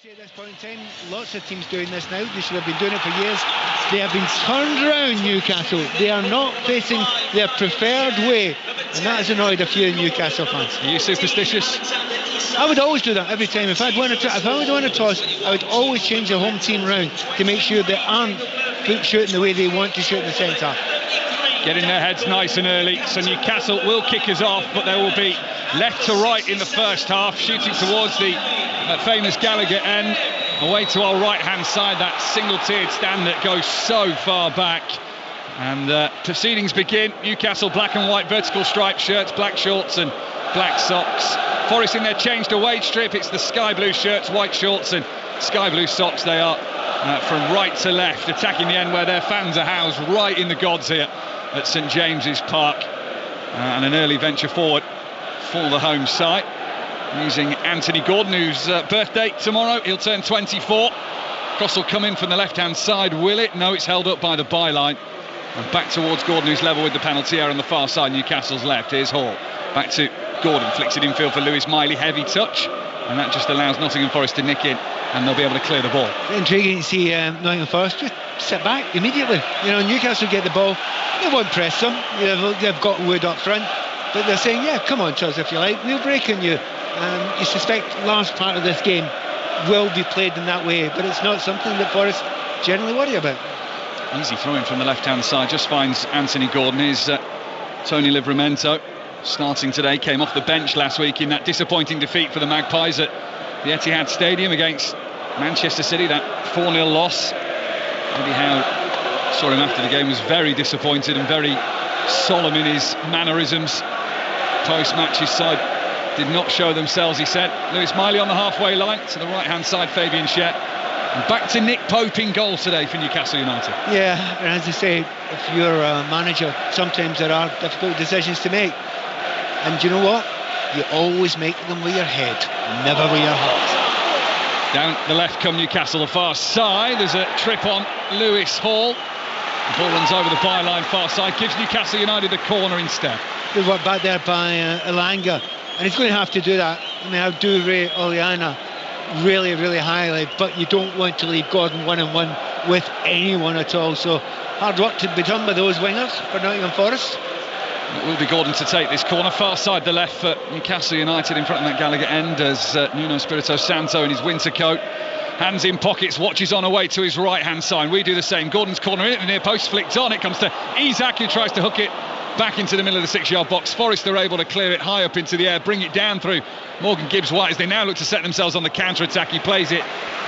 Especially at this point in time, lots of teams doing this now. They should have been doing it for years. They have been turned around, Newcastle. They are not facing their preferred way, and that has annoyed a few Newcastle fans. Are you superstitious? I would always do that every time. If I would win a toss, I would always change the home team round to make sure they aren't shooting the way they want to shoot in the centre. Getting their heads nice and early, so Newcastle will kick us off, but they will be left to right in the first half, shooting towards the famous Gallagher end, away to our right-hand side, that single-tiered stand that goes so far back. And proceedings begin. Newcastle black and white vertical striped shirts, black shorts and black socks. Forest in their changed away strip, it's the sky blue shirts, white shorts and sky blue socks. They are from right to left, attacking the end where their fans are housed, right in the gods here at St James's Park. And an early venture forward for the home side, using Anthony Gordon, whose birthday tomorrow. He'll turn 24. Cross will come in from the left-hand side. Will it? No, it's held up by the byline. And back towards Gordon, who's level with the penalty area on the far side, Newcastle's left. Here's Hall. Back to Gordon, flicks it infield for Lewis Miley. Heavy touch, and that just allows Nottingham Forest to nick in, and they'll be able to clear the ball. Intriguing to see Nottingham Forest just sit back immediately. You know, Newcastle get the ball. They won't press them. They've got Wood up front. But they're saying, yeah, come on, Charles, if you like. We'll break on you. You suspect large part of this game will be played in that way, but it's not something that Forest generally worry about. Easy throwing from the left-hand side, just finds Anthony Gordon. Is Tony Livramento starting today, came off the bench last week in that disappointing defeat for the Magpies at the Etihad Stadium against Manchester City, that 4-0 loss. Eddie Howe saw him after the game, was very disappointed and very solemn in his mannerisms. Post-match, his side did not show themselves, he said. Lewis Miley on the halfway line, to the right-hand side, Fabian Schär. And back to Nick Pope in goal today for Newcastle United. Yeah, and as I say, if you're a manager, sometimes there are difficult decisions to make. And you know what? You always make them with your head, never with your heart. Down the left come Newcastle, the far side. There's a trip on Lewis Hall. The ball runs over the byline far side, gives Newcastle United the corner instead. Good work back there by Elanga. And he's going to have to do that. I mean, I do rate Oleana really, really highly, but you don't want to leave Gordon 1-on-1 with anyone at all. So hard work to be done by those wingers for Nottingham Forest. It will be Gordon to take this corner, far side the left for Newcastle United in front of that Gallagher end, as Nuno Espirito Santo in his winter coat, hands in pockets, watches on away to his right hand side. We do the same. Gordon's corner in at the near post, flicked on. It comes to Isak, who tries to hook it back into the middle of the 6-yard box. Forest are able to clear it high up into the air, bring it down through Morgan Gibbs-White as they now look to set themselves on the counter-attack. He plays it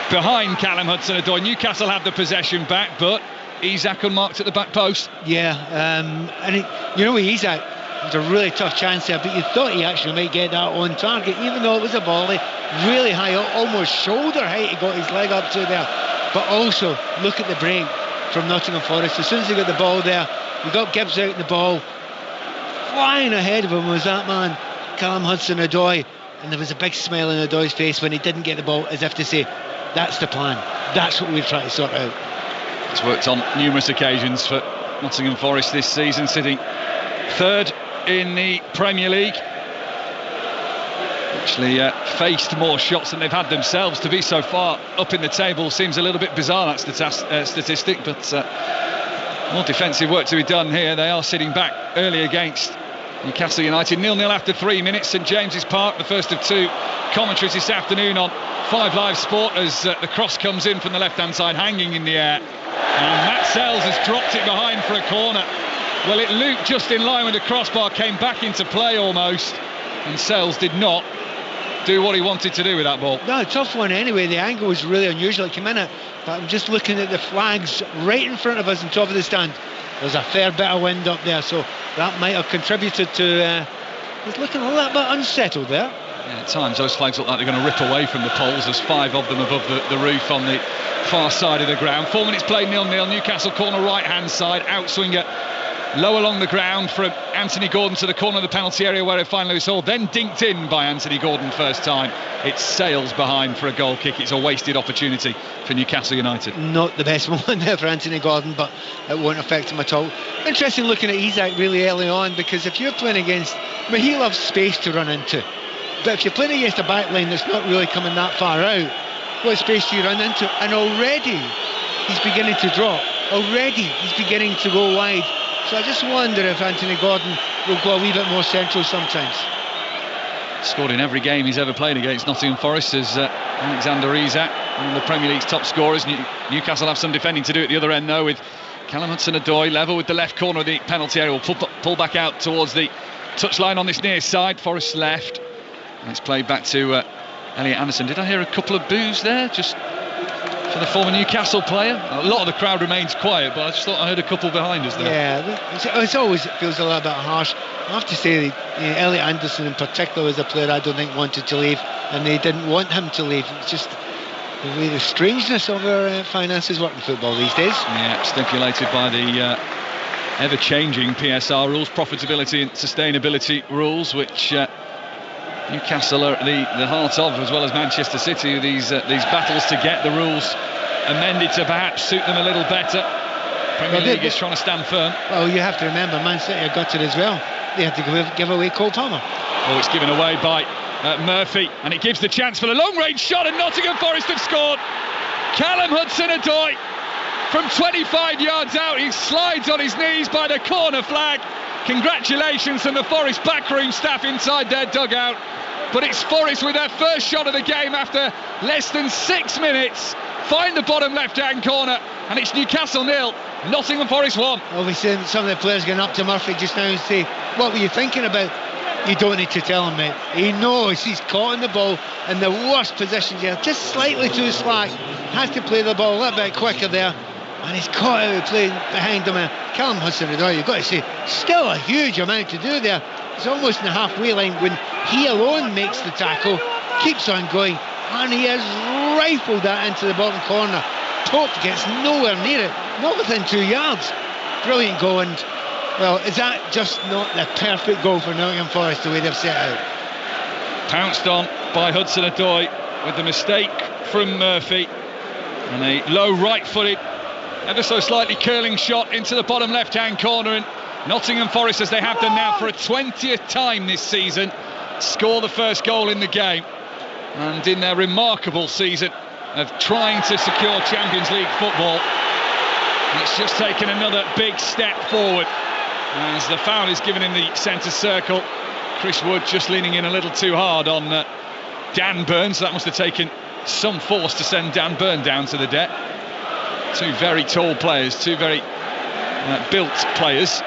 behind Callum Hudson-Odoi. Newcastle have the possession back, but Isak unmarked at the back post. Yeah, and you know, with Isak, it was a really tough chance there, but you thought he actually might get that on target, even though it was a volley, really high, almost shoulder height. He got his leg up to there. But also, look at the break from Nottingham Forest. As soon as he got the ball there, we got Gibbs out in the ball. Flying ahead of him was that man, Callum Hudson-Odoi, and there was a big smile on Odoi's face when he didn't get the ball, as if to say, that's the plan, that's what we're trying to sort out. It's worked on numerous occasions for Nottingham Forest this season, sitting third in the Premier League. Actually faced more shots than they've had themselves. To be so far up in the table seems a little bit bizarre, that statistic, but more defensive work to be done here. They are sitting back early against Newcastle United. 0-0 after 3 minutes. St James's Park, the first of two commentaries this afternoon on 5 Live Sport, as the cross comes in from the left-hand side, hanging in the air. And Matt Sells has dropped it behind for a corner. Well, it looped just in line with the crossbar, came back into play almost, and Sells did not do what he wanted to do with that ball. No, tough one anyway. The angle was really unusual. It came in it, but I'm just looking at the flags right in front of us on top of the stand. There's a fair bit of wind up there, so that might have contributed to he's looking a little bit unsettled there. Yeah, at times those flags look like they're going to rip away from the poles. There's 5 of them above the roof on the far side of the ground. 4 minutes played, 0-0. Newcastle corner right hand side, outswinger low along the ground from Anthony Gordon to the corner of the penalty area where it finally was Hall, then dinked in by Anthony Gordon first time. It sails behind for a goal kick. It's a wasted opportunity for Newcastle United. Not the best moment there for Anthony Gordon, but it won't affect him at all. Interesting looking at Isak really early on, because if you're playing against, I mean, he loves space to run into, but if you're playing against a back line that's not really coming that far out, what space do you run into? And already he's beginning to drop. Already he's beginning to go wide. So I just wonder if Anthony Gordon will go a wee bit more central sometimes. Scored in every game he's ever played against Nottingham Forest as Alexander Isak, one of the Premier League's top scorers. Newcastle have some defending to do at the other end though, with Callum Hudson-Odoi level with the left corner of the penalty area. Will pull back out towards the touchline on this near side. Forest left. And it's played back to Elliot Anderson. Did I hear a couple of boos there? Just for the former Newcastle player. A lot of the crowd remains quiet, but I just thought I heard a couple behind us there. Yeah, it always feels a little bit harsh. I have to say, Elliot Anderson in particular was a player I don't think wanted to leave, and they didn't want him to leave. It's just the way the strangeness of our finances work in football these days. Yeah, stipulated by the ever-changing PSR rules, profitability and sustainability rules, which Newcastle are at the heart of, as well as Manchester City. These battles to get the rules amended to perhaps suit them a little better. Premier League is trying to stand firm. Well, you have to remember, Man City have got it as well. They had to give away Cole Palmer. Oh, it's given away by Murphy, and it gives the chance for the long-range shot, and Nottingham Forest have scored. Callum Hudson-Odoi from 25 yards out, he slides on his knees by the corner flag. Congratulations from the Forest backroom staff inside their dugout. But it's Forest with their first shot of the game after less than 6 minutes. Find the bottom left-hand corner, and it's Newcastle 0, Nottingham Forest 1. Obviously, some of the players going up to Murphy just now and say, what were you thinking about? You don't need to tell him, mate. He knows he's caught on the ball in the worst positions here, just slightly too slack. Has to play the ball a little bit quicker there, and he's caught out of play behind him. Callum Hudson-Odoi, you've got to say, still a huge amount to do there. He's almost in the halfway line when he alone makes the tackle, keeps on going, and he has rifled that into the bottom corner. Pope gets nowhere near it, not within 2 yards. Brilliant goal, and well, is that just not the perfect goal for Nottingham Forest the way they've set out? Pounced on by Hudson-Odoi with the mistake from Murphy, and a low right-footed, ever so slightly curling shot into the bottom left-hand corner, and Nottingham Forest, as they have done now for a 20th time this season, score the first goal in the game. And in their remarkable season of trying to secure Champions League football, it's just taken another big step forward as the foul is given in the centre circle. Chris Wood just leaning in a little too hard on Dan Burn, so that must have taken some force to send Dan Burn down to the deck. Two very tall players, two very built players.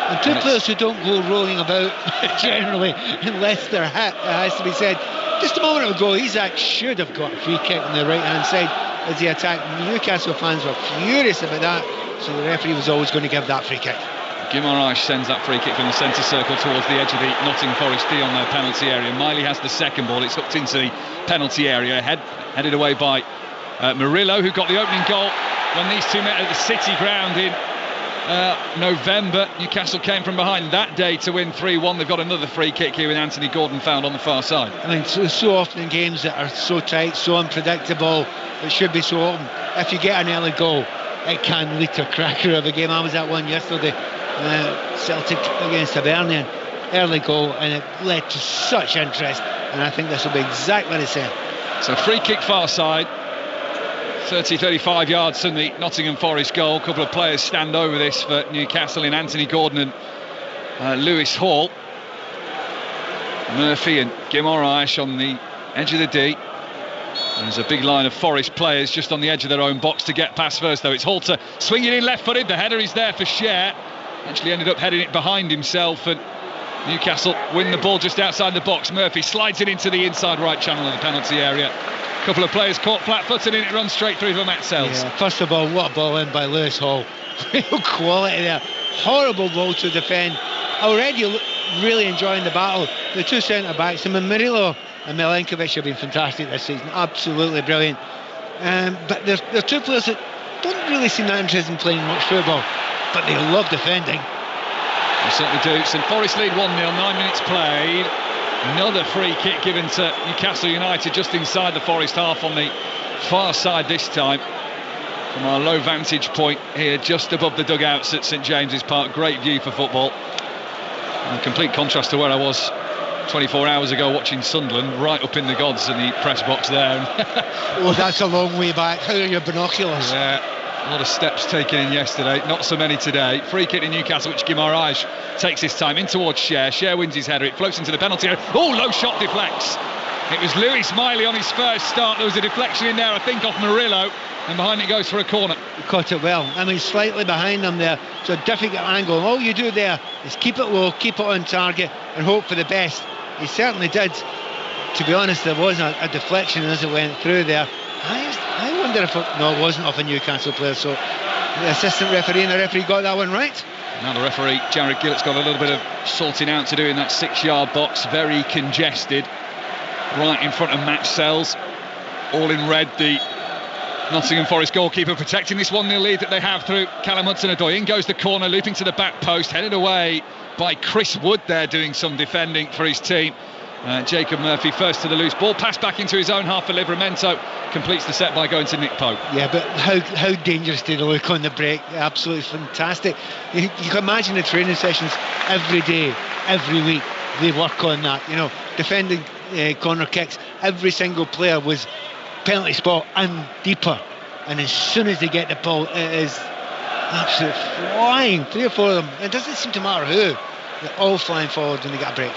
And two players who don't go rolling about generally unless they're hit, it has to be said. Just a moment ago, Isak should have got a free kick on the right-hand side as he attacked. Newcastle fans were furious about that, so the referee was always going to give that free kick. Guimaraes sends that free kick from the centre circle towards the edge of the Nottingham Forest D on their penalty area. Miley has the second ball, it's hooked into the penalty area, headed away by Murillo, who got the opening goal when these two met at the City ground in November. Newcastle came from behind that day to win 3-1. They've got another free kick here with Anthony Gordon found on the far side. I mean, so often in games that are so tight, so unpredictable, it should be so open. If you get an early goal, it can lead to a cracker of a game. I was at one yesterday, Celtic against Hibernian, early goal, and it led to such interest, and I think this will be exactly the same. So free kick far side, 30-35 yards from the Nottingham Forest goal. A couple of players stand over this for Newcastle in Anthony Gordon and Lewis Hall. Murphy and Guimaraes on the edge of the D. There's a big line of Forest players just on the edge of their own box to get past first, though. It's Halter swinging in left-footed. The header is there for Scher. Actually ended up heading it behind himself, and Newcastle win the ball just outside the box. Murphy slides it into the inside right channel of the penalty area. A couple of players caught flat-footed and it runs straight through for Matt Sells. Yeah, first of all, what a ball in by Lewis Hall. Real quality there. Horrible ball to defend. Already really enjoying the battle. The two centre-backs, Murillo and Milenkovic, have been fantastic this season. Absolutely brilliant. But they're two players that don't really seem that interested in playing much football, but they love defending. They certainly do. St Forest lead 1-0, 9 minutes played. Another free kick given to Newcastle United just inside the Forest half on the far side this time. From our low vantage point here, just above the dugouts at St James's Park. Great view for football. And a complete contrast to where I was 24 hours ago watching Sunderland, right up in the gods in the press box there. Oh, that's a long way back. How are your binoculars? Yeah, a lot of steps taken in yesterday, not so many today. Free kick in Newcastle, which Guimaraes takes this time in towards Cher. Cher wins his header, it floats into the penalty area. Oh, low shot deflects. It was Lewis Miley on his first start. There was a deflection in there, I think, off Murillo, and behind it goes for a corner. He caught it well. I mean, slightly behind them there, so a difficult angle. All you do there is keep it low, keep it on target, and hope for the best. He certainly did. To be honest, there was a deflection as it went through there. I wonder if it wasn't off a Newcastle player, so the assistant referee and the referee got that one right. Now the referee, Jared Gillett's got a little bit of sorting out to do in that 6-yard box, very congested, right in front of Matt Sells, all in red, the Nottingham Forest goalkeeper protecting this 1-0 lead that they have through Callum Hudson-Odoi. In goes the corner, looping to the back post, headed away by Chris Wood there, doing some defending for his team. Jacob Murphy first to the loose ball, pass back into his own half for Livramento, completes the set by going to Nick Pope. Yeah, but how dangerous did they look on the break? Absolutely fantastic. You can imagine the training sessions every day, every week. They work on that, defending corner kicks. Every single player was penalty spot and deeper, and as soon as they get the ball, it is absolutely flying. 3 or 4 of them, it doesn't seem to matter who, they're all flying forward when they get a break.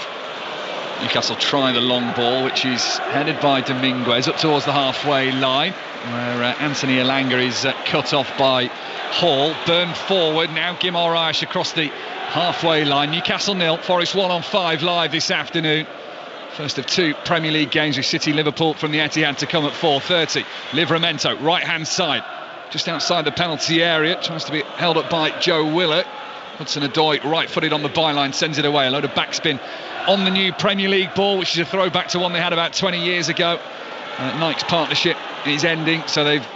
Newcastle try the long ball, which is headed by Dominguez up towards the halfway line, where Anthony Elanga is cut off by Hall. Burned forward, now Guimaraes across the halfway line. Newcastle 0, Forest 1 on 5 live this afternoon. First of 2 Premier League games with City Liverpool from the Etihad to come at 4:30. Livramento, right hand side, just outside the penalty area, tries to be held up by Joe Willett. Hudson-Odoi, right footed on the byline, sends it away. A load of backspin on the new Premier League ball, which is a throwback to one they had about 20 years ago. Nike's partnership is ending, so they've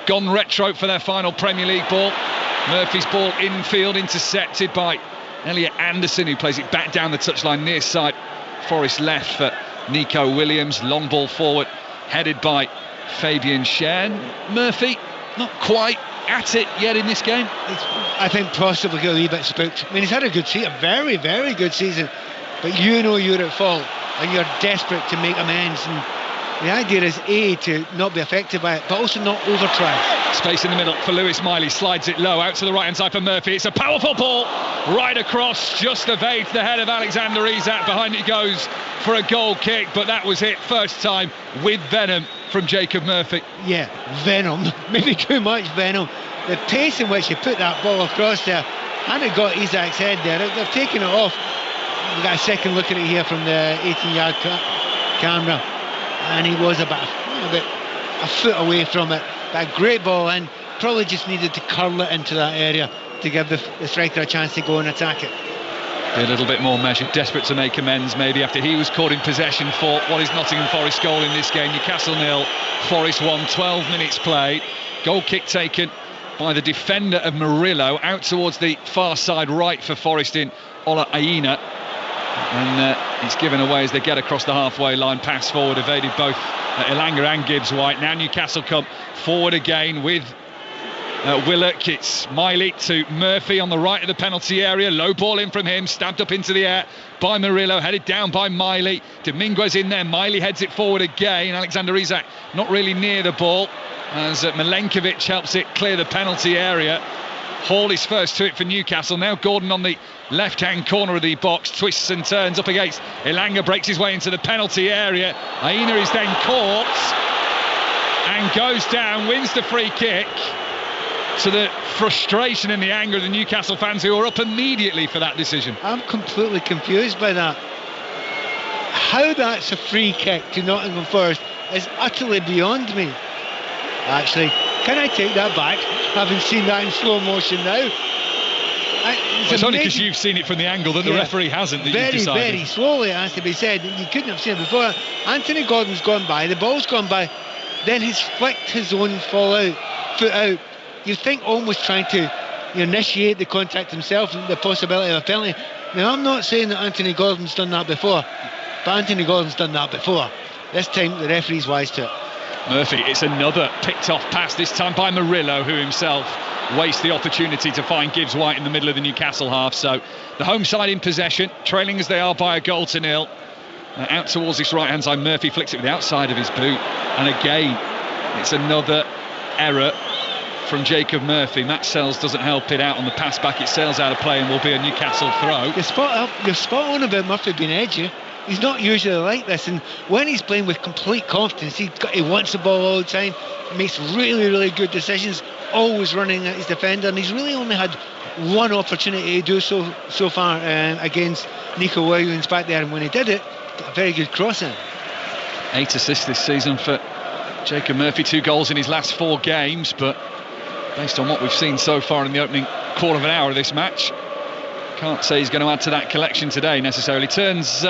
gone retro for their final Premier League ball. Murphy's ball infield, intercepted by Elliot Anderson, who plays it back down the touchline near side Forest left for Nico Williams. Long ball forward, headed by Fabian Cher. Murphy not quite at it yet in this game. I think possibly got a wee bit spooked. I mean, he's had a good season, a very, very good season, but you're at fault and you're desperate to make amends, and the idea is to not be affected by it, but also not overtry. Space in the middle for Lewis Miley, slides it low out to the right hand side for Murphy. It's a powerful ball right across, just evades the head of Alexander Isak. Behind it goes for a goal kick, but that was it first time with venom from Jacob Murphy. Yeah, venom, maybe too much venom. The pace in which he put that ball across there, and it got Isak's head there. They've taken it off. We've got a second look at it here from the 18-yard camera, and he was about a foot away from it. But a great ball in, probably just needed to curl it into that area to give the striker a chance to go and attack it. Be a little bit more measured, desperate to make amends maybe after he was caught in possession for what is Nottingham Forest goal in this game. Newcastle 0, Forest 1, 12 minutes played. Goal kick taken by the defender of Murillo out towards the far side right for Forest in Ola Aina, and it's given away as they get across the halfway line. Pass forward evaded both Elanga and Gibbs White. Now Newcastle come forward again with Willock. It's Miley to Murphy on the right of the penalty area. Low ball in from him, stabbed up into the air by Murillo, headed down by Miley. Dominguez in there, Miley heads it forward again. Alexander Isak not really near the ball as Milenkovic helps it clear the penalty area. Hall is first to it for Newcastle. Now Gordon on the left-hand corner of the box, twists and turns up against Elanga, breaks his way into the penalty area. Aina is then caught and goes down, wins the free kick, to the frustration and the anger of the Newcastle fans, who are up immediately for that decision. I'm completely confused by that. How that's a free kick to Nottingham Forest is utterly beyond me. Actually, can I take that back, having seen that in slow motion now? It's only because you've seen it from the angle that the referee hasn't, that you've decided. Very slowly, it has to be said. You couldn't have seen it before. Anthony Gordon's gone by, the ball's gone by, then he's flicked his own foot out. You think almost trying to initiate the contact himself, and the possibility of a penalty. Now, I'm not saying that Anthony Gordon's done that before, but Anthony Gordon's done that before. This time the referee's wise to it. Murphy, it's another picked off pass, this time by Murillo, who himself wastes the opportunity to find Gibbs White in the middle of the Newcastle half. So the home side in possession, trailing as they are by a goal to nil. out towards this right-hand side. Murphy flicks it with the outside of his boot, and again, it's another error from Jacob Murphy. Matt Sells doesn't help it out on the pass back. It sails out of play and will be a Newcastle throw. You're spot on about Murphy being edgy. He's not usually like this, and when he's playing with complete confidence, he wants the ball all the time, makes really, really good decisions, always running at his defender, and he's really only had one opportunity to do so far against Nico Williams back there, and when he did it, a very good crossing. 8 assists this season for Jacob Murphy, 2 goals in his last 4 games, but based on what we've seen so far in the opening quarter of an hour of this match, can't say he's going to add to that collection today necessarily. Turns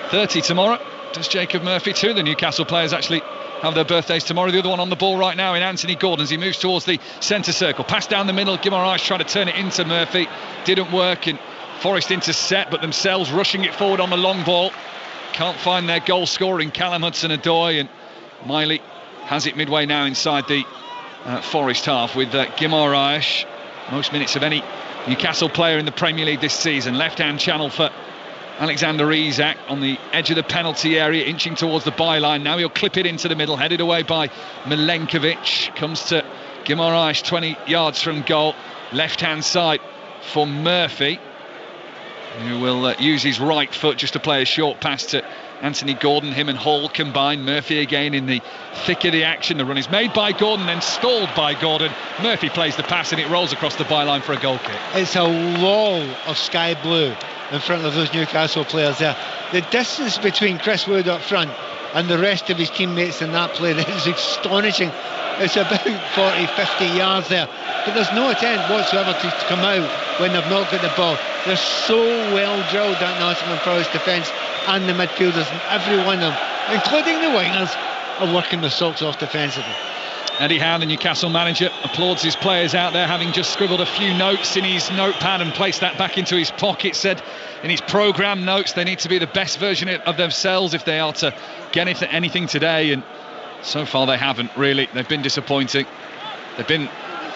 30 tomorrow, does Jacob Murphy. 2 of the Newcastle players actually have their birthdays tomorrow. The other one on the ball right now in Anthony Gordon as he moves towards the centre circle. Pass down the middle, Guimaraes trying to turn it into Murphy, didn't work, and Forest intercept, but themselves rushing it forward on the long ball. Can't find their goal scoring Callum Hudson-Odoi, and Miley has it midway now inside the Forest half with Guimaraes, most minutes of any Newcastle player in the Premier League this season. Left-hand channel for Alexander Isak on the edge of the penalty area, inching towards the byline. Now he'll clip it into the middle, headed away by Milenkovic. Comes to Guimaraes, 20 yards from goal. Left-hand side for Murphy, who will use his right foot just to play a short pass to Anthony Gordon. Him and Hall combined. Murphy again in the thick of the action. The run is made by Gordon, then stalled by Gordon. Murphy plays the pass and it rolls across the byline for a goal kick. It's a wall of sky blue in front of those Newcastle players there. The distance between Chris Wood up front and the rest of his teammates in that play is astonishing. It's about 40-50 yards there, but there's no attempt whatsoever to come out when they've not got the ball. They're so well drilled, that Nottingham Forest defence and the midfielders, and every one of them, including the wingers, are working the socks off defensively. Eddie Howe, the Newcastle manager, applauds his players out there, having just scribbled a few notes in his notepad and placed that back into his pocket. Said in his programme notes they need to be the best version of themselves if they are to get anything today, and so far they haven't really. They've been disappointing. They've been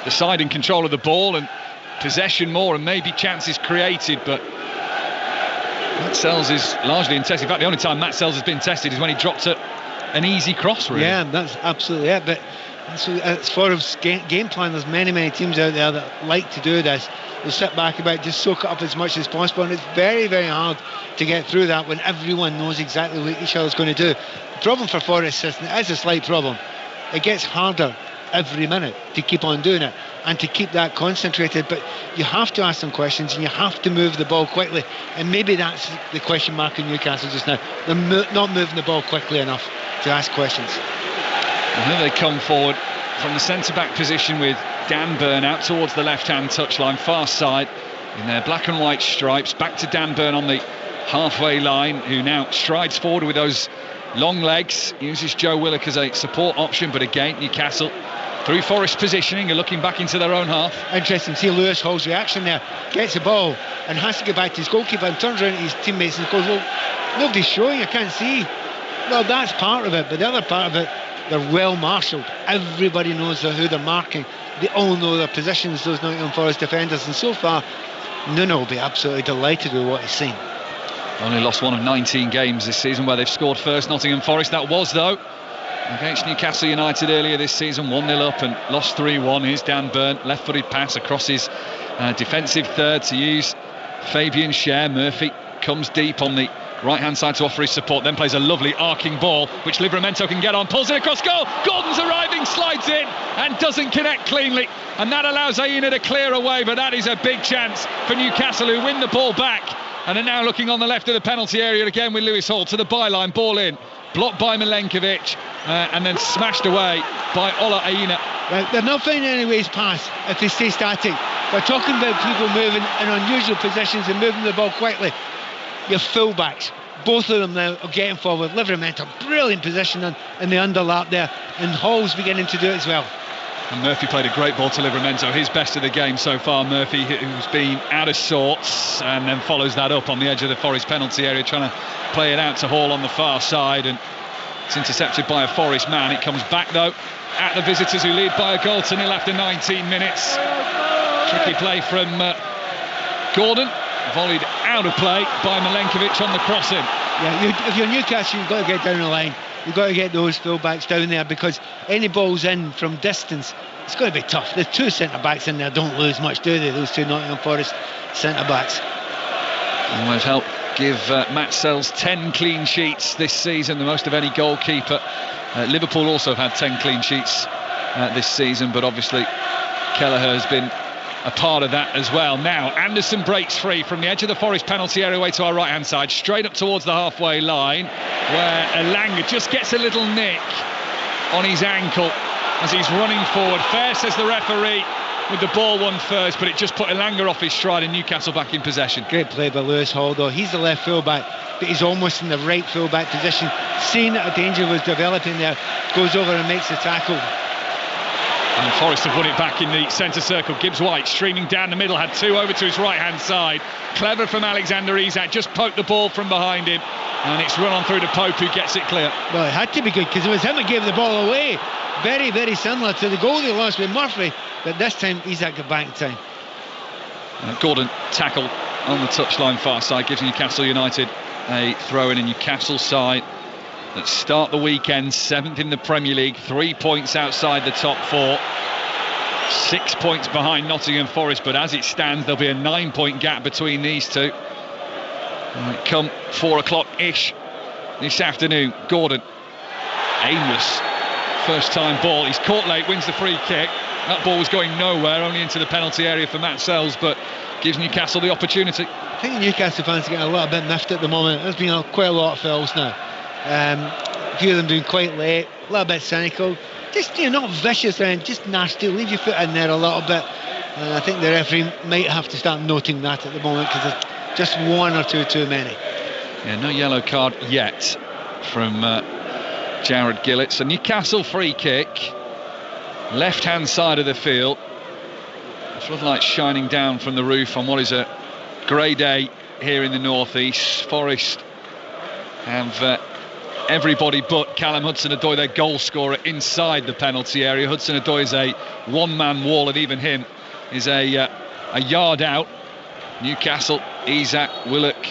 the side in control of the ball and possession more and maybe chances created, but Matt Sells is largely untested. In fact, the only time Matt Sells has been tested is when he dropped an easy cross, really. Yeah, that's absolutely it. But as far as game plan, there's many teams out there that like to do this. They'll sit back about, just soak it up as much as possible, and it's very, very hard to get through that when everyone knows exactly what each other's going to do. The problem for Forest is a slight problem. It gets harder every minute to keep on doing it and to keep that concentrated, but you have to ask them questions and you have to move the ball quickly, and maybe that's the question mark in Newcastle just now. They're not moving the ball quickly enough to ask questions. And here they come forward from the centre-back position with Dan Burn out towards the left-hand touchline, far side, in their black and white stripes. Back to Dan Burn on the halfway line, who now strides forward with those long legs, uses Joe Willock as a support option, but again Newcastle through Forest positioning are looking back into their own half. Interesting to see Lewis Hall's reaction there. Gets the ball and has to get back to his goalkeeper and turns around to his teammates and goes, well, nobody's showing, I can't see. Well, that's part of it, but the other part of it, they're well marshalled. Everybody knows who they're marking. They all know their positions, those Nottingham Forest defenders, and so far Nuno will be absolutely delighted with what he's seen. Only lost one of 19 games this season where they've scored first. Nottingham Forest, that was though against Newcastle United earlier this season, 1-0 up and lost 3-1. Here's Dan Burn, left-footed pass across his defensive third to use Fabian Schär. Murphy comes deep on the right-hand side to offer his support, then plays a lovely arcing ball which Livramento can get on, pulls it across goal. Gordon's arriving, slides in and doesn't connect cleanly, and that allows Aina to clear away, but that is a big chance for Newcastle, who win the ball back and are now looking on the left of the penalty area again with Lewis Hall to the byline, ball in, blocked by Milenkovic and then smashed away by Ola Aina. Well, they're not finding any ways past if they stay static. We're talking about people moving in unusual positions and moving the ball quickly. Your fullbacks, both of them now are getting forward. Livramento, brilliant position in the underlap there, and Hall's beginning to do it as well. And Murphy played a great ball to Livramento, his best of the game so far. Murphy, who's been out of sorts, and then follows that up on the edge of the Forest penalty area, trying to play it out to Hall on the far side, and it's intercepted by a Forest man. It comes back though at the visitors, who lead by a goal to nil after 19 minutes. Tricky play from Gordon. volleyed out of play by Milenkovic on the crossing. Yeah, if you're Newcastle, you've got to get down the line. You've got to get those full-backs down there, because any balls in from distance, it's going to be tough. The two centre-backs in there don't lose much, do they? Those two Nottingham Forest centre-backs. Always help give Matt Sells 10 clean sheets this season, the most of any goalkeeper. Liverpool also have had 10 clean sheets this season, but obviously Kelleher has been a part of that as well. Now Anderson breaks free from the edge of the Forest penalty area away to our right hand side, straight up towards the halfway line, where Elanga just gets a little nick on his ankle as he's running forward. Fair, says the referee, with the ball won first, but it just put Elanga off his stride and Newcastle back in possession. Great play by Lewis Hall, though. He's the left full-back, but he's almost in the right full-back position. Seeing that a danger was developing there, goes over and makes the tackle. And Forest have won it back in the centre circle. Gibbs White streaming down the middle, had two over to his right hand side. Clever from Alexander Isak, just poked the ball from behind him, and it's run on through to Pope, who gets it clear. Well, it had to be good, because it was him that gave the ball away. Very, very similar to the goal they lost with Murphy, but this time Isak got back in time. Gordon tackle on the touchline far side gives Newcastle United a throw in. A Newcastle side that start the weekend 7th in the Premier League, 3 points outside the top 4, 6 points behind Nottingham Forest, but as it stands there'll be a 9-point gap between these two. Come 4 o'clock-ish this afternoon, Gordon, aimless first time ball, he's caught late, wins the free kick. That ball was going nowhere, only into the penalty area for Matt Sells, but gives Newcastle the opportunity. I think the Newcastle fans are getting a little bit miffed at the moment. There's been quite a lot of fouls now. A few of them being quite late, a little bit cynical, just not vicious and just nasty. Leave your foot in there a little bit, and I think the referee might have to start noting that at the moment, because there's just one or two too many. Yeah, no yellow card yet from Jared Gillett. So Newcastle free kick, left hand side of the field. Floodlights shining down from the roof on what is a grey day here in the northeast. Forest have everybody but Callum Hudson-Odoi, their goal scorer, inside the penalty area. Hudson-Odoi is a one-man wall, and even him is a yard out. Newcastle, Isak, Willock,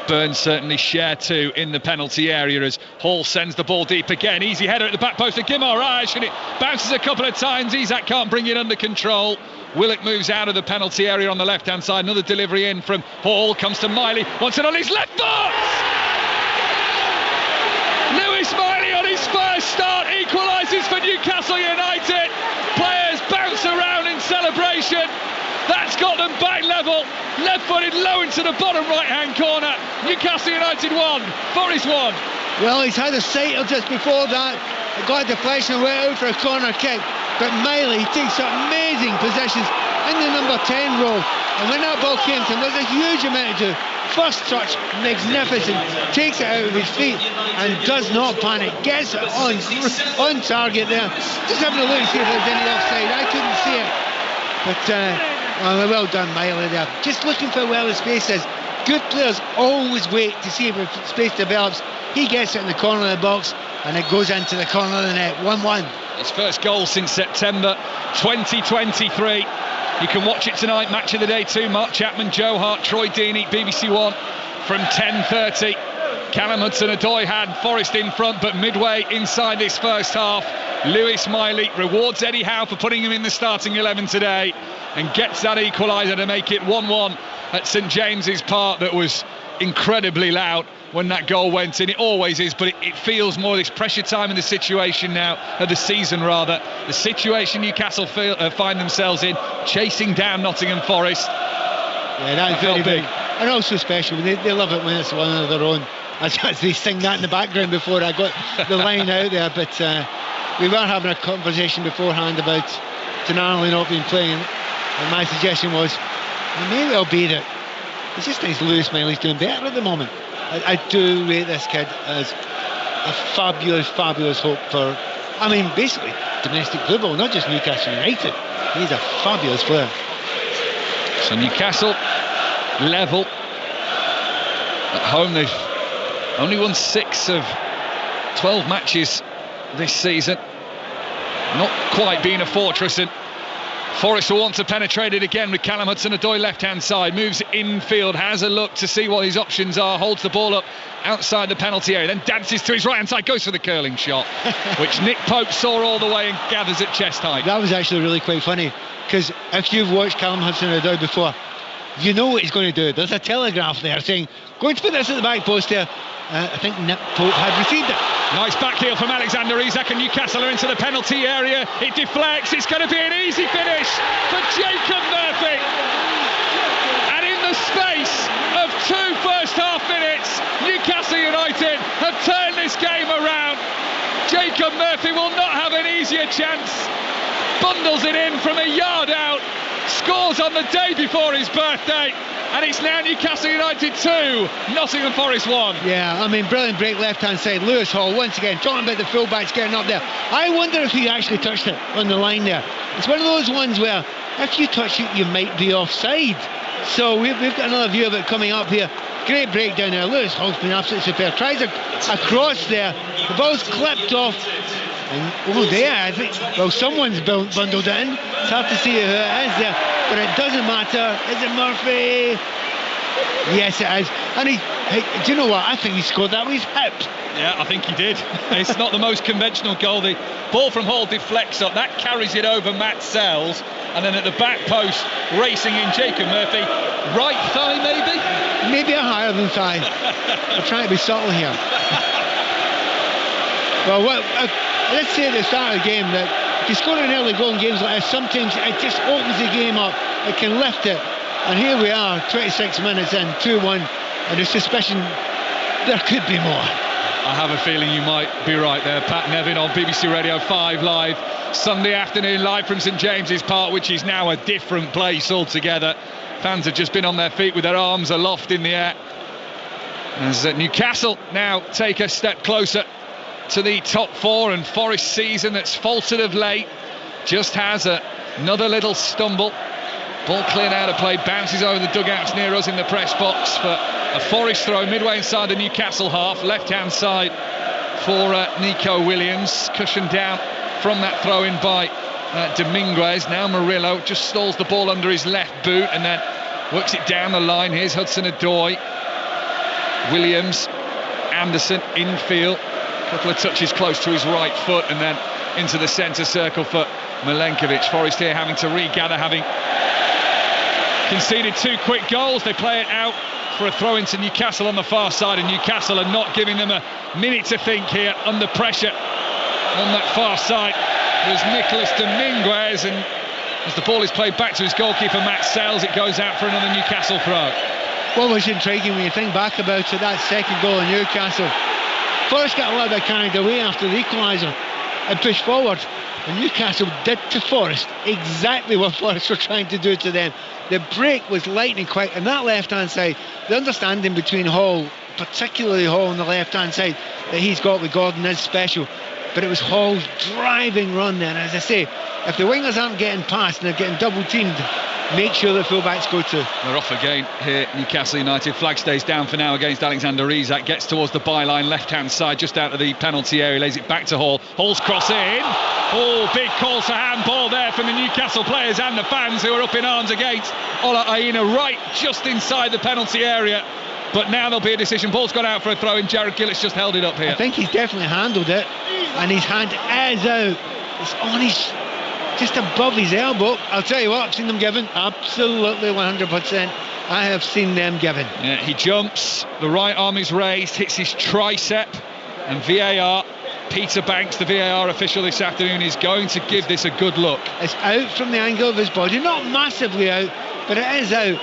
Burns certainly share two in the penalty area as Hall sends the ball deep again. Easy header at the back post of Guimaraes, and it bounces a couple of times. Isak can't bring it under control. Willock moves out of the penalty area on the left hand side. Another delivery in from Hall, comes to Miley, wants it on his left foot. Lewis Miley on his first start equalises for Newcastle United. Players bounce around in celebration. That's got them back level. Left-footed low into the bottom right-hand corner. Newcastle United 1, Forest 1. Well, he's had a sighter just before that. It got a deflection and went out for a corner kick. But Miley takes amazing positions in the number 10 row. And when that ball came to him, there's a huge amount to do. First touch, magnificent. Takes it out of his feet and does not panic. Gets it on target there. Just having a look to see if there's any offside. I couldn't see it. But well done, Miley there. Just looking for where the space is. Good players always wait to see if space develops. He gets it in the corner of the box and it goes into the corner of the net. 1-1. His first goal since September 2023. You can watch it tonight, Match of the Day 2. Mark Chapman, Joe Hart, Troy Deeney, BBC One from 10:30. Callum Hudson-Odoi had Forest in front, but midway inside this first half, Lewis Miley rewards Eddie Howe for putting him in the starting 11 today and gets that equaliser to make it 1-1 at St James's Park. That was incredibly loud when that goal went in. It always is, but it feels more this pressure time in the situation now, of the season rather. The situation Newcastle find themselves in, chasing down Nottingham Forest. Yeah, that's very big. And also special. They love it when it's one of their own. As they sing that in the background before I got the line out there. But we were having a conversation beforehand about Tonali not being playing. And my suggestion was, it may well be that it's just nice Lewis Miley's doing better at the moment. I do rate this kid as a fabulous hope for, basically domestic football, not just Newcastle United. He's a fabulous player. So Newcastle level at home. They've only won 6 of 12 matches this season. Not quite being a fortress, and Forrest will want to penetrate it again with Callum Hudson-Odoi left-hand side, moves infield, has a look to see what his options are, holds the ball up outside the penalty area, then dances to his right-hand side, goes for the curling shot, which Nick Pope saw all the way and gathers at chest height. That was actually really quite funny, because if you've watched Callum Hudson-Odoi before, you know what he's going to do. There's a telegraph there saying, going to put this at the back post there. I think Nick Pope had received it. Nice back heel from Alexander Isak, and Newcastle are into the penalty area. It deflects. It's going to be an easy finish for Jacob Murphy. And in the space of 2 first-half minutes, Newcastle United have turned this game around. Jacob Murphy will not have an easier chance. Bundles it in from a yard out. Scores on the day before his birthday. And it's now Newcastle United 2, Nottingham Forest 1. Yeah, I mean, brilliant break left-hand side. Lewis Hall, once again, talking about the full-backs getting up there. I wonder if he actually touched it on the line there. It's one of those ones where if you touch it, you might be offside. So we've got another view of it coming up here. Great breakdown there. Lewis Hall's been absolutely superb. Tries a cross there. The ball's clipped off. And, oh, there, I think, well, someone's bundled it in. It's hard to see who it is there, but it doesn't matter. Is it Murphy? Yes, it is. And do you know what? I think he scored that with his hip. Yeah, I think he did. It's not the most conventional goal. The ball from Hall deflects up. That carries it over Matt Sells. And then at the back post, racing in Jacob Murphy. Right thigh, maybe? Maybe a higher than thigh. I'm trying to be subtle here. Well, let's say at the start of the game that if you score an early goal in games like this, sometimes it just opens the game up. It can lift it. And here we are, 26 minutes in, 2-1, and the suspicion there could be more. I have a feeling you might be right there. Pat Nevin on BBC Radio 5 Live, Sunday afternoon, live from St James's Park, which is now a different place altogether. Fans have just been on their feet with their arms aloft in the air. As Newcastle now take a step closer to the top 4, and Forest's season that's faltered of late just has another little stumble. Ball cleared out of play, bounces over the dugouts near us in the press box for a Forest throw midway inside the Newcastle half, left-hand side for Nico Williams, cushioned down from that throw-in by Dominguez. Now Murillo just stalls the ball under his left boot and then works it down the line. Here's Hudson-Odoi, Williams, Anderson infield, a couple of touches close to his right foot and then into the centre circle for Milenkovic. Forest here having to regather, having conceded 2 quick goals. They play it out for a throw into Newcastle on the far side, and Newcastle are not giving them a minute to think here under pressure. On that far side was Nicolas Dominguez, and as the ball is played back to his goalkeeper Matt Sells, it goes out for another Newcastle throw. What was intriguing when you think back about it, that second goal in Newcastle, Forest got a little bit carried away after the equaliser and pushed forward, and Newcastle did to Forest exactly what Forest were trying to do to them. The break was lightning quick, and that left-hand side, the understanding between Hall, particularly Hall on the left-hand side, that he's got with Gordon is special. But it was Hall's driving run then. As I say, if the wingers aren't getting past and they're getting double-teamed, make sure the full-backs go too. They're off again here, Newcastle United. Flag stays down for now against Alexander Isak. Gets towards the byline, left-hand side, just out of the penalty area. Lays it back to Hall. Hall's cross in. Oh, big call for handball there from the Newcastle players and the fans who are up in arms against Ola Aina, right just inside the penalty area. But now there'll be a decision. Ball's gone out for a throw in. Jared Gillis just held it up here. I think he's definitely handled it, and his hand is out. It's on his, just above his elbow. I'll tell you what, I've seen them given. Absolutely 100%. I have seen them given. Yeah, he jumps, the right arm is raised, hits his tricep, and VAR, Peter Banks, the VAR official this afternoon, is going to give this a good look. It's out from the angle of his body, not massively out, but it is out.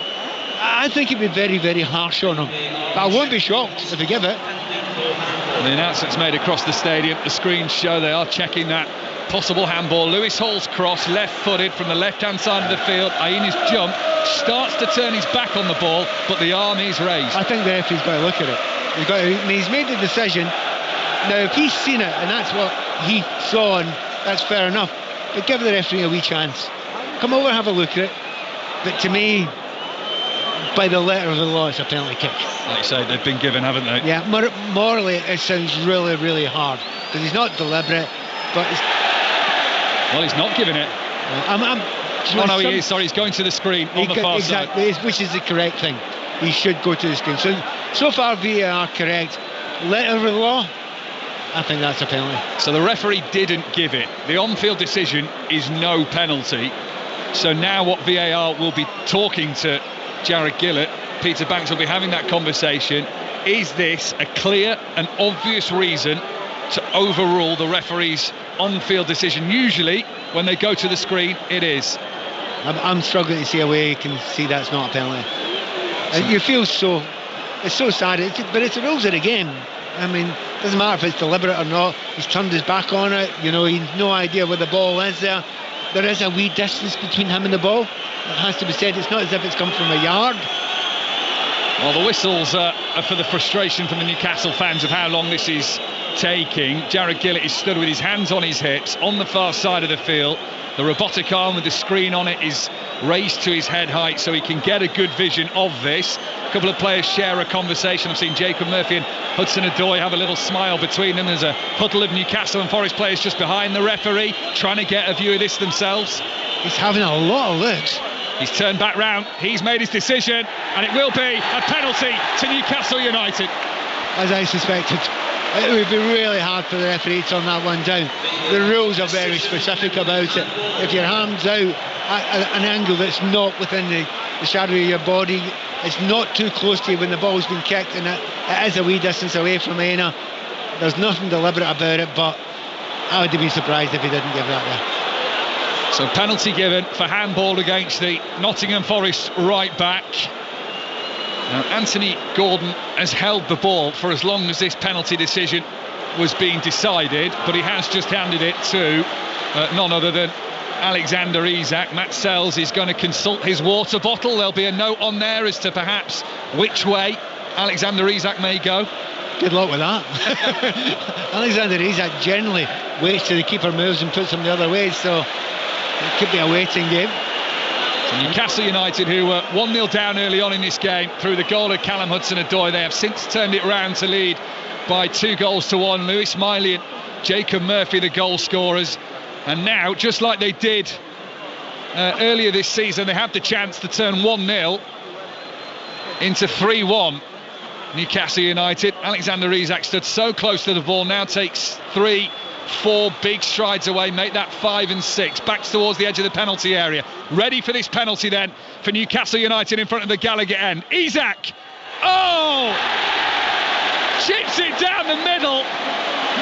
I think it'd be very, very harsh on him, but I won't be shocked if they give it. The announcement's made across the stadium. The screens show they are checking that possible handball. Lewis Hall's cross, left-footed from the left-hand side of the field. Aina's jump starts to turn his back on the ball, but the arm is raised. I think the referee's got to look at it. He's made the decision. Now, if he's seen it and that's what he saw, and that's fair enough, but give the referee a wee chance. Come over, have a look at it. But to me, by the letter of the law, it's a penalty kick. Like you say, they've been given, haven't they? Yeah, morally it sounds really, really hard, because he's not deliberate, but well, he's not giving it. Oh no, he is. Sorry, he's going to the screen on the far side. Exactly, which is the correct thing. He should go to the screen. So far, VAR correct. Letter of the law, I think that's a penalty. So the referee didn't give it. The on-field decision is no penalty. So now what VAR will be talking to Jarrod Gillett, Peter Banks will be having that conversation. Is this a clear and obvious reason to overrule the referee's on-field decision? Usually, when they go to the screen, it is. I'm struggling to see a way you can see that's not a penalty. You feel it's so sad, but it's the rules of the game. I mean, it doesn't matter if it's deliberate or not. He's turned his back on it. You know, he's no idea where the ball is there. There is a wee distance between him and the ball. It has to be said. It's not as if it's come from a yard. Well, the whistles are for the frustration from the Newcastle fans of how long this is taking. Jarrod Gillett is stood with his hands on his hips on the far side of the field. The robotic arm with the screen on it is raised to his head height so he can get a good vision of this. A couple of players share a conversation. I've seen Jacob Murphy and Hudson-Odoi have a little smile between them. There's a huddle of Newcastle and Forest players just behind the referee, trying to get a view of this themselves. He's having a lot of looks. He's turned back round, he's made his decision, and it will be a penalty to Newcastle United. As I suspected, it would be really hard for the referee to turn that one down. The rules are very specific about it. If your hand's out at an angle that's not within the shadow of your body, it's not too close to you when the ball's been kicked, and it is a wee distance away from Aina. There's nothing deliberate about it, but I would be surprised if he didn't give that there. So penalty given for handball against the Nottingham Forest right back. Now Anthony Gordon has held the ball for as long as this penalty decision was being decided, but he has just handed it to none other than Alexander Isak. Matt Sells is going to consult his water bottle. There'll be a note on there as to perhaps which way Alexander Isak may go. Good luck with that. Alexander Isak generally waits till the keeper moves and puts him the other way, so it could be a waiting game. So Newcastle United, who were 1-0 down early on in this game through the goal of Callum Hudson-Odoi, they have since turned it round to lead by 2-1. Lewis Miley and Jacob Murphy the goal scorers, and now, just like they did earlier this season, they have the chance to turn 1-0 into 3-1. Newcastle United. Alexander Isak stood so close to the ball, now takes 3-4 big strides away, make that 5 and 6, backs towards the edge of the penalty area, ready for this penalty then for Newcastle United in front of the Gallagher end. Isak, chips it down the middle.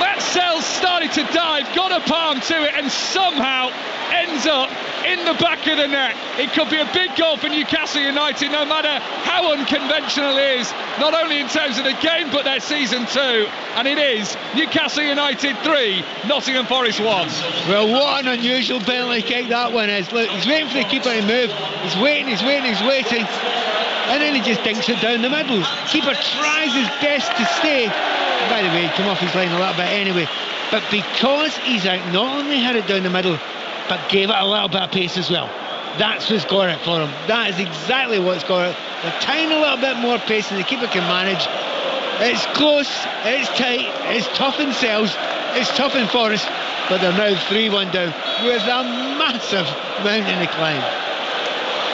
Matt Sells started to dive, got a palm to it, and somehow ends up in the back of the net. It could be a big goal for Newcastle United, no matter how unconventional it is, not only in terms of the game but their season too. And it is Newcastle United 3, Nottingham Forest 1. Well, what an unusual penalty kick that one is. Look, he's waiting for the keeper to move. He's waiting, and then he just dinks it down the middle. Keeper tries his best to stay. By the way, he came off his line a little bit anyway. But because Isak not only had it down the middle, but gave it a little bit of pace as well, that's what's got it for him. That is exactly what's got it. A tiny little bit more pace than the keeper can manage. It's close, it's tight, it's tough in Sells, it's tough in Forest, but they're now 3-1 down with a massive mountain to climb.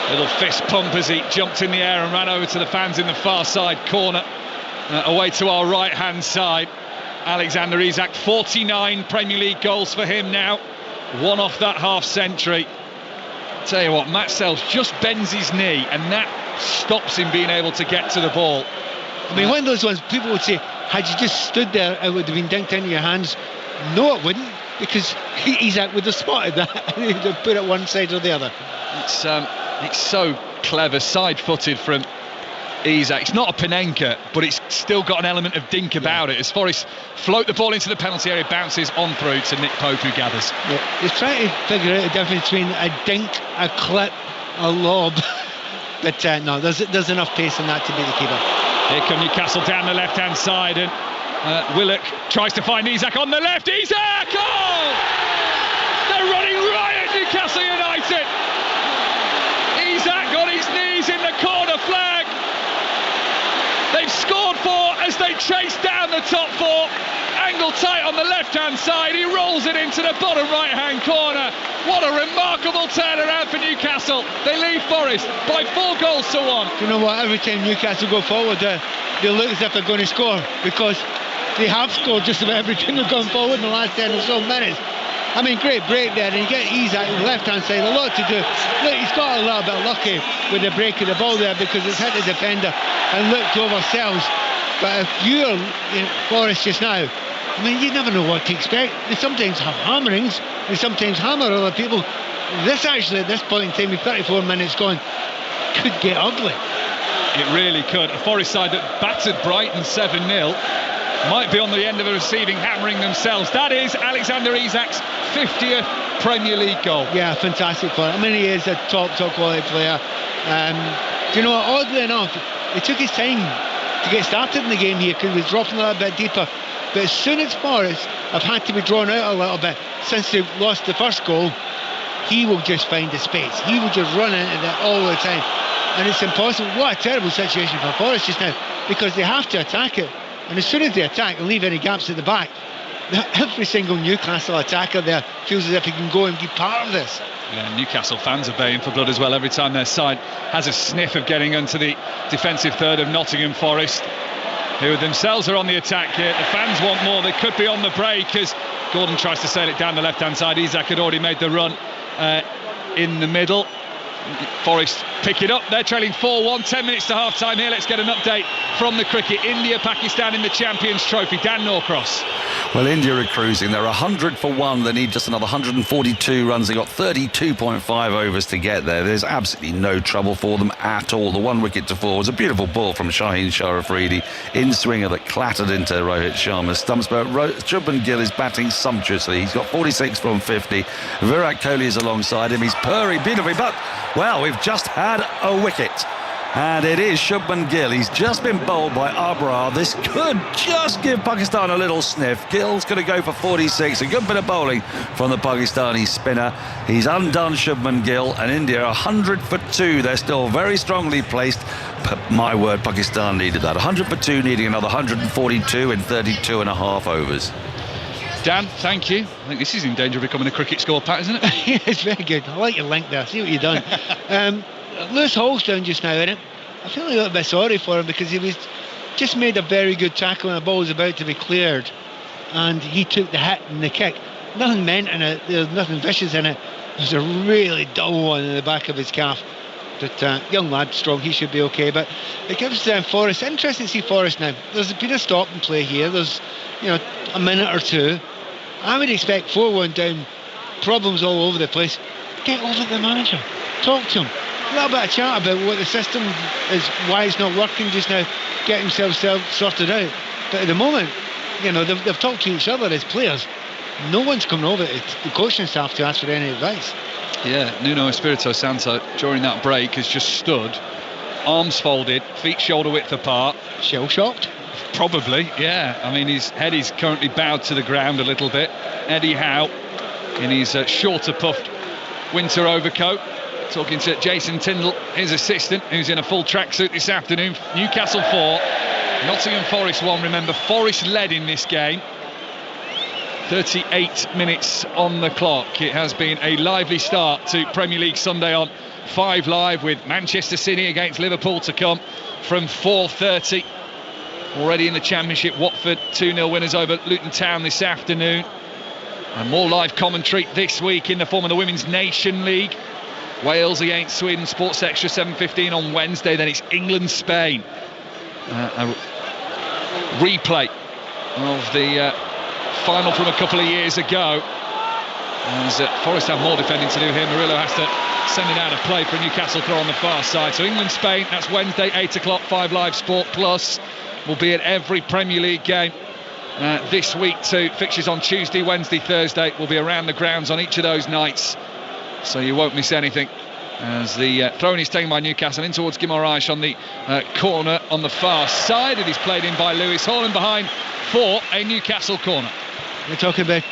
Little fist pump as he jumped in the air and ran over to the fans in the far side corner. Away to our right hand side. Alexander Isak, 49 Premier League goals for him now, one off that half century. Tell you what, Matt Sells just bends his knee and that stops him being able to get to the ball. I mean, one of those ones people would say, had you just stood there, it would have been dinked into your hands. No, it wouldn't, because Isak would have spotted that and he'd have put it one side or the other. It's so clever, side-footed from Isak. It's not a Panenka, but it's still got an element of dink about it. As Forest float the ball into the penalty area, bounces on through to Nick Pope, who gathers. Yeah. He's trying to figure out the difference between a dink, a clip, a lob. But no, there's enough pace in that to beat the keeper. Here come Newcastle down the left-hand side, and Willock tries to find Isak on the left. Isak! Oh! They're running riot, Newcastle United! Isak on his knees in the corner flag. They've scored 4 as they chase down the top 4. Tangled tight on the left-hand side. He rolls it into the bottom right-hand corner. What a remarkable turnaround for Newcastle. They lead Forest by 4 goals to 1. You know what? Every time Newcastle go forward, they look as if they're going to score, because they have scored just about every time they've gone forward in the last 10 or so minutes. I mean, great break there, and you get ease out the left-hand side, a lot to do. Look, he's got a little bit lucky with the break of the ball there, because it's hit the defender and looked over Sells. But if you're in Forest just now, I mean, you never know what to expect. They sometimes have hammerings, they sometimes hammer other people. This actually, at this point in time, with 34 minutes gone, could get ugly. It really could. A Forest side that battered Brighton 7-0 might be on the end of a receiving hammering themselves. That is Alexander Isak's 50th Premier League goal. Yeah, fantastic player. I mean, he is a top quality player. Do you know what, oddly enough, it took his time to get started in the game here, because he was dropping a little bit deeper. But as soon as Forest have had to be drawn out a little bit since they lost the first goal, he will just find the space. He will just run into that all the time. And it's impossible. What a terrible situation for Forest just now, because they have to attack it. And as soon as they attack and leave any gaps at the back, every single Newcastle attacker there feels as if he can go and be part of this. Yeah, Newcastle fans are baying for blood as well every time their side has a sniff of getting onto the defensive third of Nottingham Forest, who themselves are on the attack here. The fans want more. They could be on the break as Gordon tries to sail it down the left-hand side. Isak had already made the run in the middle. Forest pick it up. They're trailing 4-1, 10 minutes to half-time here. Let's get an update from the cricket. India, Pakistan in the Champions Trophy. Dan Norcross. Well, India are cruising. They're 100 for 1. They need just another 142 runs. They got 32.5 overs to get there. There's absolutely no trouble for them at all. The 1 wicket to 4 was a beautiful ball from Shaheen Shah Afridi, in swinger that clattered into Rohit Sharma's stumps. But Shubman Gill is batting sumptuously. He's got 46 from 50. Virat Kohli is alongside him. He's purring beautifully, but well, we've just had a wicket. And it is Shubman Gill. He's just been bowled by Abrar. This could just give Pakistan a little sniff. Gill's going to go for 46. A good bit of bowling from the Pakistani spinner. He's undone Shubman Gill, and India 100 for 2. They're still very strongly placed. But my word, Pakistan needed that. 100 for 2, needing another 142 in 32 and a half overs. Dan, thank you. I think this is in danger of becoming a cricket score, Pat, isn't it? Yeah, it's very good. I like your link there. See what you've done. Lewis Hall's down just now, innit? I feel a little bit sorry for him, because he was just made a very good tackle and the ball was about to be cleared, and he took the hit and the kick. Nothing meant in it. There's nothing vicious in it. There's a really dull one in the back of his calf. But young lad, strong, he should be okay. But it gives Forest, interesting to see Forest now. There's been a stop and play here. There's, a minute or two. I would expect 4-1 down, problems all over the place. Get over to the manager, talk to him, a little bit of chat about what the system is, why it's not working just now, get himself sorted out. But at the moment, they've talked to each other as players. No one's coming over to the coaching staff to ask for any advice. Yeah, Nuno Espirito Santo during that break has just stood, arms folded, feet shoulder width apart. Shell shocked? Probably, yeah. I mean, his head is currently bowed to the ground a little bit. Eddie Howe in his shorter puffed winter overcoat, talking to Jason Tindall, his assistant, who's in a full tracksuit this afternoon. Newcastle 4, Nottingham Forest 1. Remember, Forest led in this game. 38 minutes on the clock. It has been a lively start to Premier League Sunday on 5 Live, with Manchester City against Liverpool to come from 4:30. Already in the Championship, Watford 2-0 winners over Luton Town this afternoon. And more live commentary this week in the form of the Women's Nation League. Wales against Sweden, Sports Extra 7:15 on Wednesday. Then it's England-Spain. A replay of the final from a couple of years ago. As Forest have more defending to do here. Murillo has to send it out of play for a Newcastle throw on the far side. So England-Spain, that's Wednesday, 8 o'clock, 5 Live Sport Plus. Will be at every Premier League game this week too. Fixtures on Tuesday, Wednesday, Thursday will be around the grounds on each of those nights, so you won't miss anything. As the throw-in is taken by Newcastle in towards Guimaraes on the corner on the far side. It is played in by Lewis Hall and behind for a Newcastle corner. We're talking about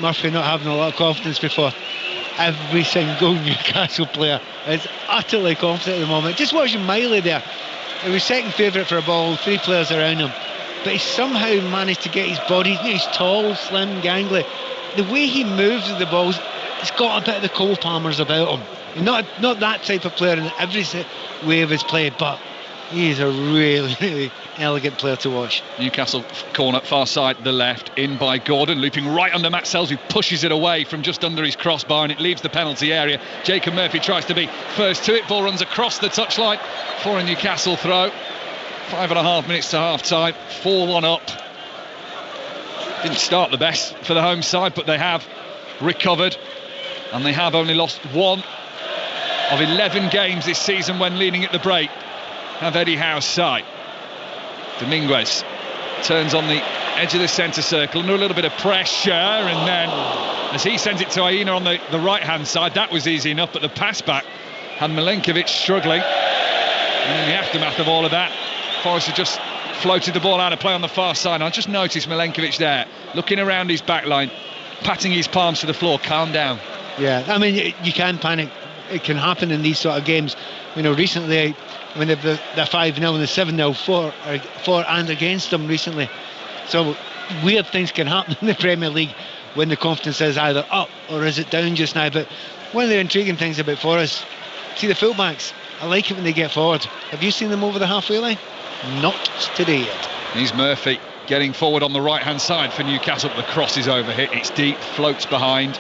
Murphy not having a lot of confidence before. Every single Newcastle player is utterly confident at the moment. Just watching Miley there. He was second favourite for a ball, 3 players around him. but he somehow managed to get his body. He's tall, slim, gangly. The way he moves with the balls, he's got a bit of the Cole Palmers about him. Not that type of player in every way of his play, but he is a really, really elegant player to watch. Newcastle corner, far side, the left, in by Gordon, looping right under Matt Sells, who pushes it away from just under his crossbar, and it leaves the penalty area. Jacob Murphy tries to be first to it. Ball runs across the touchline for a Newcastle throw. 5.5 minutes to half-time, 4-1 up. Didn't start the best for the home side, but they have recovered, and they have only lost 1 of 11 games this season when leading at the break. Have Eddie Howe's side. Dominguez turns on the edge of the centre circle under a little bit of pressure, and then as he sends it to Aina on the right-hand side, that was easy enough, but the pass back had Milenkovic struggling. And in the aftermath of all of that, Forrest had just floated the ball out of play on the far side. And I just noticed Milenkovic there, looking around his back line, patting his palms to the floor. Calm down. Yeah, I mean, you can panic. It can happen in these sort of games. You know, recently, when they're 5-0 and the 7-0 for and against them recently. So weird things can happen in the Premier League when the confidence is either up or is it down just now. But one of the intriguing things about Forrest, see the fullbacks, I like it when they get forward. Have you seen them over the halfway line? Not today yet. Here's Murphy getting forward on the right-hand side for Newcastle. The cross is overhit. It's deep, floats behind.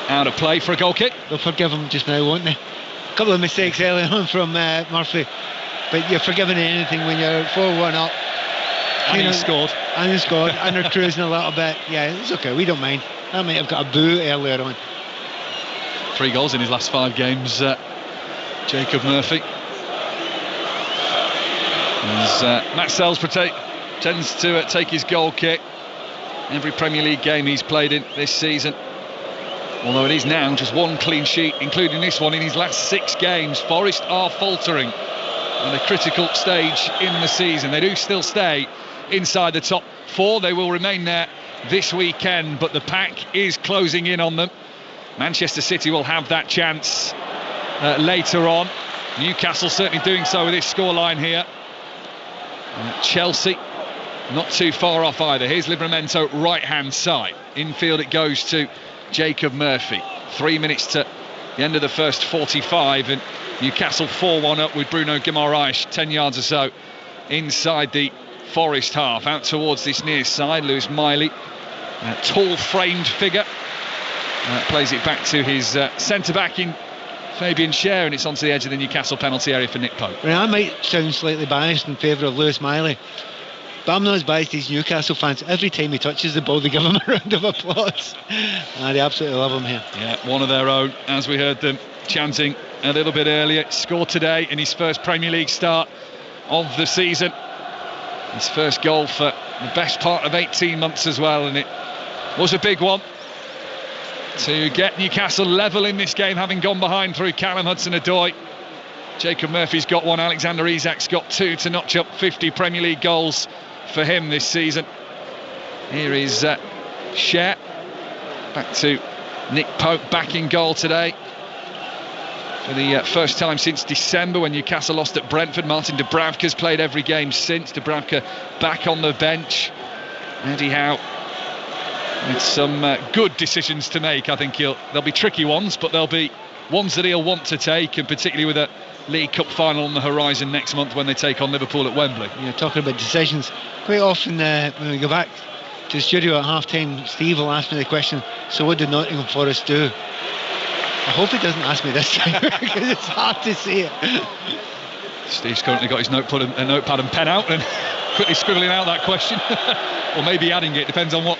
Out of play for a goal kick. They'll forgive him just now, won't they? A couple of mistakes early on from Murphy, but you're forgiven anything when you're 4-1 up. And he scored. And he scored, and they're cruising a little bit. Yeah, it's okay, we don't mind. I might have got a boo earlier on. 3 goals in his last 5 games, Jacob Murphy. As Matt Sells tends to take his goal kick every Premier League game he's played in this season. Although it is now just 1 clean sheet, including this one in his last 6 games. Forest are faltering at a critical stage in the season. They do still stay inside the top 4. They will remain there this weekend, but the pack is closing in on them. Manchester City will have that chance later on. Newcastle certainly doing so with this scoreline here. Chelsea not too far off either. Here's Livramento, right-hand side. Infield it goes to Jacob Murphy. 3 minutes to the end of the first 45, and Newcastle 4-1 up with Bruno Guimaraes 10 yards or so inside the Forest half. Out towards this near side, Lewis Miley, a tall framed figure, plays it back to his centre-back in Fabian Schär, and it's onto the edge of the Newcastle penalty area for Nick Pope. Well, I might sound slightly biased in favour of Lewis Miley, but I'm not as biased as Newcastle fans. Every time he touches the ball, they give him a round of applause. They absolutely love him here. Yeah, one of their own, as we heard them chanting a little bit earlier. Scored today in his first Premier League start of the season. His first goal for the best part of 18 months as well, and it was a big one to get Newcastle level in this game, having gone behind through Callum Hudson-Odoi. Jacob Murphy's got 1, Alexander Isak's got 2 to notch up 50 Premier League goals for him this season. Here is Schär, back to Nick Pope, back in goal today for the first time since December when Newcastle lost at Brentford. Martin Dubravka's played every game since. Dubravka back on the bench. Eddie Howe with some good decisions to make. I think there'll be tricky ones, but there'll be ones that he'll want to take, and particularly with a League Cup final on the horizon next month when they take on Liverpool at Wembley. Yeah, talking about decisions, quite often when we go back to the studio at half-time, Steve will ask me the question, so what did Nottingham Forest do? I hope he doesn't ask me this time because it's hard to say it. Steve's currently got his notepad and pen out and quickly scribbling out that question, or maybe adding it, depends on what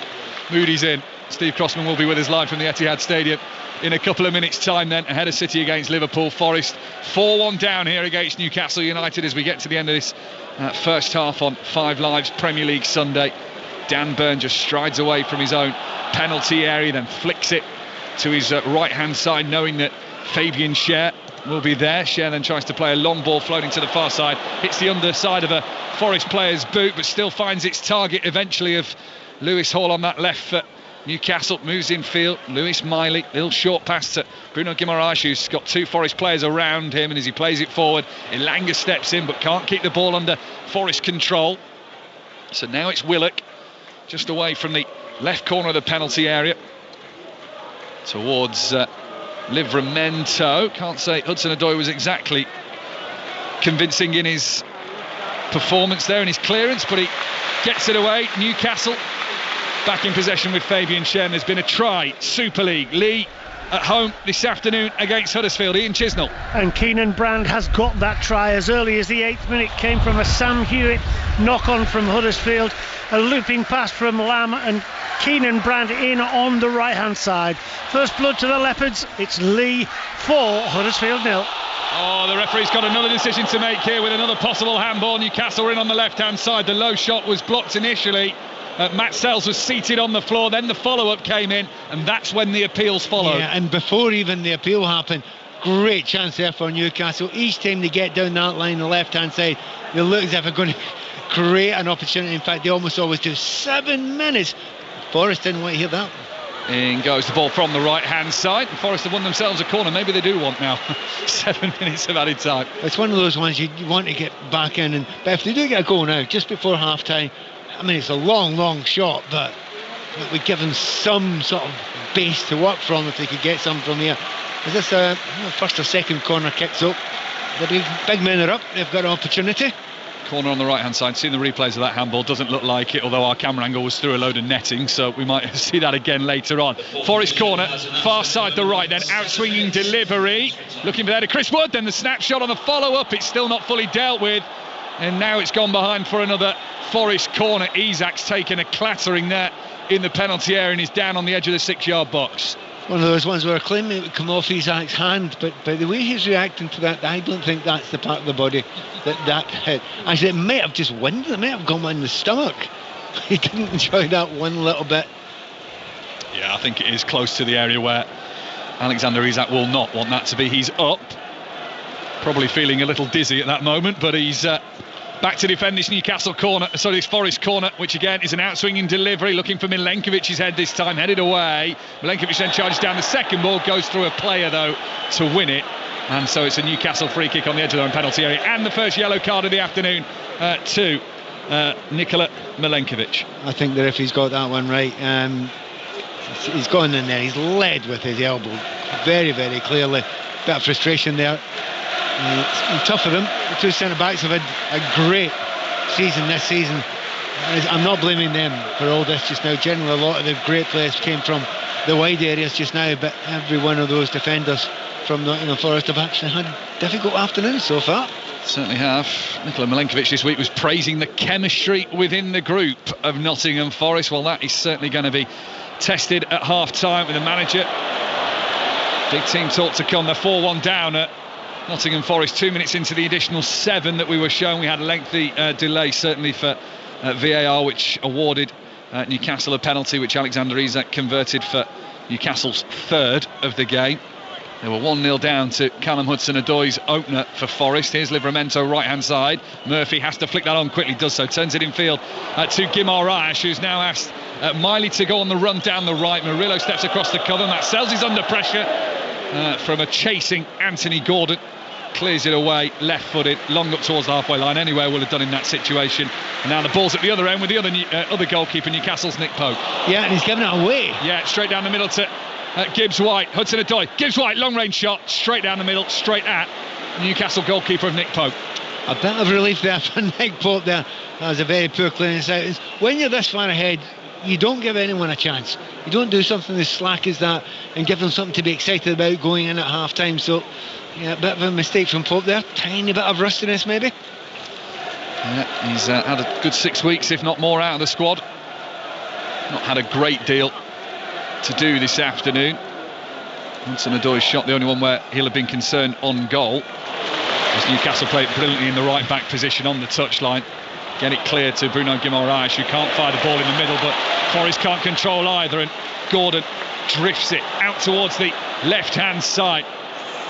mood he's in. Steve Crossman will be with us live from the Etihad Stadium in a couple of minutes' time then, ahead of City against Liverpool. Forest 4-1 down here against Newcastle United as we get to the end of this first half on 5 Live's Premier League Sunday. Dan Burn just strides away from his own penalty area, then flicks it to his right-hand side, knowing that Fabian Schär will be there. Schär then tries to play a long ball floating to the far side, hits the underside of a Forest player's boot, but still finds its target eventually of Lewis Hall on that left foot. Newcastle moves in field. Lewis Miley, little short pass to Bruno Guimaraes, who's got 2 Forest players around him, and as he plays it forward, Elanga steps in but can't keep the ball under Forest control. So now it's Willock, just away from the left corner of the penalty area, towards Livramento. Can't say Hudson-Odoi was exactly convincing in his performance there, in his clearance, but he gets it away. Newcastle back in possession with Fabian Schär. There's been a try, Super League. Lee at home this afternoon against Huddersfield. Ian Chisnell. And Keenan Brand has got that try as early as the 8th minute. Came from a Sam Hewitt knock-on from Huddersfield, a looping pass from Lamb, and Keenan Brand in on the right-hand side. First blood to the Leopards. It's Lee 4, Huddersfield 0. Oh, the referee's got another decision to make here with another possible handball. Newcastle are in on the left-hand side. The low shot was blocked initially. Matt Sells was seated on the floor, then the follow-up came in, and that's when the appeals followed. Yeah, and before even the appeal happened, great chance there for Newcastle. Each time they get down that line, the left-hand side, they look as if they're going to create an opportunity. In fact, they almost always do. 7 minutes. Forest didn't want to hear that. In goes the ball from the right-hand side. Forest have won themselves a corner. Maybe they do want now 7 minutes of added time. It's one of those ones you want to get back in. But if they do get a goal now, just before half-time, I mean, it's a long shot, but it would give them some sort of base to work from if they could get some from here. Is this a first or second corner kicks up? The big men are up. They've got an opportunity. Corner on the right-hand side. Seeing the replays of that handball, doesn't look like it, although our camera angle was through a load of netting, so we might see that again later on. Forest corner, far side the right, then out-swinging delivery. Looking for that to Chris Wood, then the snapshot on the follow-up. It's still not fully dealt with. And now it's gone behind for another Forest corner. Isak's taken a clattering there in the penalty area and is down on the edge of the 6-yard box. One of those ones where a claim it would come off Isak's hand, but the way he's reacting to that, I don't think that's the part of the body that hit. Actually, it might have just winded, it might have gone in the stomach. He didn't enjoy that one little bit. Yeah, I think it is close to the area where Alexander Isak will not want that to be. He's up, probably feeling a little dizzy at that moment, but he's back to defend this Newcastle corner, sorry, this Forest corner, which again is an out-swinging delivery, looking for Milenkovic's head this time, headed away. Milenkovic then charges down the second ball, goes through a player though to win it, and so it's a Newcastle free kick on the edge of their own penalty area, and the first yellow card of the afternoon to Nikola Milenkovic. I think the referee's got that one right. He's gone in there, he's led with his elbow very clearly. Bit of frustration there. It's tough for them. The two centre-backs have had a great season this season. I'm not blaming them for all this just now. Generally, a lot of the great players came from the wide areas just now, but every one of those defenders from Nottingham Forest have actually had difficult afternoons so far. Certainly have. Nikola Milenkovic this week was praising the chemistry within the group of Nottingham Forest. Well, that is certainly going to be tested at half-time with the manager. Big team talk to come. They're 4-1 down at Nottingham Forest, 2 minutes into the additional 7 that we were shown. We had a lengthy delay, certainly for VAR, which awarded Newcastle a penalty, which Alexander Isak converted for Newcastle's third of the game. They were 1-0 down to Callum Hudson-Odoi's opener for Forest. Here's Livramento, right-hand side. Murphy has to flick that on quickly, does so. Turns it in field to Guimaraes, who's now asked Miley to go on the run down the right. Murillo steps across the cover. Matt Sells is under pressure from a chasing Anthony Gordon. Clears it away, left-footed, long up towards the halfway line. Anywhere will have done in that situation. And now the ball's at the other end with the other goalkeeper, Newcastle's Nick Pope. Yeah, and he's giving it away. Yeah, straight down the middle to Gibbs-White. Hudson-Odoi, Gibbs-White, long-range shot, straight down the middle, straight at Newcastle goalkeeper of Nick Pope. A bit of relief there for Nick Pope there. That was a very poor clearance out. When you're this far ahead, you don't give anyone a chance. You don't do something as slack as that and give them something to be excited about going in at half-time. So, yeah, a bit of a mistake from Pope there. Tiny bit of rustiness, maybe. Yeah, he's had a good 6 weeks, if not more, out of the squad. Not had a great deal to do this afternoon. Hudson-Odoi's shot, the only one where he'll have been concerned on goal. As Newcastle played brilliantly in the right-back position on the touchline. Get it clear to Bruno Guimaraes, who can't fire the ball in the middle, but Forest can't control either, and Gordon drifts it out towards the left-hand side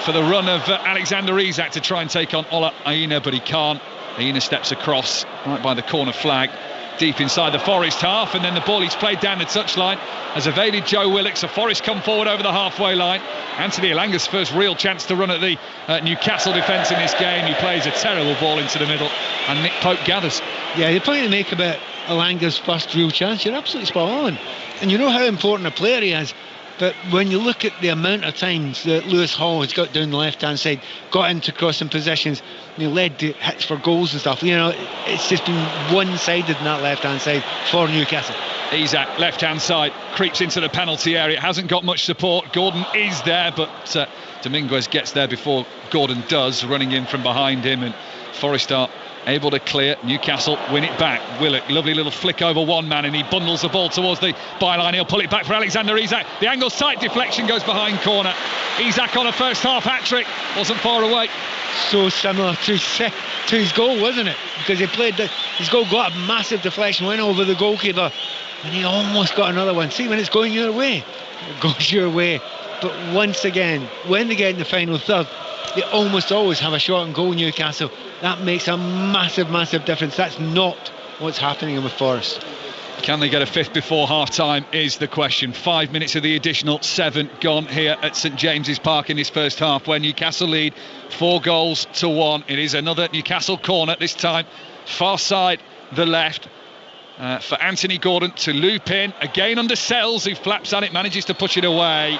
for the run of Alexander Isak to try and take on Ola Aina, but he can't. Aina steps across right by the corner flag, deep inside the Forest half, and then the ball he's played down the touchline has evaded Joe Willock, so Forest come forward over the halfway line. Anthony Elanga's first real chance to run at the Newcastle defence in this game. He plays a terrible ball into the middle, and Nick Pope gathers. Yeah, the point to make about Elanga's first real chance. You're absolutely spot on. And you know how important a player he is. But when you look at the amount of times that Lewis Hall has got down the left-hand side, got into crossing positions, led to hits for goals and stuff, it's just been one-sided in that left-hand side for Newcastle. Isak, left-hand side, creeps into the penalty area, hasn't got much support. Gordon is there, but Dominguez gets there before Gordon does, running in from behind him, and Forest are able to clear. Newcastle win it back. Willock, lovely little flick over one man, and he bundles the ball towards the byline. He'll pull it back for Alexander Isak. The angle's tight, deflection goes behind corner. Isak on a first half hat-trick, wasn't far away. So similar to his goal, wasn't it? Because his goal got a massive deflection, went over the goalkeeper, and he almost got another one. See, when it's going your way, it goes your way. But once again, when they get in the final third, they almost always have a shot on goal, Newcastle. That makes a massive, massive difference. That's not what's happening with Forest. Can they get a fifth before half-time is the question. 5 minutes of the additional 7 gone here at St James's Park in this first half, where Newcastle lead 4-1. It is another Newcastle corner, this time far side the left, for Anthony Gordon to loop in, again under Sells, who flaps at it, manages to push it away,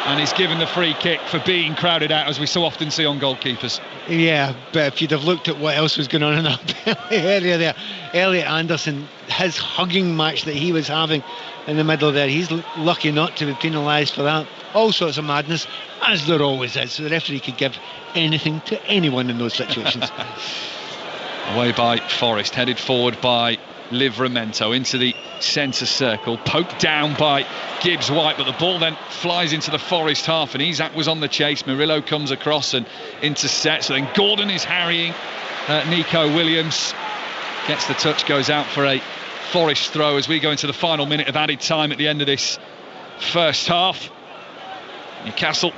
and he's given the free kick for being crowded out, as we so often see on goalkeepers. Yeah, but if you'd have looked at what else was going on in that area there, Elliot Anderson, his hugging match that he was having in the middle there, he's lucky not to be penalised for that. All sorts of madness, as there always is. So the referee could give anything to anyone in those situations. Away by Forest, headed forward by Livramento into the centre circle, poked down by Gibbs-White, but the ball then flies into the Forest half, and Isak was on the chase. Murillo comes across and intercepts, so then Gordon is harrying Nico Williams, gets the touch, goes out for a Forest throw as we go into the final minute of added time at the end of this first half. Newcastle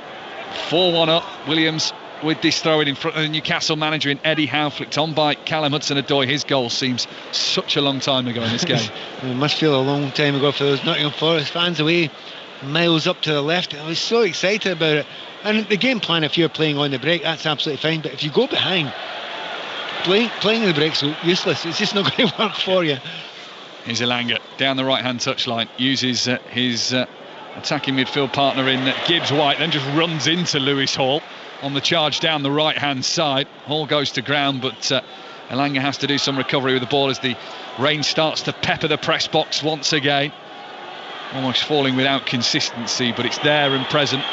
4-1 up. Williams with this throw in front of the Newcastle manager in Eddie Howe, flicked on by Callum Hudson-Odoi. His goal seems such a long time ago in this game. It must feel a long time ago for those Nottingham Forest fans away, miles up to the left. I was so excited about it. And the game plan, if you're playing on the break, that's absolutely fine. But if you go behind, playing the break's useless. It's just not going to work for you. Here's Elanga down the right-hand touchline, uses his attacking midfield partner in Gibbs-White, then just runs into Lewis Hall on the charge down the right-hand side. Hall goes to ground, but Elanga has to do some recovery with the ball as the rain starts to pepper the press box once again. Almost falling without consistency, but it's there and present.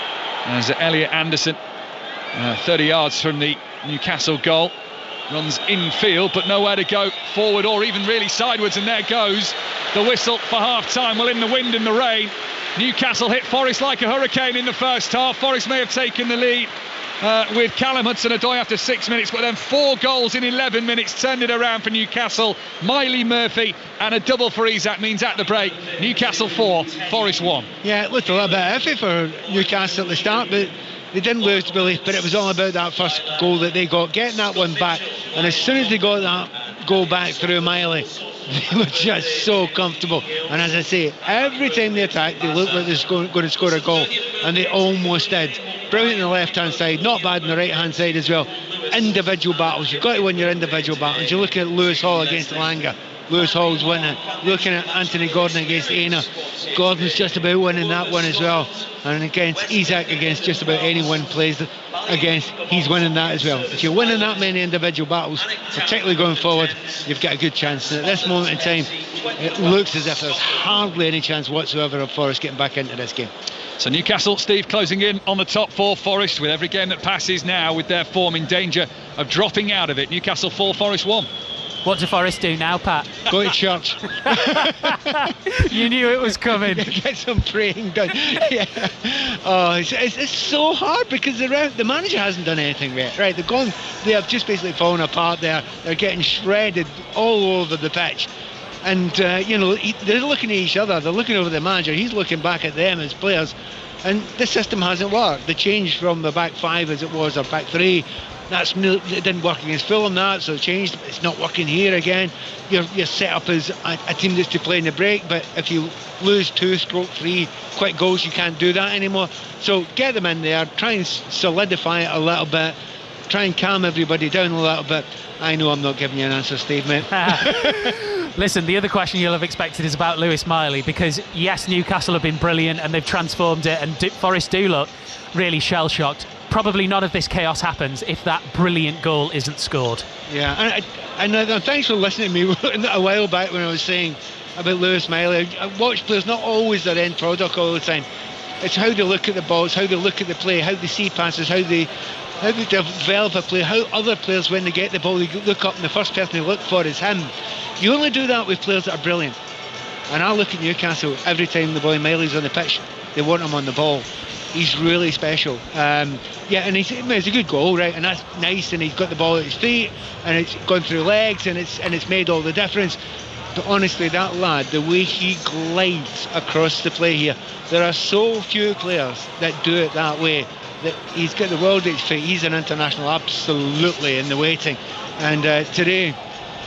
As Elliot Anderson, 30 yards from the Newcastle goal, runs infield, but nowhere to go forward or even really sideways, and there goes the whistle for half-time. Well, in the wind and the rain, Newcastle hit Forest like a hurricane in the first half. Forest may have taken the lead with Callum Hudson-Odoi after 6 minutes, but then 4 goals in 11 minutes turned it around for Newcastle. Miley Murphy and a double for Isak means at the break, Newcastle 4, Forest 1. Yeah, it looked a little bit iffy for Newcastle at the start, but they didn't lose belief. But it was all about that first goal that they got, getting that one back, and as soon as they got that goal back through Miley, they were just so comfortable. And as I say, every time they attacked, they looked like they were going to score a goal, and they almost did. Brilliant on the left-hand side, not bad on the right-hand side as well. Individual battles, you've got to win your individual battles. You look at Lewis Hall against Elanga, Lewis Hall's winning. Looking at Anthony Gordon against Aina, Gordon's just about winning that one as well. And against Isak, against just about anyone plays against, he's winning that as well. If you're winning that many individual battles, particularly going forward, you've got a good chance. And at this moment in time, it looks as if there's hardly any chance whatsoever of Forest getting back into this game. So Newcastle, Steve, closing in on the top 4. Forest, with every game that passes now, with their form in danger of dropping out of it. Newcastle 4, Forest 1. What do Forest do now, Pat? Go to church. You knew it was coming. Get some praying done. Yeah. Oh, it's so hard because the manager hasn't done anything yet. Right, they have just basically fallen apart there. They're getting shredded all over the pitch. And, they're looking at each other. They're looking over the manager. He's looking back at them as players. And the system hasn't worked. The change from the back 5 as it was, or back 3, it didn't work against Fulham, so it changed. It's not working here again. You're set up as a team that's to play in the break, but if you lose 2/3 quick goals, you can't do that anymore. So get them in there, try and solidify it a little bit, try and calm everybody down a little bit. I know I'm not giving you an answer, Steve, mate. Listen, the other question you'll have expected is about Lewis Miley, because yes, Newcastle have been brilliant and they've transformed it, and Forest do look really shell-shocked. Probably none of this chaos happens if that brilliant goal isn't scored. Yeah, and thanks for listening to me a while back when I was saying about Lewis Miley. I watch players, not always their end product all the time. It's how they look at the balls, how they look at the play, how they see passes, how they develop a play, how other players, when they get the ball, they look up and the first person they look for is him. You only do that with players that are brilliant. And I look at Newcastle every time the boy Miley's on the pitch, they want him on the ball. He's really special. And it's a good goal, right? And that's nice, and he's got the ball at his feet, and it's gone through legs, and it's made all the difference. But honestly, that lad, the way he glides across the play here, there are so few players that do it that way. That he's got the world at his feet. He's an international, absolutely, in the waiting. And today,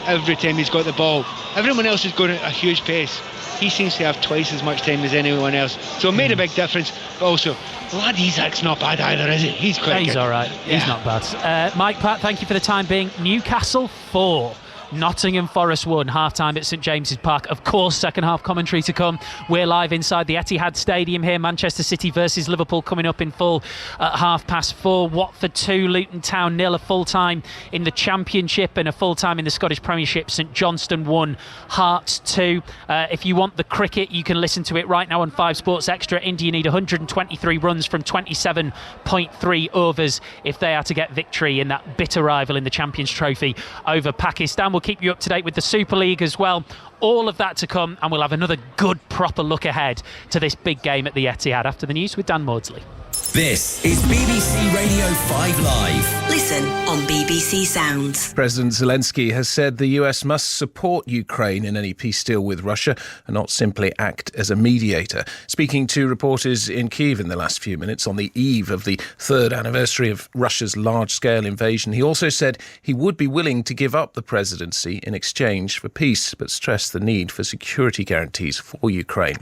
every time he's got the ball, everyone else is going at a huge pace. He seems to have twice as much time as anyone else. So it made a big difference. But also, lad Isak's not bad either, is he? He's quite good. He's all right. Yeah. He's not bad. Mike, Pat, thank you for the time being. Newcastle 4. Nottingham Forest 1, half-time at St James's Park. Of course, second half commentary to come. We're live inside the Etihad Stadium here. Manchester City versus Liverpool coming up in full at 4:30. Watford 2, Luton Town 0. A full-time in the Championship and a full-time in the Scottish Premiership. St Johnstone 1, Hearts 2. If you want the cricket, you can listen to it right now on 5 Sports Extra. India need 123 runs from 27.3 overs if they are to get victory in that bitter rival in the Champions Trophy over Pakistan. We'll keep you up to date with the Super League as well. All of that to come, and we'll have another good proper look ahead to this big game at the Etihad after the news with Dan Maudsley. This is BBC Radio 5 Live. Listen on BBC Sounds. President Zelensky has said the US must support Ukraine in any peace deal with Russia and not simply act as a mediator. Speaking to reporters in Kyiv in the last few minutes on the eve of the 3rd anniversary of Russia's large-scale invasion, he also said he would be willing to give up the presidency in exchange for peace, but stressed the need for security guarantees for Ukraine.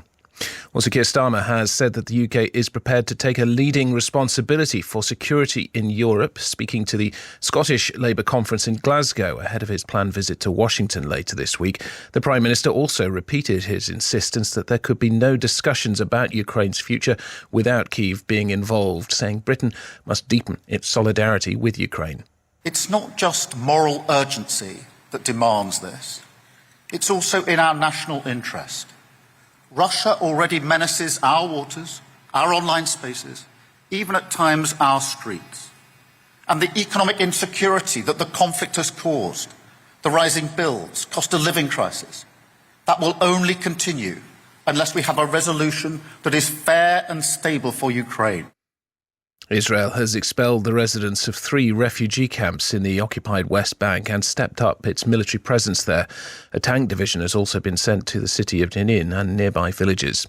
Also, Keir Starmer has said that the UK is prepared to take a leading responsibility for security in Europe, speaking to the Scottish Labour conference in Glasgow ahead of his planned visit to Washington later this week. The Prime Minister also repeated his insistence that there could be no discussions about Ukraine's future without Kyiv being involved, saying Britain must deepen its solidarity with Ukraine. It's not just moral urgency that demands this. It's also in our national interest. Russia already menaces our waters, our online spaces, even at times our streets. And the economic insecurity that the conflict has caused, the rising bills, cost of living crisis, that will only continue unless we have a resolution that is fair and stable for Ukraine. Israel has expelled the residents of 3 refugee camps in the occupied West Bank and stepped up its military presence there. A tank division has also been sent to the city of Jenin and nearby villages.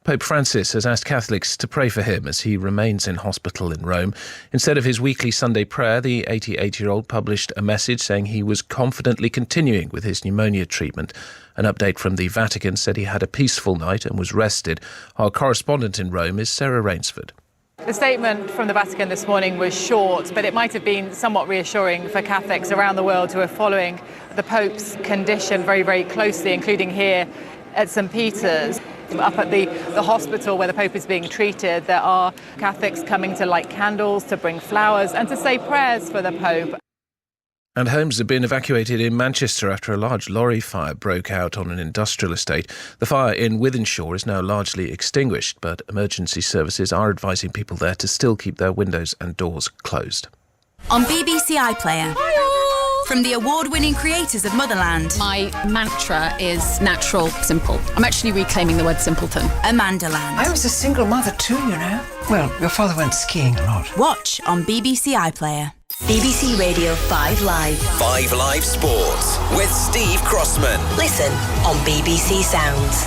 Pope Francis has asked Catholics to pray for him as he remains in hospital in Rome. Instead of his weekly Sunday prayer, the 88-year-old published a message saying he was confidently continuing with his pneumonia treatment. An update from the Vatican said he had a peaceful night and was rested. Our correspondent in Rome is Sarah Rainsford. The statement from the Vatican this morning was short, but it might have been somewhat reassuring for Catholics around the world who are following the Pope's condition very, very closely, including here at St. Peter's. Up at the hospital where the Pope is being treated, there are Catholics coming to light candles, to bring flowers and to say prayers for the Pope. And homes have been evacuated in Manchester after a large lorry fire broke out on an industrial estate. The fire in Wythenshawe is now largely extinguished, but emergency services are advising people there to still keep their windows and doors closed. On BBC iPlayer. From the award-winning creators of Motherland. My mantra is natural, simple. I'm actually reclaiming the word simpleton. Amandaland. I was a single mother too, you know. Well, your father went skiing a lot. Watch on BBC iPlayer. BBC Radio 5 Live. 5 Live Sports with Steve Crossman. Listen on BBC Sounds.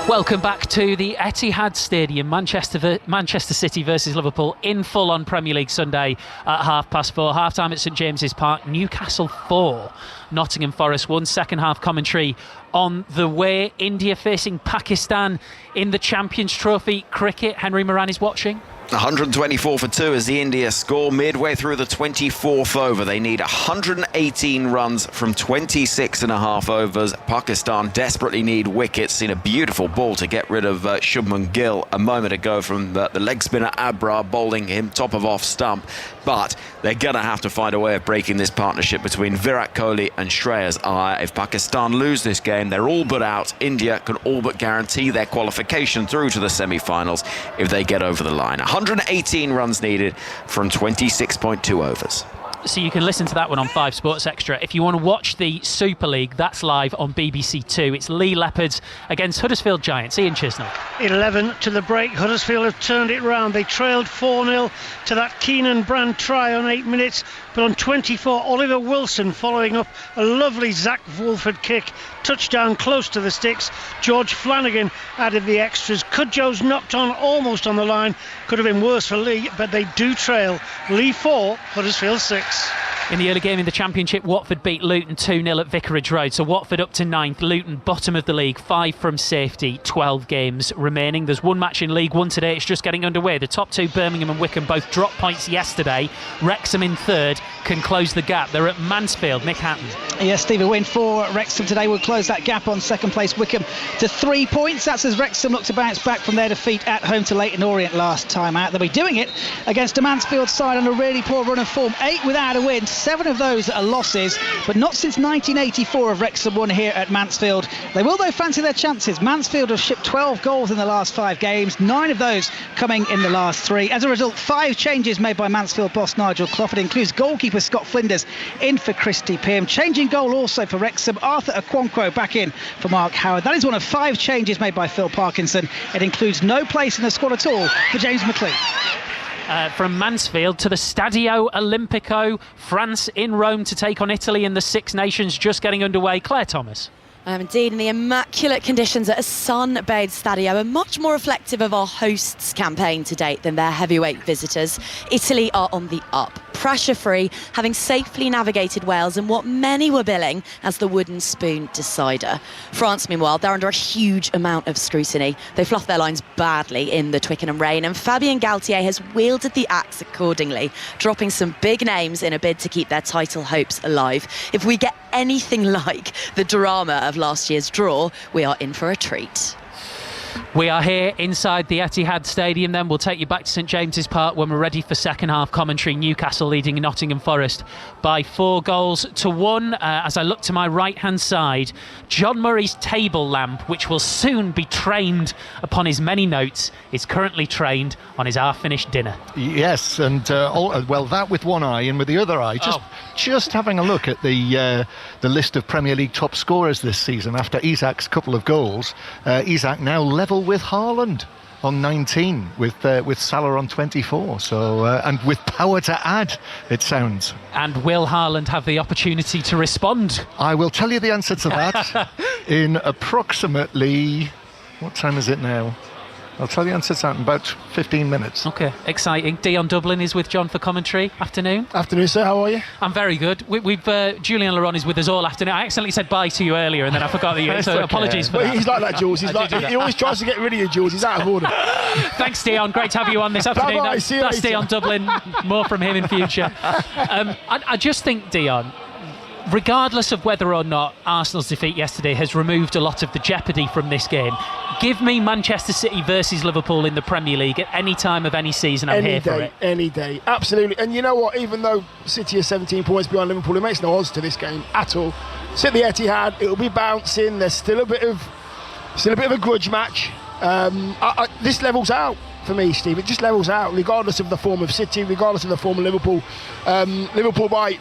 Welcome back to the Etihad Stadium, Manchester City versus Liverpool in full on Premier League Sunday at 4:30. Half-time at St James's Park. Newcastle 4, Nottingham Forest 1. Second half commentary on the way. India facing Pakistan in the Champions Trophy cricket. Henry Moran is watching. 124 for 2 as the India score midway through the 24th over. They need 118 runs from 26 and a half overs. Pakistan desperately need wickets. Seen a beautiful ball to get rid of Shubman Gill a moment ago from the leg spinner Abrar, bowling him top of off stump. But they're going to have to find a way of breaking this partnership between Virat Kohli and Shreyas Iyer. If Pakistan lose this game, they're all but out. India can all but guarantee their qualification through to the semi-finals if they get over the line. 118 runs needed from 26.2 overs. So you can listen to that one on 5 Sports Extra. If you want to watch the Super League, that's live on BBC Two. It's Lee Leopards against Huddersfield Giants. Ian Chisnell. 11 to the break. Huddersfield have turned it round. They trailed 4-0 to that Keenan Brand try on 8 minutes. But on 24, Oliver Wilson following up a lovely Zach Wolford kick. Touchdown close to the sticks. George Flanagan added the extras. Cudjoe's knocked on almost on the line. Could have been worse for Lee, but they do trail. Lee 4, Huddersfield 6. In the early game in the Championship, Watford beat Luton 2-0 at Vicarage Road. So Watford up to 9th, Luton bottom of the league, 5 from safety, 12 games remaining. There's one match in League One today, it's just getting underway. The top two, Birmingham and Wycombe, both dropped points yesterday. Wrexham in 3rd can close the gap. They're at Mansfield. Nick Hatton. Yes, Steve, a win for Wrexham today will close that gap on second place Wycombe to 3 points. That's as Wrexham look to bounce back from their defeat at home to Leyton Orient last time out. They'll be doing it against a Mansfield side on a really poor run of form. 8 without a win, 7 of those are losses, but not since 1984 have Wrexham won here at Mansfield. They will though fancy their chances. Mansfield have shipped 12 goals in the last 5 games, 9 of those coming in the last 3. As a result, 5 changes made by Mansfield boss Nigel Clough. It includes goalkeeper Scott Flinders in for Christy Pearm. Changing goal also for Wrexham, Arthur Okonkwo back in for Mark Howard. That is one of 5 changes made by Phil Parkinson. It includes no place in the squad at all for James McLean. From Mansfield to the Stadio Olimpico, France in Rome to take on Italy in the Six Nations, just getting underway. Claire Thomas. Indeed, and the immaculate conditions at a sun-bathed Stadio are much more reflective of our hosts' campaign to date than their heavyweight visitors. Italy are on the up, pressure-free, having safely navigated Wales in what many were billing as the wooden spoon decider. France, meanwhile, they're under a huge amount of scrutiny. They fluffed their lines badly in the Twickenham rain, and Fabien Galtier has wielded the axe accordingly, dropping some big names in a bid to keep their title hopes alive. If we get anything like the drama of last year's draw, we are in for a treat. We are here inside the Etihad Stadium then. We'll take you back to St James's Park when we're ready for second half commentary. Newcastle leading Nottingham Forest by 4-1. As I look to my right hand side, John Murray's table lamp, which will soon be trained upon his many notes, is currently trained on his half-finished dinner. Yes, and that with one eye, and with the other eye just having a look at the list of Premier League top scorers this season after Isak's couple of goals. Isak now level with Haaland on 19, with Salah on 24. So and with power to add, it sounds. And will Haaland have the opportunity to respond? I will tell you the answer to that in approximately, what time is it now? I'll tell you the answer to that in about 15 minutes. OK, exciting. Dion Dublin is with John for commentary. Afternoon. Afternoon, sir. How are you? I'm very good. We've Julian Laurent is with us all afternoon. I accidentally said bye to you earlier and then I forgot that you... so okay. Apologies for that. He's like that, Jules. He's like, he always tries to get rid of you, Jules. He's out of order. Thanks, Dion. Great to have you on this afternoon. Bye-bye. That's Dion Dublin. More from him in future. I just think, Dion, regardless of whether or not Arsenal's defeat yesterday has removed a lot of the jeopardy from this game, give me Manchester City versus Liverpool in the Premier League at any time of any season. I'm here for it. Any day, absolutely. And you know what? Even though City are 17 points behind Liverpool, it makes no odds to this game at all. Sit the Etihad, it'll be bouncing. There's still a bit of a grudge match. This levels out for me, Steve. It just levels out, regardless of the form of City, regardless of the form of Liverpool. Liverpool by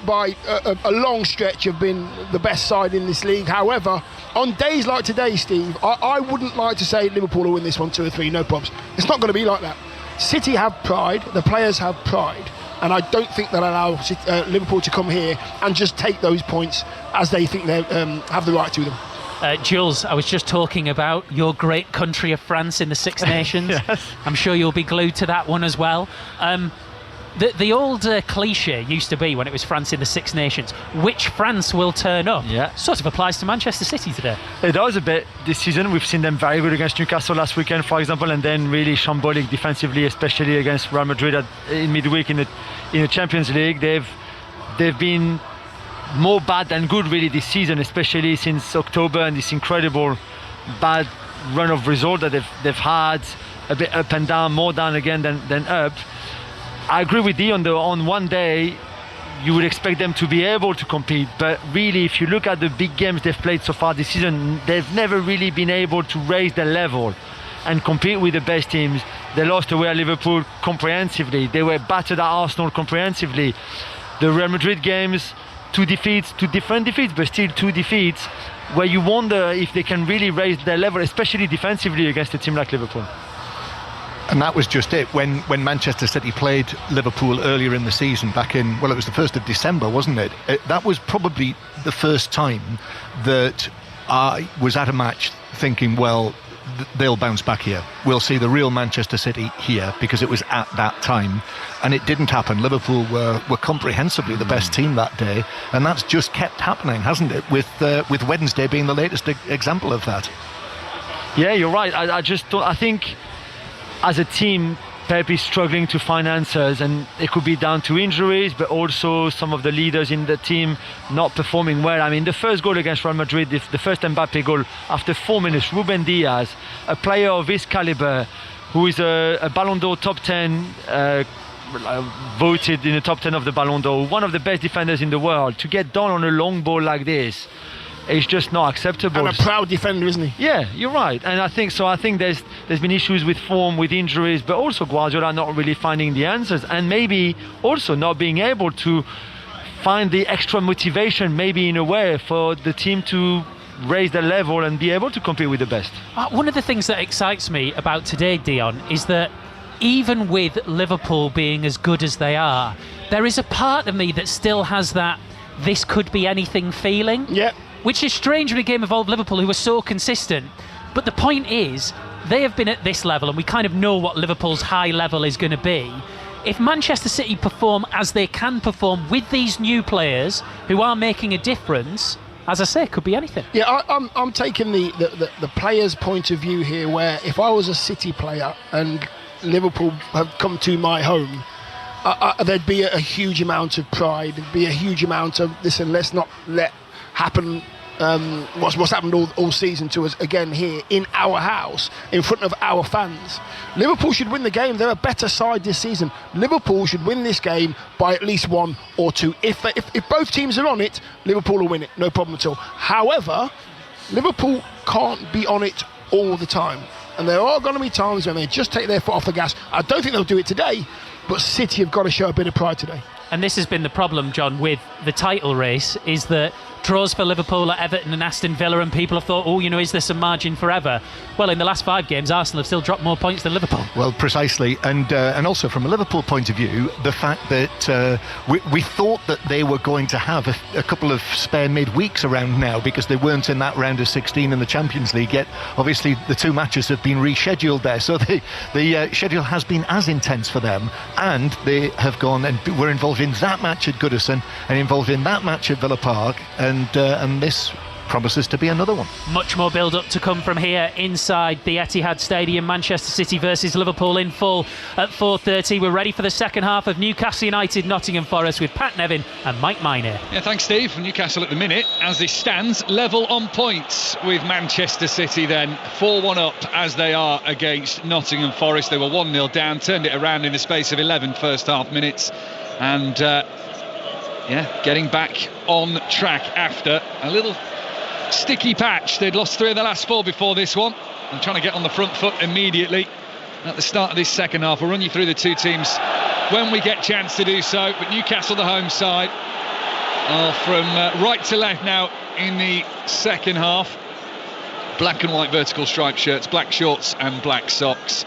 a long stretch have been the best side in this league. However, on days like today, Steve, I wouldn't like to say Liverpool will win this 1-2-3, no problems. It's not going to be like that. City have pride, the players have pride, and I don't think they'll allow Liverpool to come here and just take those points as they think they have the right to them. Jules, I was just talking about your great country of France in the Six Nations. Yes. I'm sure you'll be glued to that one as well. The old cliche used to be, when it was France in the Six Nations, which France will turn up. Yeah. Sort of applies to Manchester City today. It does a bit this season. We've seen them very good against Newcastle last weekend, for example, and then really shambolic defensively, especially against Real Madrid in midweek in the Champions League. They've been more bad than good really this season, especially since October, and this incredible bad run of result that they've had, a bit up and down, more down again than up. I agree with you on one day you would expect them to be able to compete, but really if you look at the big games they've played so far this season, they've never really been able to raise their level and compete with the best teams. They lost away at Liverpool comprehensively. They were battered at Arsenal comprehensively. The Real Madrid games, 2 defeats, 2 different defeats, but still 2 defeats, where you wonder if they can really raise their level, especially defensively against a team like Liverpool. And that was just it. When Manchester City played Liverpool earlier in the season, back in, well, it was the 1st of December, wasn't it? That was probably the first time that I was at a match thinking, well, they'll bounce back here. We'll see the real Manchester City here, because it was at that time. And it didn't happen. Liverpool were comprehensively the best team that day. And that's just kept happening, hasn't it? With Wednesday being the latest example of that. Yeah, you're right. I think as a team, Pep is struggling to find answers, and it could be down to injuries, but also some of the leaders in the team not performing well. I mean, the first goal against Real Madrid, the first Mbappe goal, after 4 minutes, Ruben Diaz, a player of his caliber, who is a Ballon d'Or top 10, voted in the top 10 of the Ballon d'Or, one of the best defenders in the world, to get done on a long ball like this, it's just not acceptable. And a proud defender, isn't he? Yeah, you're right. And I think there's been issues with form, with injuries, but also Guardiola not really finding the answers, and maybe also not being able to find the extra motivation, maybe in a way, for the team to raise their level and be able to compete with the best. One of the things that excites me about today, Dion, is that even with Liverpool being as good as they are, there is a part of me that still has that this could be anything feeling. Yeah. Which is strange with a game of old Liverpool, who are so consistent. But the point is, they have been at this level, and we kind of know what Liverpool's high level is going to be. If Manchester City perform as they can perform with these new players who are making a difference, as I say, it could be anything. Yeah, I'm taking the player's point of view here, where if I was a City player and Liverpool have come to my home, there'd be a huge amount of pride, there'd be a huge amount of, listen, let's not let happen what's happened all season to us again here in our house in front of our fans. Liverpool should win the game. They're a better side this season. Liverpool should win this game by at least 1 or 2. If both teams are on it, Liverpool will win it, no problem at all. However, Liverpool can't be on it all the time, and there are going to be times when they just take their foot off the gas. I don't think they'll do it today, but City have got to show a bit of pride today. And this has been the problem, John, with the title race, is that draws for Liverpool at Everton and Aston Villa, and people have thought, is there some margin forever? Well, in the last 5 games, Arsenal have still dropped more points than Liverpool. Well, precisely, and also from a Liverpool point of view, the fact that we thought that they were going to have a couple of spare midweeks around now, because they weren't in that round of 16 in the Champions League yet. Obviously, the 2 matches have been rescheduled there, so the schedule has been as intense for them, and they have gone and were involved in that match at Goodison and involved in that match at Villa Park, and this promises to be another one. Much more build-up to come from here inside the Etihad Stadium. Manchester City versus Liverpool in full at 4:30. We're ready for the second half of Newcastle United Nottingham Forest with Pat Nevin and Mike Minor. Yeah, thanks, Steve. Newcastle at the minute, as it stands, level on points with Manchester City then. 4-1 up as they are against Nottingham Forest. They were 1-0 down, turned it around in the space of 11 first half minutes, and getting back on track after a little sticky patch. They'd lost 3 of the last 4 before this one, and trying to get on the front foot immediately at the start of this second half. We'll run you through the 2 teams when we get chance to do so, but Newcastle, the home side, are from right to left now in the second half. Black and white vertical striped shirts, black shorts and black socks.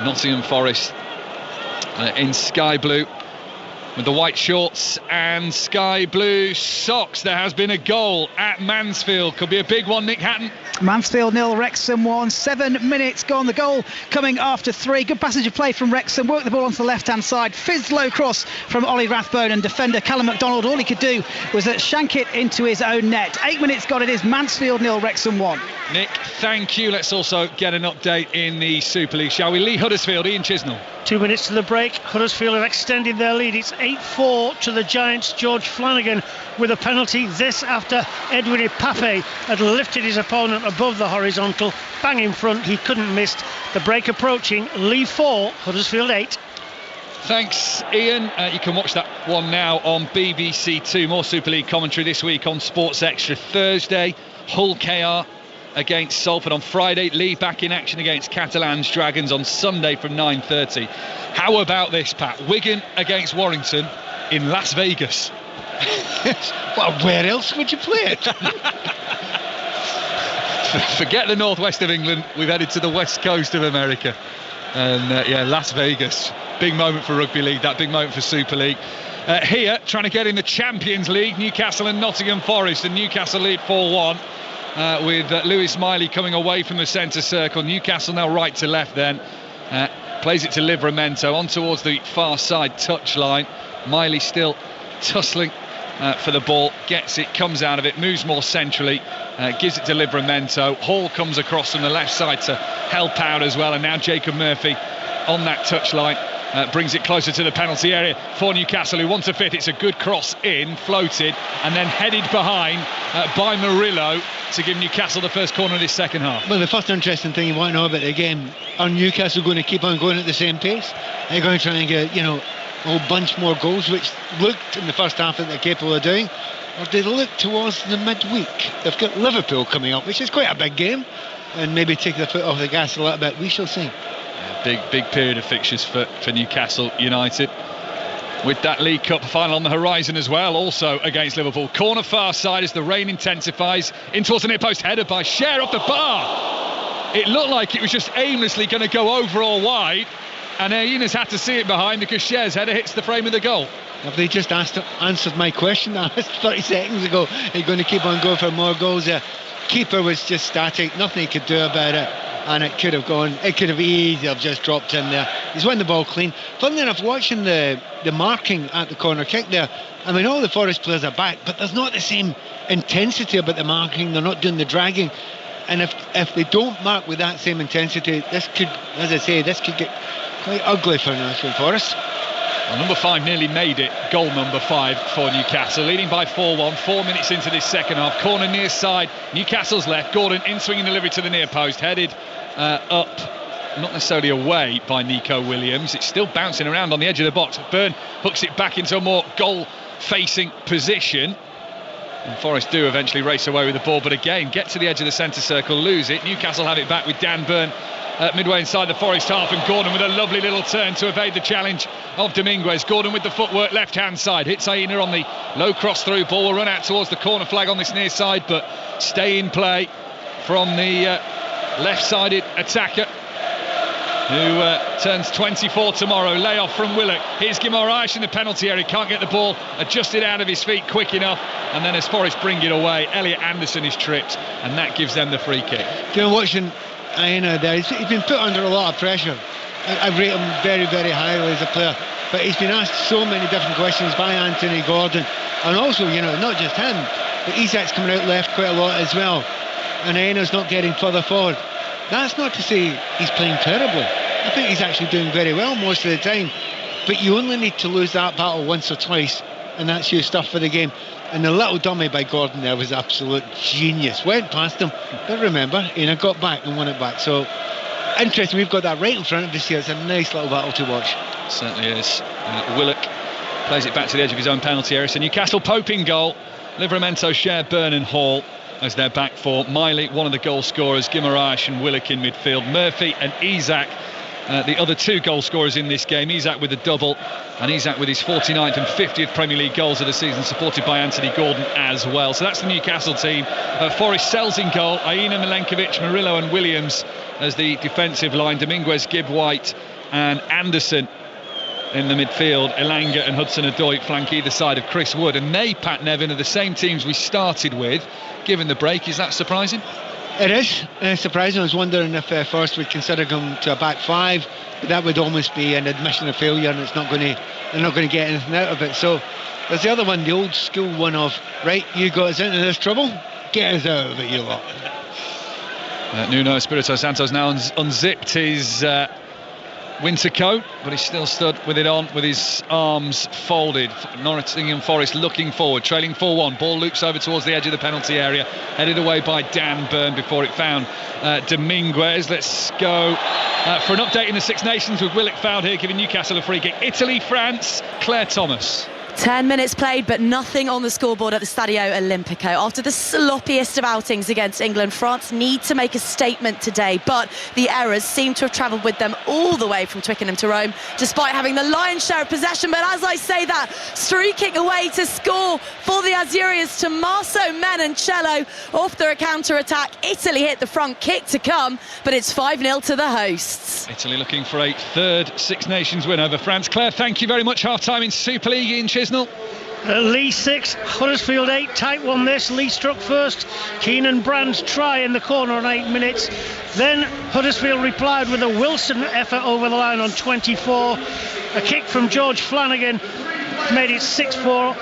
Nottingham Forest in sky blue with the white shorts and sky blue socks. There has been a goal at Mansfield. Could be a big one, Nick Hatton. Mansfield 0, Wrexham 1. 7 minutes gone. The goal coming after 3. Good passage of play from Wrexham. Worked the ball onto the left-hand side. Fizzed low cross from Ollie Rathbone, and defender Callum MacDonald, all he could do was shank it into his own net. 8 minutes gone. It is Mansfield 0, Wrexham 1. Nick, thank you. Let's also get an update in the Super League, shall we? Lee Huddersfield, Ian Chisnell. 2 minutes to the break. Huddersfield have extended their lead. It's 8-4 to the Giants. George Flanagan with a penalty. This after Edwin Ipape had lifted his opponent above the horizontal. Bang in front. He couldn't miss. The break approaching. Lee 4, Huddersfield 8. Thanks, Ian. You can watch that one now on BBC Two. More Super League commentary this week on Sports Extra. Thursday, Hull KR against Salford. On Friday, Lee back in action against Catalans Dragons on Sunday from 9:30. How about this, Pat? Wigan against Warrington in Las Vegas. Well, where else would you play it? Forget the northwest of England. We've headed to the west coast of America. And Las Vegas. Big moment for Rugby League, that big moment for Super League. Here, trying to get in the Champions League, Newcastle and Nottingham Forest, and Newcastle lead 4-1. With Lewis Miley coming away from the centre circle. Newcastle now right to left then. Plays it to Livramento on towards the far side touchline. Miley still tussling for the ball. Gets it, comes out of it, moves more centrally. Gives it to Livramento. Hall comes across from the left side to help out as well. And now Jacob Murphy on that touchline. Brings it closer to the penalty area for Newcastle, who want a fifth. It's a good cross in, floated, and then headed behind by Murillo to give Newcastle the first corner of this second half. Well, the first interesting thing you want to know about the game, are Newcastle going to keep on going at the same pace? They're going to try and get, a whole bunch more goals, which looked in the first half that they're capable of doing, or do they look towards the midweek? They've got Liverpool coming up, which is quite a big game, and maybe take the foot off the gas a little bit. We shall see. Big period of fixtures for Newcastle United, with that League Cup final on the horizon as well, also against Liverpool. Corner far side as the rain intensifies, in towards the near post, header by Cher off the bar. It looked like it was just aimlessly going to go over or wide, and Iona's had to see it behind because Cher's header hits the frame of the goal. Have they just answered my question I asked 30 seconds ago? Are you going to keep on going for more goals? The keeper was just static, nothing he could do about it. And it could have easily just dropped in there. He's won the ball clean. Funnily enough, watching the marking at the corner kick there, I mean, all the Forest players are back, but there's not the same intensity about the marking. They're not doing the dragging. And if they don't mark with that same intensity, this could, as I say, this could get quite ugly for Nottingham Forest. Well, number 5 nearly made it. Goal number 5 for Newcastle, leading by 4-1. 4 minutes into this second half. Corner near side, Newcastle's left. Gordon in swinging delivery to the near post, headed up, not necessarily away by Nico Williams. It's still bouncing around on the edge of the box. Byrne hooks it back into a more goal-facing position. And Forest do eventually race away with the ball, but again, get to the edge of the centre circle, lose it. Newcastle have it back with Dan Byrne midway inside the Forest half, and Gordon with a lovely little turn to evade the challenge of Dominguez. Gordon with the footwork, left-hand side, hits Aina on the low cross-through. Ball will run out towards the corner flag on this near side, but stay in play from the left-sided attacker who turns 24 tomorrow. Layoff from Willock. Here's Guimaraes in the penalty area, can't get the ball adjusted out of his feet quick enough, and then as Forest bring it away, Elliot Anderson is tripped, and that gives them the free kick. Watching Aina there, he's been put under a lot of pressure. I rate him very, very highly as a player, but he's been asked so many different questions by Anthony Gordon, and also, not just him, but Isak's coming out left quite a lot as well, and Aina's not getting further forward. That's not to say he's playing terribly. I think he's actually doing very well most of the time, but you only need to lose that battle once or twice, and that's your stuff for the game. And the little dummy by Gordon there was absolute genius. Went past him, but remember, Aina got back and won it back. So interesting, we've got that right in front of us here. It's a nice little battle to watch. It certainly is. Willock plays it back to the edge of his own penalty area. So Newcastle Pope in goal, Livramento, Cher, Byrne and Hall as their back four. Miley, one of the goal scorers, Guimaraes and Willock in midfield. Murphy and Isak, the other 2 goal scorers in this game. Isak with a double, and Isak with his 49th and 50th Premier League goals of the season, supported by Anthony Gordon as well. So that's the Newcastle team. Forest Sells in goal, Aina, Milenkovic, Murillo and Williams as the defensive line. Dominguez, Gibb, White and Anderson in the midfield. Elanga and Hudson-Odoi flank either side of Chris Wood, and they, Pat Nevin, are the same teams we started with. Given the break, is that surprising? It is surprising. I was wondering if Forest would consider going to a back five, but that would almost be an admission of failure, and they're not going to get anything out of it. So there's the other one, the old school one of, right, you got us into this trouble, get us out of it, you lot. Nuno Espirito Santos now unzipped his winter coat, but he still stood with it on with his arms folded. Nottingham Forest looking forward, trailing 4-1. Ball loops over towards the edge of the penalty area, headed away by Dan Burn before it found Dominguez. Let's go for an update in the Six Nations with Willock fouled here, giving Newcastle a free kick. Italy, France, Claire Thomas. 10 minutes played, but nothing on the scoreboard at the Stadio Olimpico. After the sloppiest of outings against England, France need to make a statement today, but the errors seem to have travelled with them all the way from Twickenham to Rome, despite having the lion's share of possession. But as I say that, streaking away to score for the Azzurri's, Tommaso Menoncello off the counter-attack. Italy hit the front kick to come, but it's 5-0 to the hosts. Italy looking for a third Six Nations win over France. Claire, thank you very much. Half-time in Super League in Chisnell. Lee 6, Huddersfield 8, tight one this. Lee struck first, Keenan Brand's try in the corner on 8 minutes. Then Huddersfield replied with a Wilson effort over the line on 24. A kick from George Flanagan made it 6-4.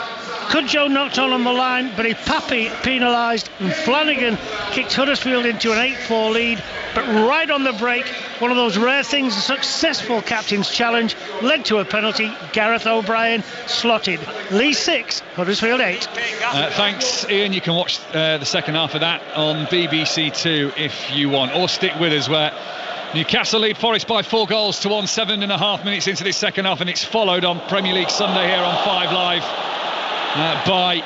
Cudjoe knocked on the line, but Papi penalised, and Flanagan kicked Huddersfield into an 8-4 lead. But right on the break, one of those rare things, a successful captain's challenge led to a penalty. Gareth O'Brien slotted. Lee 6, Huddersfield 8. Thanks, Ian. You can watch the second half of that on BBC Two if you want, or stick with us where Newcastle lead Forest by 4-1, 7.5 minutes into this second half, and it's followed on Premier League Sunday here on 5 Live by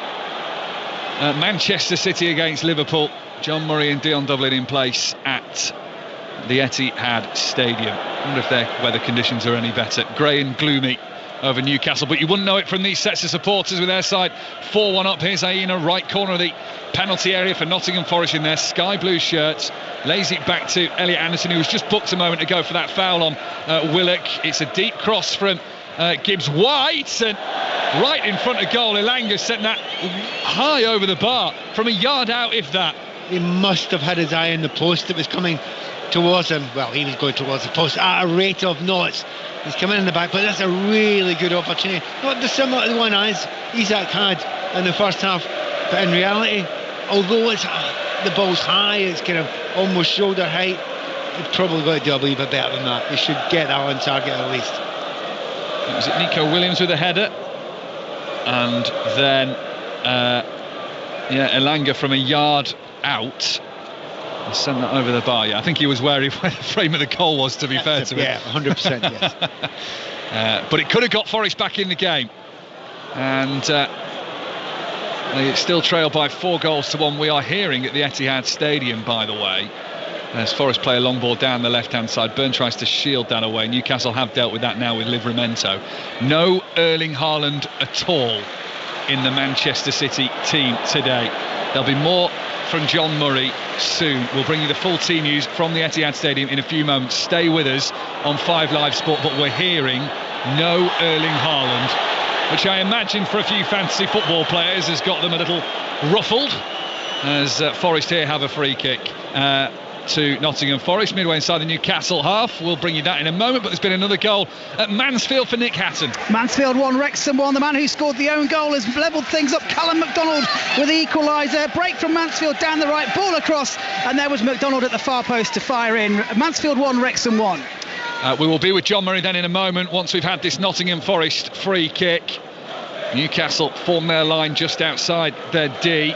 Manchester City against Liverpool. John Murray and Dion Dublin in place at the Etihad Stadium. I wonder if their weather conditions are any better. Grey and gloomy over Newcastle, but you wouldn't know it from these sets of supporters with their side 4-1 up. Here's Aina, right corner of the penalty area for Nottingham Forest in their sky blue shirts. Lays it back to Elliot Anderson, who was just booked a moment ago for that foul on Willock. It's a deep cross from Gibbs White, and right in front of goal. Elanga sent that high over the bar from a yard out, if that. He must have had his eye on the post that was coming towards him. Well, he was going towards the post at a rate of knots. He's coming in the back, but that's a really good opportunity. Not dissimilar to the one Isaac had in the first half, but in reality, although the ball's high, it's kind of almost shoulder height, they've probably got to do a little bit better than that. They should get that on target at least. Was it Nico Williams with a header? And then Elanga from a yard out and send that over the bar. I think he was wary where the frame of the goal was, to be fair to him. Yeah, 100%, yes. But it could have got Forest back in the game, and they still trail by 4-1. We are hearing at the Etihad Stadium, by the way, as Forest play a long ball down the left-hand side. Burn tries to shield that away. Newcastle have dealt with that now with Livramento. No Erling Haaland at all in the Manchester City team today. There'll be more from John Murray soon. We'll bring you the full team news from the Etihad Stadium in a few moments. Stay with us on 5 Live Sport, but we're hearing no Erling Haaland, which I imagine for a few fantasy football players has got them a little ruffled, as Forest here have a free kick to Nottingham Forest, midway inside the Newcastle half. We'll bring you that in a moment, but there's been another goal at Mansfield for Nick Hatton. Mansfield 1, Wrexham 1. The man who scored the own goal has levelled things up. Callum MacDonald with the equaliser. Break from Mansfield down the right, ball across, and there was MacDonald at the far post to fire in. Mansfield 1, Wrexham 1. We will be with John Murray then in a moment once we've had this Nottingham Forest free kick. Newcastle form their line just outside their D.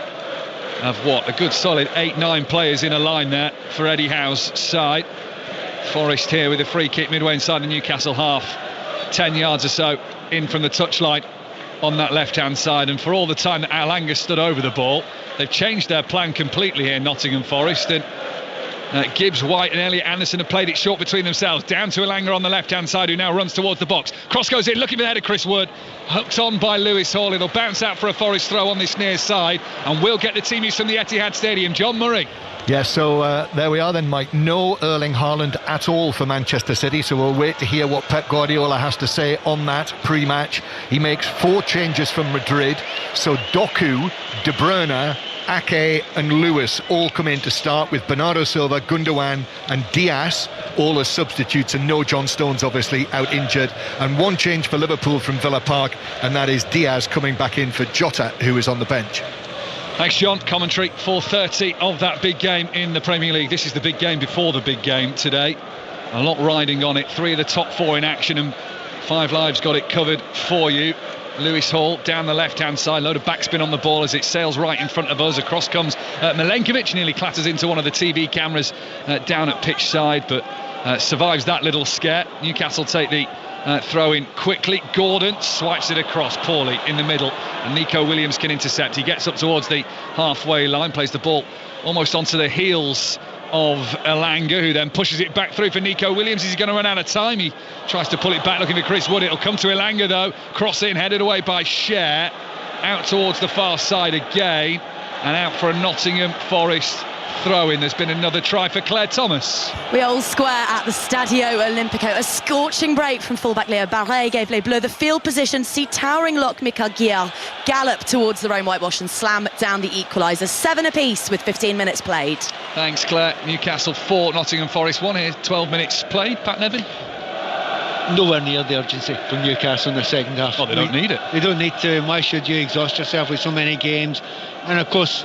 Of what, a good solid 8-9 players in a line there for Eddie Howe's side. Forest here with a free kick midway inside the Newcastle half, 10 yards or so in from the touchline on that left-hand side. And for all the time that Elanga stood over the ball, they've changed their plan completely here, Nottingham Forest, and Gibbs, White and Elliot Anderson have played it short between themselves. Down to Elanga on the left-hand side, who now runs towards the box. Cross goes in, looking for the header, Chris Wood. Hooked on by Lewis Hall. It'll bounce out for a Forest throw on this near side, and we'll get the team news from the Etihad Stadium. John Murray. Yeah, so there we are then, Mike. No Erling Haaland at all for Manchester City, so we'll wait to hear what Pep Guardiola has to say on that pre-match. He makes 4 changes from Madrid, so Doku, De Bruyne, Ake and Lewis all come in to start, with Bernardo Silva, Gundogan and Diaz all as substitutes, and no John Stones obviously out injured. And 1 change for Liverpool from Villa Park, and that is Diaz coming back in for Jota, who is on the bench. Thanks, John. Commentary 4:30 of that big game in the Premier League. This is the big game before the big game today. A lot riding on it. 3 of the top 4 in action, and 5 Live's got it covered for you. Lewis Hall down the left-hand side, load of backspin on the ball as it sails right in front of us. Across comes Milenkovic, nearly clatters into one of the TV cameras down at pitch side, but survives that little scare. Newcastle take the throw in quickly. Gordon swipes it across poorly in the middle, and Nico Williams can intercept. He gets up towards the halfway line, plays the ball almost onto the heels of Elanga, who then pushes it back through for Nico Williams. Is he going to run out of time? He tries to pull it back, looking for Chris Wood. It'll come to Elanga though. Cross in, headed away by Cher. Out towards the far side again, and out for a Nottingham Forest throw-in. There's been another try for Claire Thomas. We are all square at the Stadio Olimpico. A scorching break from fullback Leo Barret gave Les Bleus the field position. See towering lock Mika Guillard gallop towards the Rome whitewash and slam down the equaliser. 7 apiece with 15 minutes played. Thanks, Claire. Newcastle 4, Nottingham Forest 1 here. 12 minutes played. Pat Nevin. Nowhere near the urgency from Newcastle in the second half. Oh, they don't need it. They don't need to. Why should you exhaust yourself with so many games? And of course,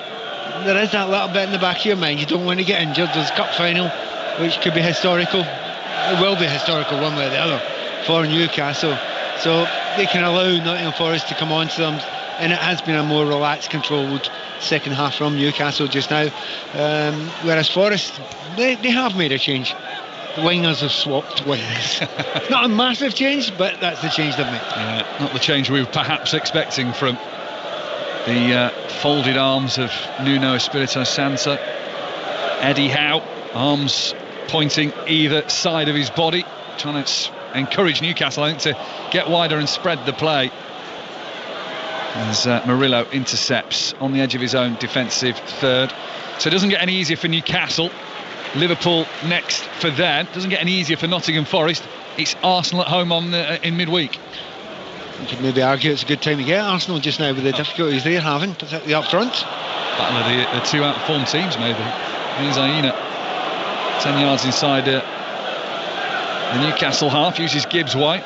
there is that little bit in the back of your mind. You don't want to get injured. There's a cup final, which could be historical. It will be historical one way or the other for Newcastle. So they can allow Nottingham Forest to come on to them, and it has been a more relaxed, controlled second half from Newcastle just now. Whereas Forest, they have made a change. The wingers have swapped wings. Not a massive change, but that's the change they've made. Yeah, not the change we were perhaps expecting from the folded arms of Nuno Espirito Santo. Eddie Howe, arms pointing either side of his body, trying to encourage Newcastle, I think, to get wider and spread the play. As Murillo intercepts on the edge of his own defensive third. So it doesn't get any easier for Newcastle. Liverpool next for them. Doesn't get any easier for Nottingham Forest. It's Arsenal at home in midweek. You could maybe argue it's a good time to get Arsenal just now with the difficulties they're having, particularly up front. Battle of the 2 out-of-form teams, maybe. Here's Aina, 10 yards inside the Newcastle half. Uses Gibbs White.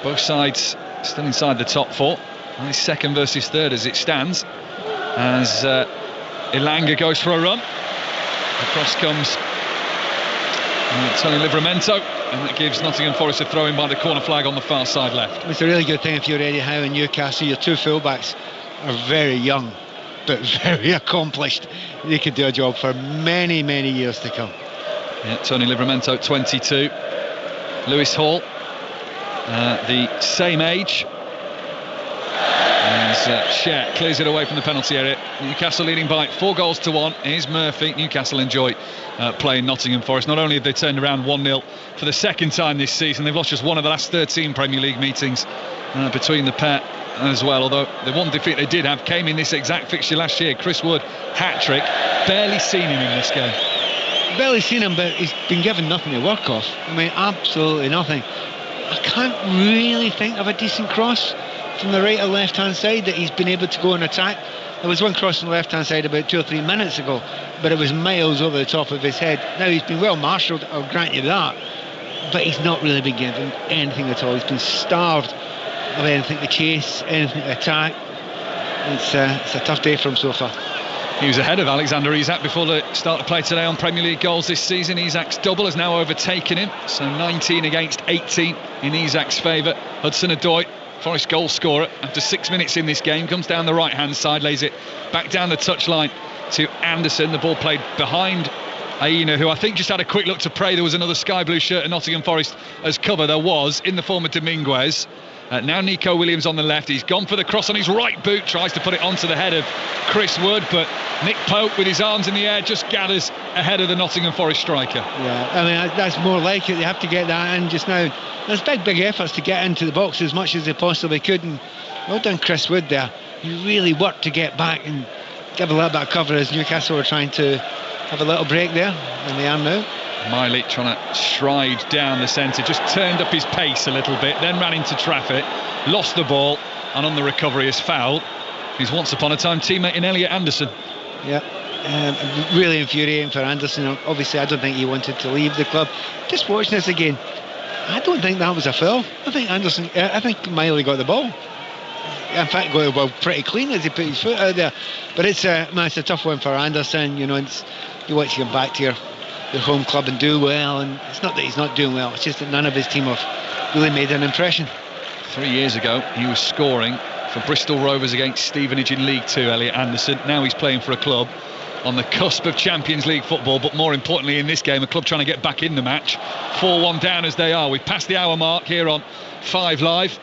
Both sides still inside the top 4. Only second versus third as it stands. As Elanga goes for a run. Across comes Tony Livramento, and that gives Nottingham Forest a throw-in by the corner flag on the far side left. It's a really good thing if you're Eddie Howe in Newcastle. Your 2 fullbacks are very young but very accomplished. They could do a job for many, many years to come. Yeah, Tony Livramento 22, Lewis Hall the same age. And Cher clears it away from the penalty area. Newcastle leading by 4-1. Here's Murphy. Newcastle enjoy playing Nottingham Forest. Not only have they turned around 1-0 for the second time this season, they've lost just one of the last 13 Premier League meetings between the pair as well. Although the one defeat they did have came in this exact fixture last year. Chris Wood, hat-trick. Barely seen him in this game. Barely seen him, but he's been given nothing to work off. I mean, absolutely nothing. I can't really think of a decent cross from the right or left hand side that he's been able to go and attack. There was one cross on the left hand side about 2 or 3 minutes ago, but it was miles over the top of his head. Now he's been well marshalled, I'll grant you that, but he's not really been given anything at all. He's been starved of anything to chase, anything to attack. It's a tough day for him so far. He was ahead of Alexander Isak before the start of play today on Premier League goals this season. Isak's double has now overtaken him, so 19 against 18 in Isak's favour. Hudson-Odoi, Forest goal scorer, after 6 minutes in this game, comes down the right hand side, lays it back down the touchline to Anderson. The ball played behind Aina, who I think just had a quick look to pray there was another sky blue shirt at Nottingham Forest as cover. There was, in the form of Dominguez. Now Nico Williams on the left. He's gone for the cross on his right boot, tries to put it onto the head of Chris Wood, but Nick Pope with his arms in the air just gathers ahead of the Nottingham Forest striker. Yeah, I mean, that's more like it. They have to get that in just now. There's big efforts to get into the box as much as they possibly could, and well done Chris Wood there. He really worked to get back and give a little bit of cover as Newcastle were trying to have a little break there, and they are now. Miley trying to stride down the centre, just turned up his pace a little bit, then ran into traffic, lost the ball, and on the recovery is fouled. He's once upon a time teammate in Elliot Anderson. Yeah, really infuriating for Anderson. Obviously, I don't think he wanted to leave the club. Just watching this again, I don't think that was a foul. I think Miley got the ball. In fact, got the ball pretty clean as he put his foot out there. But it's a tough one for Anderson. You want to get back to your home club and do well, and it's not that he's not doing well, it's just that none of his team have really made an impression. 3 years ago he was scoring for Bristol Rovers against Stevenage in League 2, Elliot Anderson. Now he's playing for a club on the cusp of Champions League football, but more importantly in this game, a club trying to get back in the match. 4-1 down as they are. We've passed the hour mark here on 5 Live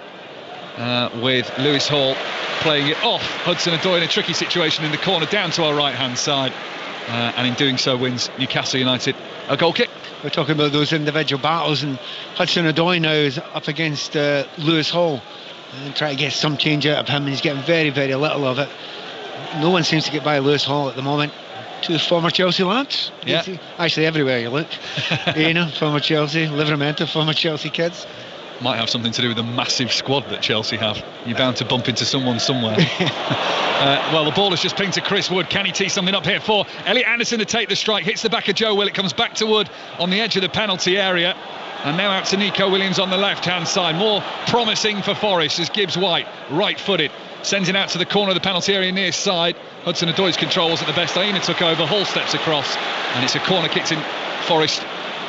with Lewis Hall playing it off Hudson-Odoi in a tricky situation in the corner down to our right hand side. And in doing so wins Newcastle United a goal kick. We're talking about those individual battles, and Hudson-Odoi now is up against Lewis Hall and trying to get some change out of him, and he's getting very, very little of it. No one seems to get by Lewis Hall at the moment. 2 former Chelsea lads. Yeah. Actually, everywhere you look. Former Chelsea, Livramento, former Chelsea kids. Might have something to do with the massive squad that Chelsea have. You're bound to bump into someone somewhere. Well, the ball has just pinged to Chris Wood. Can he tee something up here for Elliot Anderson to take the strike? Hits the back of Joe Will. It comes back to Wood on the edge of the penalty area. And now out to Nico Williams on the left-hand side. More promising for Forest as Gibbs White, right-footed, sends it out to the corner of the penalty area near side. Hudson-Odoi's control wasn't the best. Aina took over. Hall steps across. And it's a corner kicked in Forest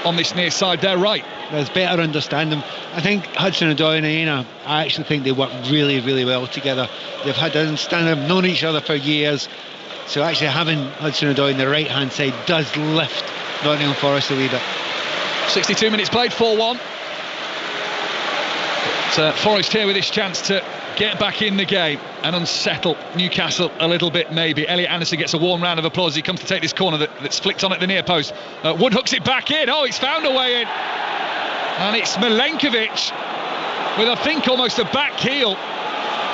on this near side there, right. There's better understanding. I think Hudson-Odoi and Aina, I actually think they work really, really well together. They've had an understanding, known each other for years. So actually having Hudson-Odoi on the right-hand side does lift Nottingham Forest a wee bit. 62 minutes played, 4-1. Forest here with this chance to get back in the game and unsettle Newcastle a little bit maybe. Elliot Anderson gets a warm round of applause. He comes to take this corner that's flicked on at the near post. Wood hooks it back in. Oh, it's found a way in. And it's Milenkovic with, I think, almost a back heel.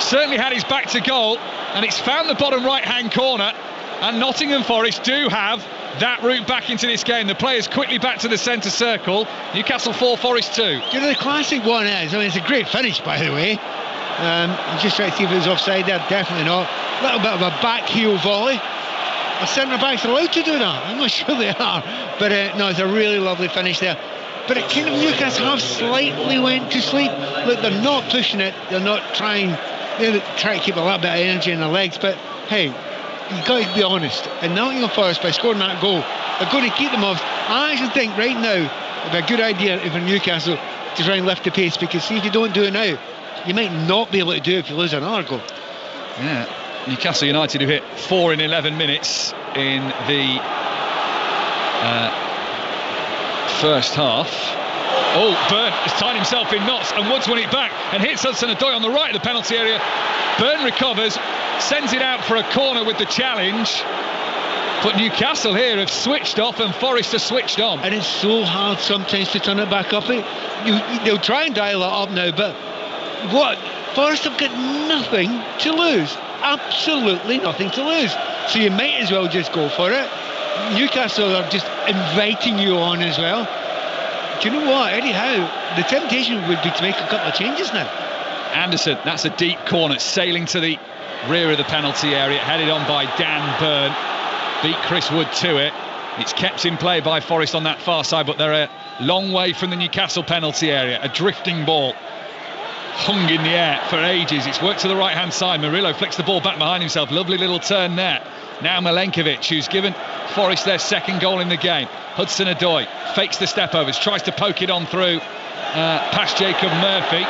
Certainly had his back to goal. And it's found the bottom right-hand corner. And Nottingham Forest do have that route back into this game. The players quickly back to the centre circle. Newcastle 4, Forest 2. The classic one is, it's a great finish, by the way. Just trying to see if it was offside there. Definitely not. A little bit of a back heel volley. A centre-back's allowed to do that. I'm not sure they are. But no, it's a really lovely finish there. But it kind of Newcastle have slightly went to sleep. Look, they're not pushing it. They're not trying. They try to keep a little bit of energy in their legs. But hey, you've got to be honest. And Nottingham Forest, by scoring that goal, they're going to keep them off. I actually think right now it'd be a good idea for Newcastle to try and lift the pace, because see, if you don't do it now, you might not be able to do it if you lose another goal. Yeah, Newcastle United who hit 4 in 11 minutes in the first half. Oh, Byrne has tied himself in knots, and Woods won it back and hits Hudson-Odoi on the right of the penalty area. Byrne recovers, sends it out for a corner with the challenge. But Newcastle here have switched off and Forest have switched on. And it's so hard sometimes to turn it back up. They'll try and dial it up now, but what? Forest have got nothing to lose. Absolutely nothing to lose. So you might as well just go for it. Newcastle are just inviting you on as well. Do you know what? Anyhow, the temptation would be to make a couple of changes now. Anderson, that's a deep corner, sailing to the rear of the penalty area, headed on by Dan Byrne. Beat Chris Wood to it. It's kept in play by Forest on that far side, but they're a long way from the Newcastle penalty area. A drifting ball hung in the air for ages. It's worked to the right hand side. Murillo flicks the ball back behind himself. Lovely little turn there. Now Milenkovic, who's given Forest their second goal in the game. Hudson-Odoi fakes the step overs, tries to poke it on through past Jacob Murphy.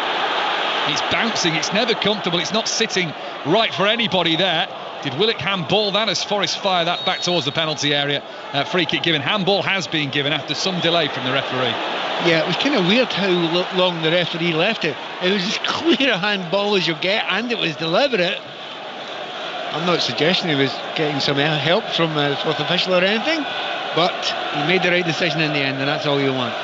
It's bouncing, it's never comfortable, it's not sitting right for anybody there. Did Willock handball that as Forrest fire that back towards the penalty area? Free kick given. Handball has been given after some delay from the referee. Yeah, it was kind of weird how long the referee left it. It was as clear a handball as you get, and it was deliberate. I'm not suggesting he was getting some help from the fourth official or anything, but he made the right decision in the end, and that's all you want.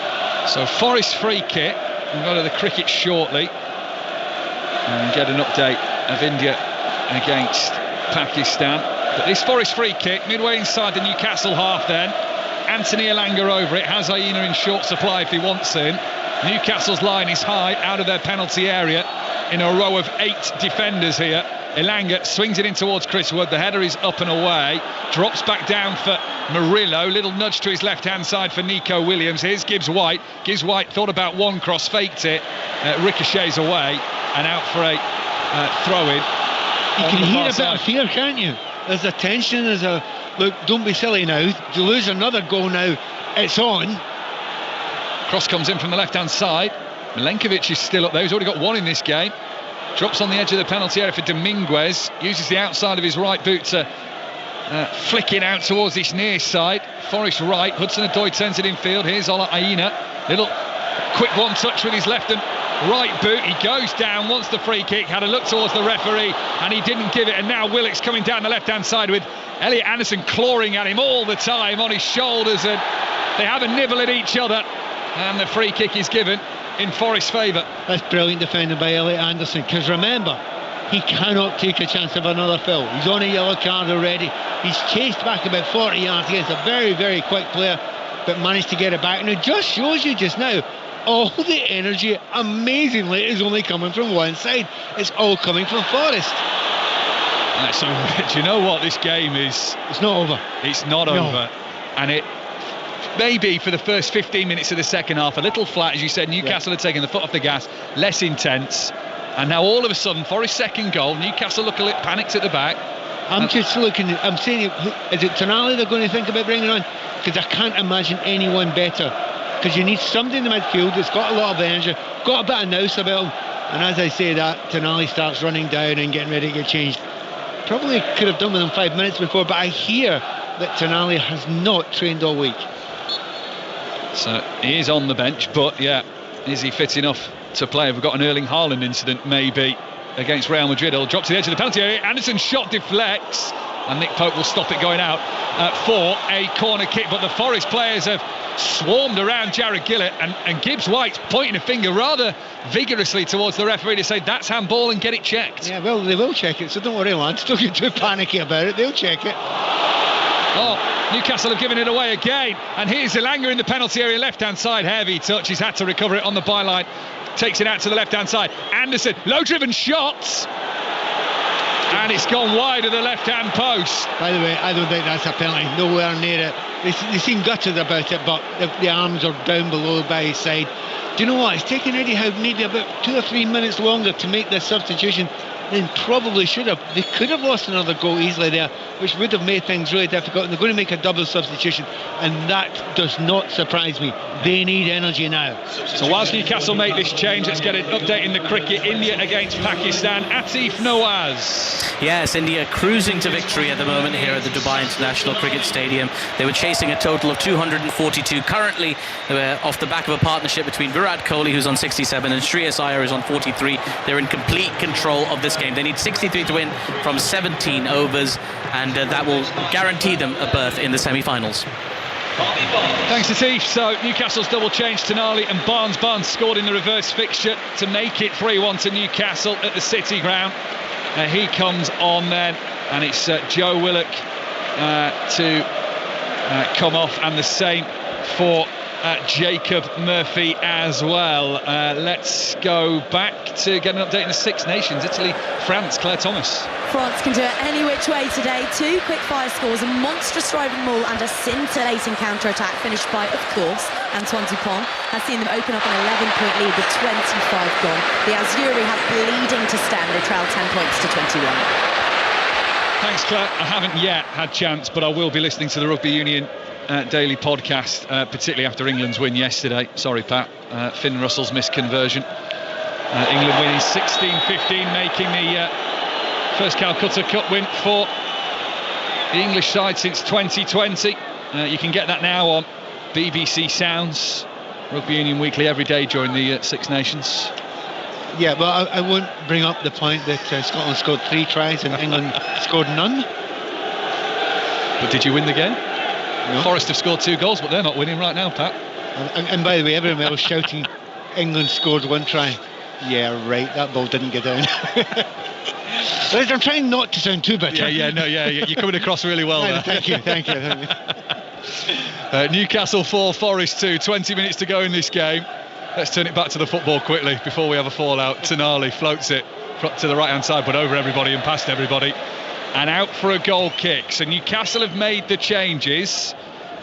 So Forrest free kick. We'll go to the cricket shortly and get an update of India against Pakistan. But this Forrest free kick, midway inside the Newcastle half then. Anthony Elanga over it, has Aina in short supply if he wants him. Newcastle's line is high out of their penalty area in a row of 8 defenders here. Elanga swings it in towards Chris Wood. The header is up and away. Drops back down for Murillo. Little nudge to his left-hand side for Nico Williams. Here's Gibbs White. Gibbs White thought about one cross, faked it, ricochets away and out for a throw-in. You can hear a bit of fear, can't you? There's a tension, there's a look, don't be silly now. You lose another goal now, it's on. Cross comes in from the left-hand side. Milenkovic is still up there. He's already got one in this game. Drops on the edge of the penalty area for Dominguez. Uses the outside of his right boot to flick it out towards this near side. Forrest right. Hudson-Odoi turns it in field. Here's Ola Aina. Little quick one touch with his left and right boot. He goes down, wants the free kick, had a look towards the referee and he didn't give it, and now Willock's coming down the left hand side with Elliot Anderson clawing at him all the time on his shoulders, and they have a nibble at each other, and the free kick is given in Forest's favour. That's brilliant defending by Elliot Anderson, because remember, he cannot take a chance of another foul. He's on a yellow card already. He's chased back about 40 yards against a very, very quick player, but managed to get it back, and it just shows you just now all the energy, amazingly, is only coming from one side. It's all coming from Forest. So, do you know what this game is? It's not over. It's not over. And it may be for the first 15 minutes of the second half a little flat, as you said. Newcastle had taken the foot off the gas, less intense. And now all of a sudden, Forest's second goal, Newcastle look a little panicked at the back. I'm just looking, I'm saying, is it Tonali they're going to think about bringing on? Because I can't imagine anyone better. Because you need somebody in the midfield that's got a lot of energy, got a bit of nous about him, and as I say that, Tonali starts running down and getting ready to get changed. Probably could have done with him 5 minutes before, but I hear that Tonali has not trained all week. So he is on the bench, but yeah, is he fit enough to play? We've got an Erling Haaland incident maybe against Real Madrid. He'll drop to the edge of the penalty area. Anderson's shot deflects, and Nick Pope will stop it going out for a corner kick, but the Forest players have swarmed around Jared Gillett, and Gibbs White's pointing a finger rather vigorously towards the referee to say that's handball and get it checked. Yeah, well, they will check it, so don't worry, lads, don't get too panicky about it. They'll check it. Oh, Newcastle have given it away again, and here's Elanga in the penalty area, left hand side, heavy touch. He's had to recover it on the byline, takes it out to the left hand side. Anderson, low driven shots, and it's gone wide of the left hand post. By the way, I don't think that's a penalty, nowhere near it. They seem gutted about it, but the arms are down below by his side. Do you know what? It's taken Eddie Howe maybe about 2 or 3 minutes longer to make this substitution than probably should have. They could have lost another goal easily there, which would have made things really difficult, and they're going to make a double substitution, and that does not surprise me. They need energy now. So whilst Newcastle make this change, let's get an update in the cricket. India against Pakistan. Atif Nawaz. Yes, India cruising to victory at the moment here at the Dubai International Cricket Stadium. They were chasing a total of 242. Currently, off the back of a partnership between Virat Kohli, who's on 67, and Shreyas Iyer is on 43. They're in complete control of this game. They need 63 to win from 17 overs, and that will guarantee them a berth in the semi-finals. Thanks to Atif. So Newcastle's double change. Tonali and Barnes scored in the reverse fixture to make it 3-1 to Newcastle at the City Ground. He comes on then, and it's Joe Willock to come off, and the same for Jacob Murphy as well. Let's go back to get an update in the Six Nations. Italy, France, Claire Thomas. France can do it any which way today. 2 quick-fire scores, a monstrous driving maul and a scintillating counter-attack finished by, of course, Antoine Dupont has seen them open up an 11-point lead with 25 gone. The Azzurri have bleeding to stem. They trail 10 points to 21. Thanks, Claire. I haven't yet had chance, but I will be listening to the Rugby Union daily podcast, particularly after England's win yesterday. Sorry, Pat. Finn Russell's missed conversion. England winning 16-15, making the first Calcutta Cup win for the English side since 2020. You can get that now on BBC Sounds, Rugby Union Weekly, every day during the Six Nations. Yeah, well, I won't bring up the point that Scotland scored 3 tries and England scored none. But did you win the game? No. Forest have scored 2 goals, but they're not winning right now, Pat. And by the way, everyone else shouting England scored 1 try. Yeah, right, that ball didn't go down. I'm trying not to sound too bitter. You're coming across really well there. Thank you. Newcastle 4, Forest 2, 20 minutes to go in this game. Let's turn it back to the football quickly before we have a fallout. Tonali floats it to the right-hand side, but over everybody and past everybody. And out for a goal kick. So Newcastle have made the changes.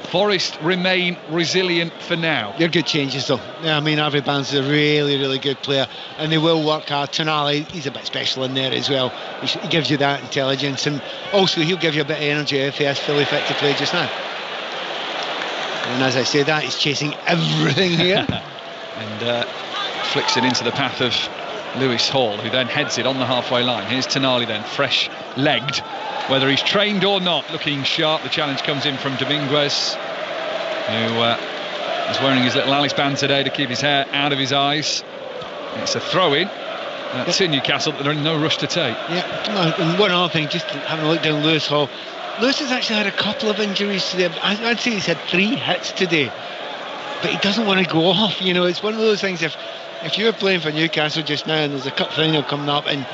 Forest remain resilient for now. They're good changes though. I mean, Harvey Barnes is a really, really good player and they will work hard. Tonali, he's a bit special in there as well. He gives you that intelligence and also he'll give you a bit of energy if he is fully fit to play just now. And as I say that, he's chasing everything here. And flicks it into the path of Lewis Hall, who then heads it on the halfway line. Here's Tonali then, fresh-legged, whether he's trained or not, looking sharp. The challenge comes in from Dominguez, who is wearing his little Alice band today to keep his hair out of his eyes. It's a throw-in to Newcastle that they're in no rush to take. Yeah, and one other thing, just having a look down Lewis Hall. Lewis has actually had a couple of injuries today. I'd say he's had 3 hits today, but he doesn't want to go off. You know, it's one of those things, if you're playing for Newcastle just now and there's a cup final coming up and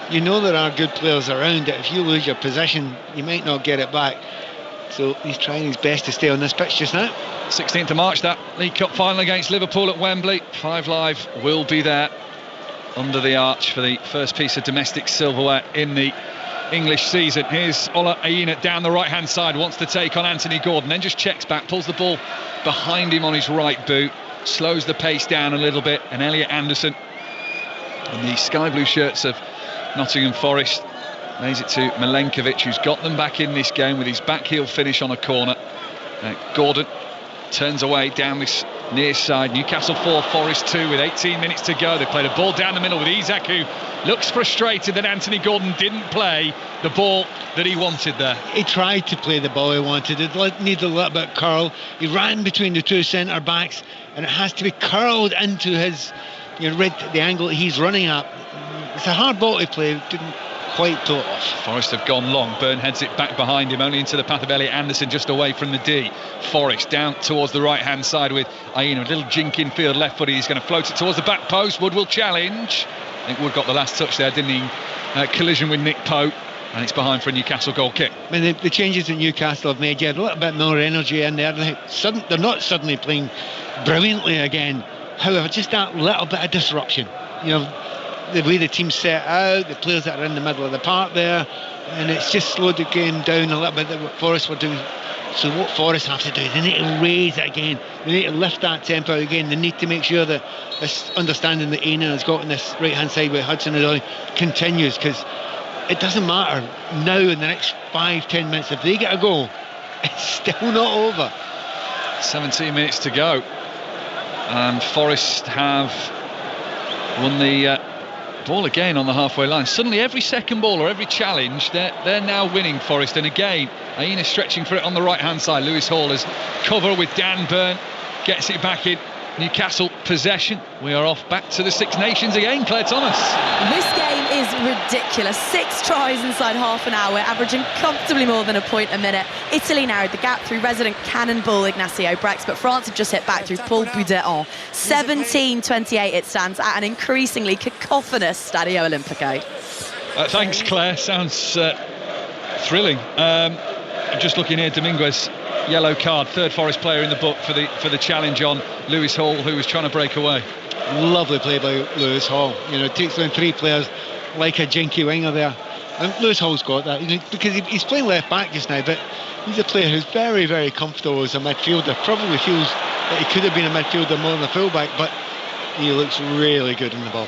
you know there are good players around it, if you lose your position you might not get it back, so he's trying his best to stay on this pitch just now. 16th of March, that League Cup final against Liverpool at Wembley. 5 Live will be there under the arch for the first piece of domestic silverware in the English season. Here's Ola Aina down the right hand side, wants to take on Anthony Gordon, then just checks back, pulls the ball behind him on his right boot, slows the pace down a little bit, and Elliot Anderson in the sky blue shirts of Nottingham Forest lays it to Milenkovic, who's got them back in this game with his back heel finish on a corner. Gordon turns away down this near side. Newcastle 4, Forest 2 with 18 minutes to go. They played a ball down the middle with Isak, who looks frustrated that Anthony Gordon didn't play the ball that he wanted there. He tried to play the ball he wanted. It needed a little bit of curl. He ran between the 2 centre backs and it has to be curled into his, the angle that he's running at. It's a hard ball to play. Didn't quite toe it off. Forest have gone long. Byrne heads it back behind him, only into the path of Elliot Anderson, just away from the D. Forest down towards the right hand side with Aina, a little jink in field, left footed. He's going to float it towards the back post. Wood will challenge. I think Wood got the last touch there, didn't he? Collision with Nick Pope, and it's behind for a Newcastle goal kick. I mean, the changes that Newcastle have made, you had a little bit more energy in there. They're not suddenly playing brilliantly again. However, just that little bit of disruption. The way the team's set out, the players that are in the middle of the park there, and it's just slowed the game down a little bit that what Forest were doing. So what Forest have to do, they need to raise it again. They need to lift that tempo again. They need to make sure that this understanding that Aina has got on this right-hand side with Hudson-Odoi continues, because it doesn't matter now in the next 5-10 minutes. If they get a goal, it's still not over. 17 minutes to go. And Forest have won the ball again on the halfway line. Suddenly every second ball or every challenge, they're now winning, Forest. And again, Aina stretching for it on the right hand side. Lewis Hall has cover with Dan Byrne, gets it back in. Newcastle possession. We are off back to the Six Nations again. Claire Thomas. This game is ridiculous. 6 tries inside half an hour, averaging comfortably more than a point a minute. Italy narrowed the gap through resident cannonball Ignacio Brex, but France have just hit back through Paul Boudin. 17-28 it stands at an increasingly cacophonous Stadio Olimpico. Thanks, Claire. Sounds thrilling. I'm just looking here, Dominguez, yellow card, 3rd Forest player in the book for the challenge on Lewis Hall, who was trying to break away. Lovely play by Lewis Hall. It takes down 3 players like a jinky winger there. And Lewis Hall's got that, because he's playing left back just now, but he's a player who's very, very comfortable as a midfielder. Probably feels that he could have been a midfielder more than a fullback, but he looks really good in the ball.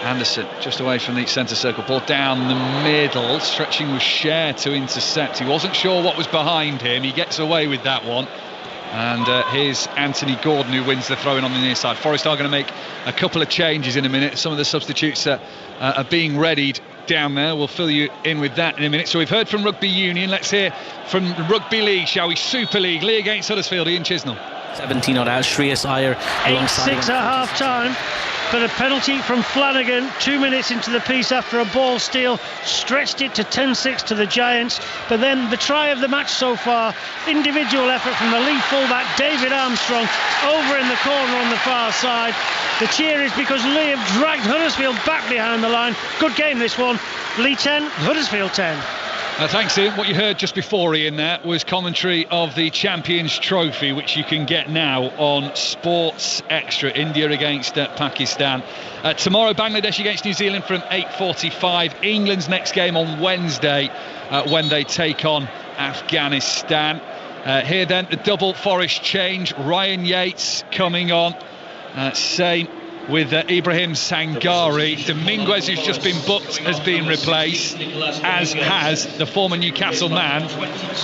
Anderson just away from the centre circle, ball down the middle, stretching with Cher to intercept. He wasn't sure what was behind him. He gets away with that one. And here's Anthony Gordon, who wins the throw-in on the near side. Forest are going to make a couple of changes in a minute. Some of the substitutes are being readied down there. We'll fill you in with that in a minute. So we've heard from Rugby Union. Let's hear from Rugby League, shall we? Super League. Lee against Huddersfield, Ian Chisnell. 17 odd out. Shreyas Iyer alongside 8-6 at half time. But a penalty from Flanagan 2 minutes into the piece after a ball steal stretched it to 10-6 to the Giants. But then the try of the match so far, individual effort from the lead fullback David Armstrong over in the corner on the far side. The cheer is because Lee have dragged Huddersfield back behind the line. Good game this one. Lee 10, Huddersfield 10. Thanks, Ian. What you heard just before, Ian, there was commentary of the Champions Trophy, which you can get now on Sports Extra. India against Pakistan. Tomorrow, Bangladesh against New Zealand from 8:45. England's next game on Wednesday when they take on Afghanistan. Here then, the double Forest change. Ryan Yates coming on. Same with Ibrahim Sangari. Dominguez, who's just been booked, has been replaced, as has the former Newcastle man,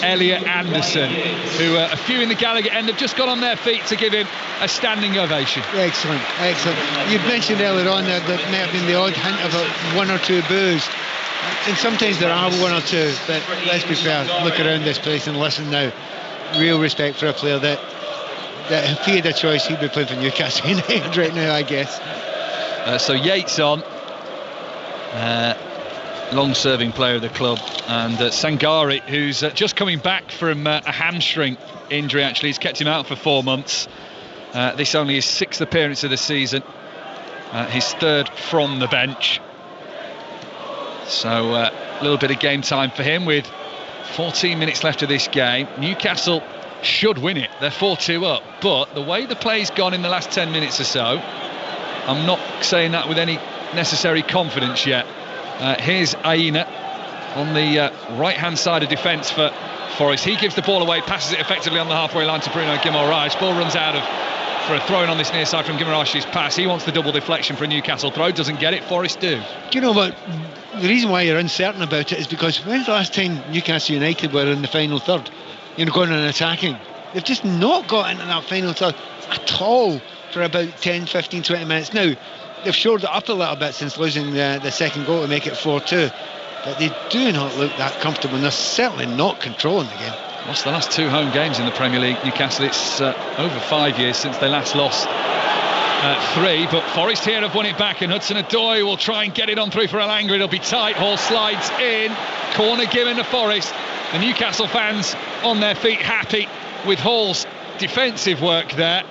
Elliot Anderson, who a few in the Gallagher end have just got on their feet to give him a standing ovation. Excellent, excellent. You've mentioned earlier on that there may have been the odd hint of one or two boos, and sometimes there are one or two, but let's be fair, look around this place and listen now. Real respect for a player that if he had a choice, he'd be playing for Newcastle United right now, I guess. So Yates on, long-serving player of the club, and Sangari, who's just coming back from a hamstring injury. Actually, he's kept him out for 4 months. This only his 6th appearance of the season, his 3rd from the bench. So a little bit of game time for him with 14 minutes left of this game. Newcastle should win it. They're 4-2 up, but the way the play's gone in the last 10 minutes or so, I'm not saying that with any necessary confidence yet. Here's Aina on the right-hand side of defence for Forest. He gives the ball away, passes it effectively on the halfway line to Bruno Guimaraes. Ball runs out for a throw-in on this near side from Guimaraes' pass. He wants the double deflection for a Newcastle throw, doesn't get it. Forest do. Do you know what? The reason why you're uncertain about it is because when's the last time Newcastle United were in the final third? Going and attacking. They've just not got into that final third at all for about 10, 15, 20 minutes. Now, they've shored it up a little bit since losing the second goal to make it 4-2. But they do not look that comfortable, and they're certainly not controlling the game. Lost the last 2 home games in the Premier League. Newcastle, it's over 5 years since they last lost 3. But Forest here have won it back, and Hudson-Odoi will try and get it on through for Elanga. It'll be tight. Hall slides in. Corner given to Forest. The Newcastle fans on their feet, happy with Hall's defensive work there,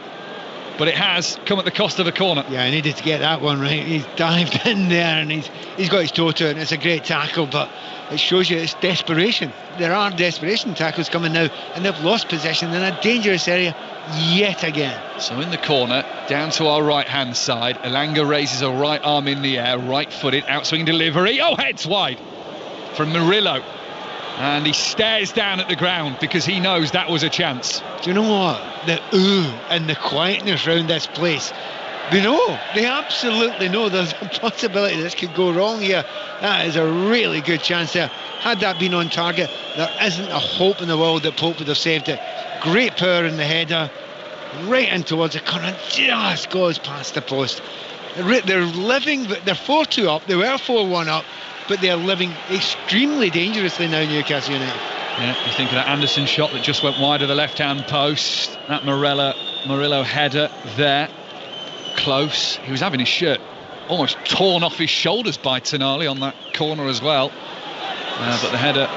but it has come at the cost of a corner. Yeah, he needed to get that one right. He's dived in there and he's got his toe to it, and it's a great tackle, but it shows you it's desperation. There are desperation tackles coming now, and they've lost possession in a dangerous area yet again. So in the corner, down to our right-hand side, Elanga raises a right arm in the air, right-footed, outswing delivery. Oh, heads wide from Murillo. And he stares down at the ground because he knows that was a chance. Do you know what? The ooh and the quietness around this place. They know. They absolutely know there's a possibility this could go wrong here. That is a really good chance there. Had that been on target, there isn't a hope in the world that Pope would have saved it. Great power in the header. Right in towards the corner. Just goes past the post. They're living, they're 4-2 up. They were 4-1 up. But they're living extremely dangerously now, Newcastle United. Yeah, you think of that Anderson shot that just went wide of the left-hand post. That Murillo header there. Close. He was having his shirt almost torn off his shoulders by Tonali on that corner as well. But the header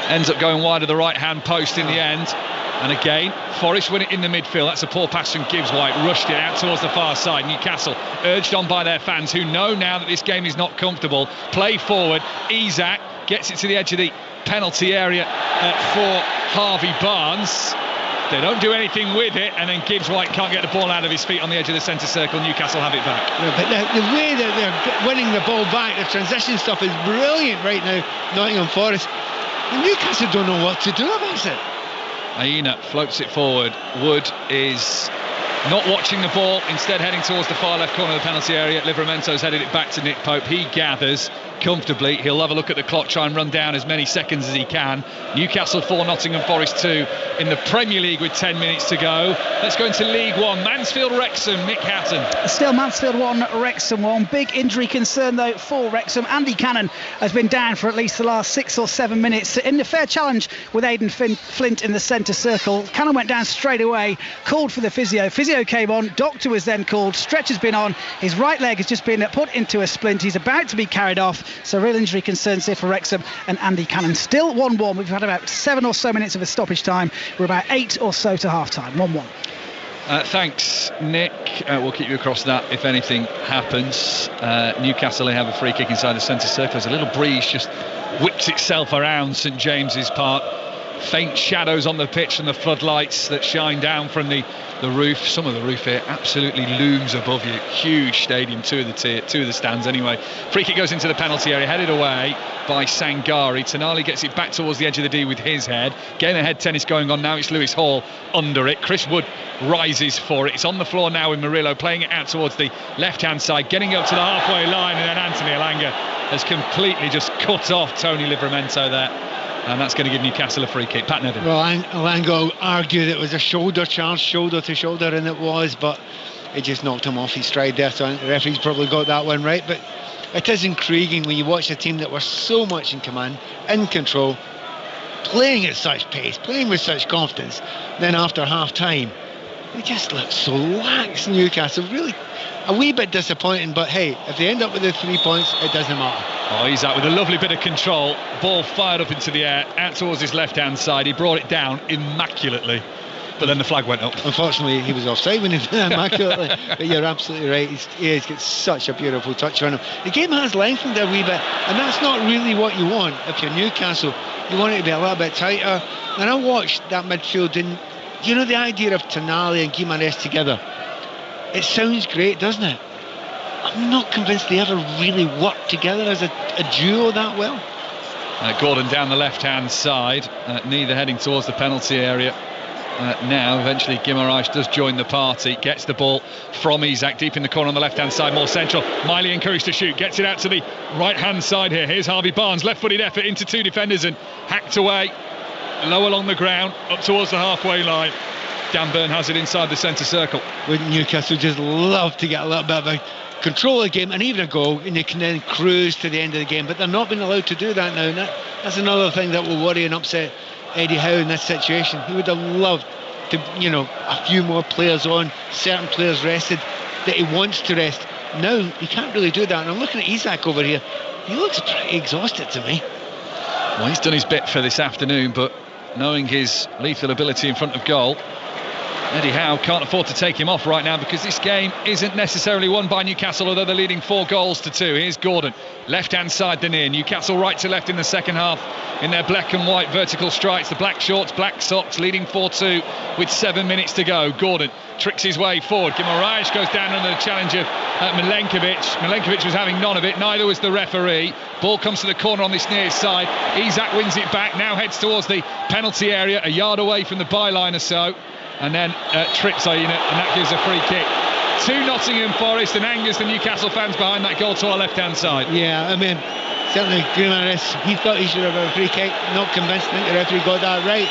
ends up going wide of the right-hand post in the end. And again, Forest win it in the midfield. That's a poor pass from Gibbs White. Rushed it out towards the far side. Newcastle urged on by their fans, who know now that this game is not comfortable. Play forward. Isak gets it to the edge of the penalty area for Harvey Barnes. They don't do anything with it, and then Gibbs White can't get the ball out of his feet on the edge of the centre circle. Newcastle have it back. Yeah, but the way that they're winning the ball back, the transition stuff is brilliant right now, Nottingham Forest. And Newcastle don't know what to do about it. Aina floats it forward. Wood is not watching the ball, instead heading towards the far left corner of the penalty area. Livramento's headed it back to Nick Pope. He gathers comfortably. He'll have a look at the clock, try and run down as many seconds as he can. Newcastle 4, Nottingham Forest 2 in the Premier League with 10 minutes to go. Let's go into League One. Mansfield Wrexham, Mick Hatton. Still Mansfield 1, Wrexham 1. Big injury concern though for Wrexham. Andy Cannon has been down for at least the last 6 or 7 minutes in the fair challenge with Aidan Flint in the centre circle. Cannon went down straight away, called for the physio. Physio came on, doctor was then called, stretch has been on. His right leg has just been put into a splint. He's about to be carried off. So real injury concerns here for Wrexham and Andy Cannon. Still 1-1. We've had about 7 or so minutes of a stoppage time. We're about 8 or so to half time. 1-1. Thanks, Nick. We'll keep you across that if anything happens. Newcastle, they have a free kick inside the centre circle. There's a little breeze just whips itself around St James's Park. Faint shadows on the pitch and the floodlights that shine down from the roof. Some of the roof here absolutely looms above you. Huge stadium, two of the stands anyway. Free kick goes into the penalty area, headed away by Sangari. Tonali gets it back towards the edge of the D with his head. Game ahead tennis going on now. It's Lewis Hall under it. Chris Wood rises for it. It's on the floor now with Murillo, playing it out towards the left-hand side, getting up to the halfway line, and then Anthony Elanga has completely just cut off Tony Livramento there. And that's going to give Newcastle a free kick. Pat Nevin. Well, Elanga argued it was a shoulder charge, shoulder to shoulder, and it was, but it just knocked him off his stride there. So I think the referee's probably got that one right. But it is intriguing when you watch a team that were so much in command, in control, playing at such pace, playing with such confidence. Then after half time, they just look so lax. Newcastle really a wee bit disappointing, but hey, if they end up with the 3 points, it doesn't matter. Oh, he's out with a lovely bit of control. Ball fired up into the air, out towards his left-hand side. He brought it down immaculately, but then the flag went up. Unfortunately, he was offside when he did it immaculately. But you're absolutely right. He's got such a beautiful touch on him. The game has lengthened a wee bit, and that's not really what you want. If you're Newcastle, you want it to be a little bit tighter. And I watched that midfield, and you know the idea of Tonali and Guimarães together. It sounds great, doesn't it? I'm not convinced they ever really work together as a duo that well. Gordon down the left-hand side, neither heading towards the penalty area. Now, eventually, Guimarães does join the party, gets the ball from Isak deep in the corner on the left-hand side, more central. Miley encouraged to shoot, gets it out to the right-hand side here. Here's Harvey Barnes, left-footed effort into 2 defenders and hacked away, low along the ground, up towards the halfway line. Dan Burn has it inside the centre circle. Wouldn't Newcastle just love to get a little bit of a control of the game and even a goal, and they can then cruise to the end of the game, but they're not being allowed to do that now, and that's another thing that will worry and upset Eddie Howe in this situation. He would have loved to, a few more players on, certain players rested that he wants to rest. Now he can't really do that, and I'm looking at Isak over here. He looks pretty exhausted to me. Well, he's done his bit for this afternoon, but knowing his lethal ability in front of goal, Eddie Howe can't afford to take him off right now, because this game isn't necessarily won by Newcastle, although they're leading 4-2. Here's Gordon, left-hand side the near. Newcastle right to left in the second half in their black and white vertical stripes. The black shorts, black socks, leading 4-2 with 7 minutes to go. Gordon tricks his way forward. Guimarães goes down under the challenge of Milenkovic. Milenkovic was having none of it, neither was the referee. Ball comes to the corner on this near side. Isak wins it back, now heads towards the penalty area, a yard away from the byline or so. And then trips Aina, and that gives a free kick to Nottingham Forest, and angers the Newcastle fans behind that goal to our left-hand side. Yeah, I mean, certainly Guimarães, he thought he should have a free kick. Not convinced. I think the referee got that right.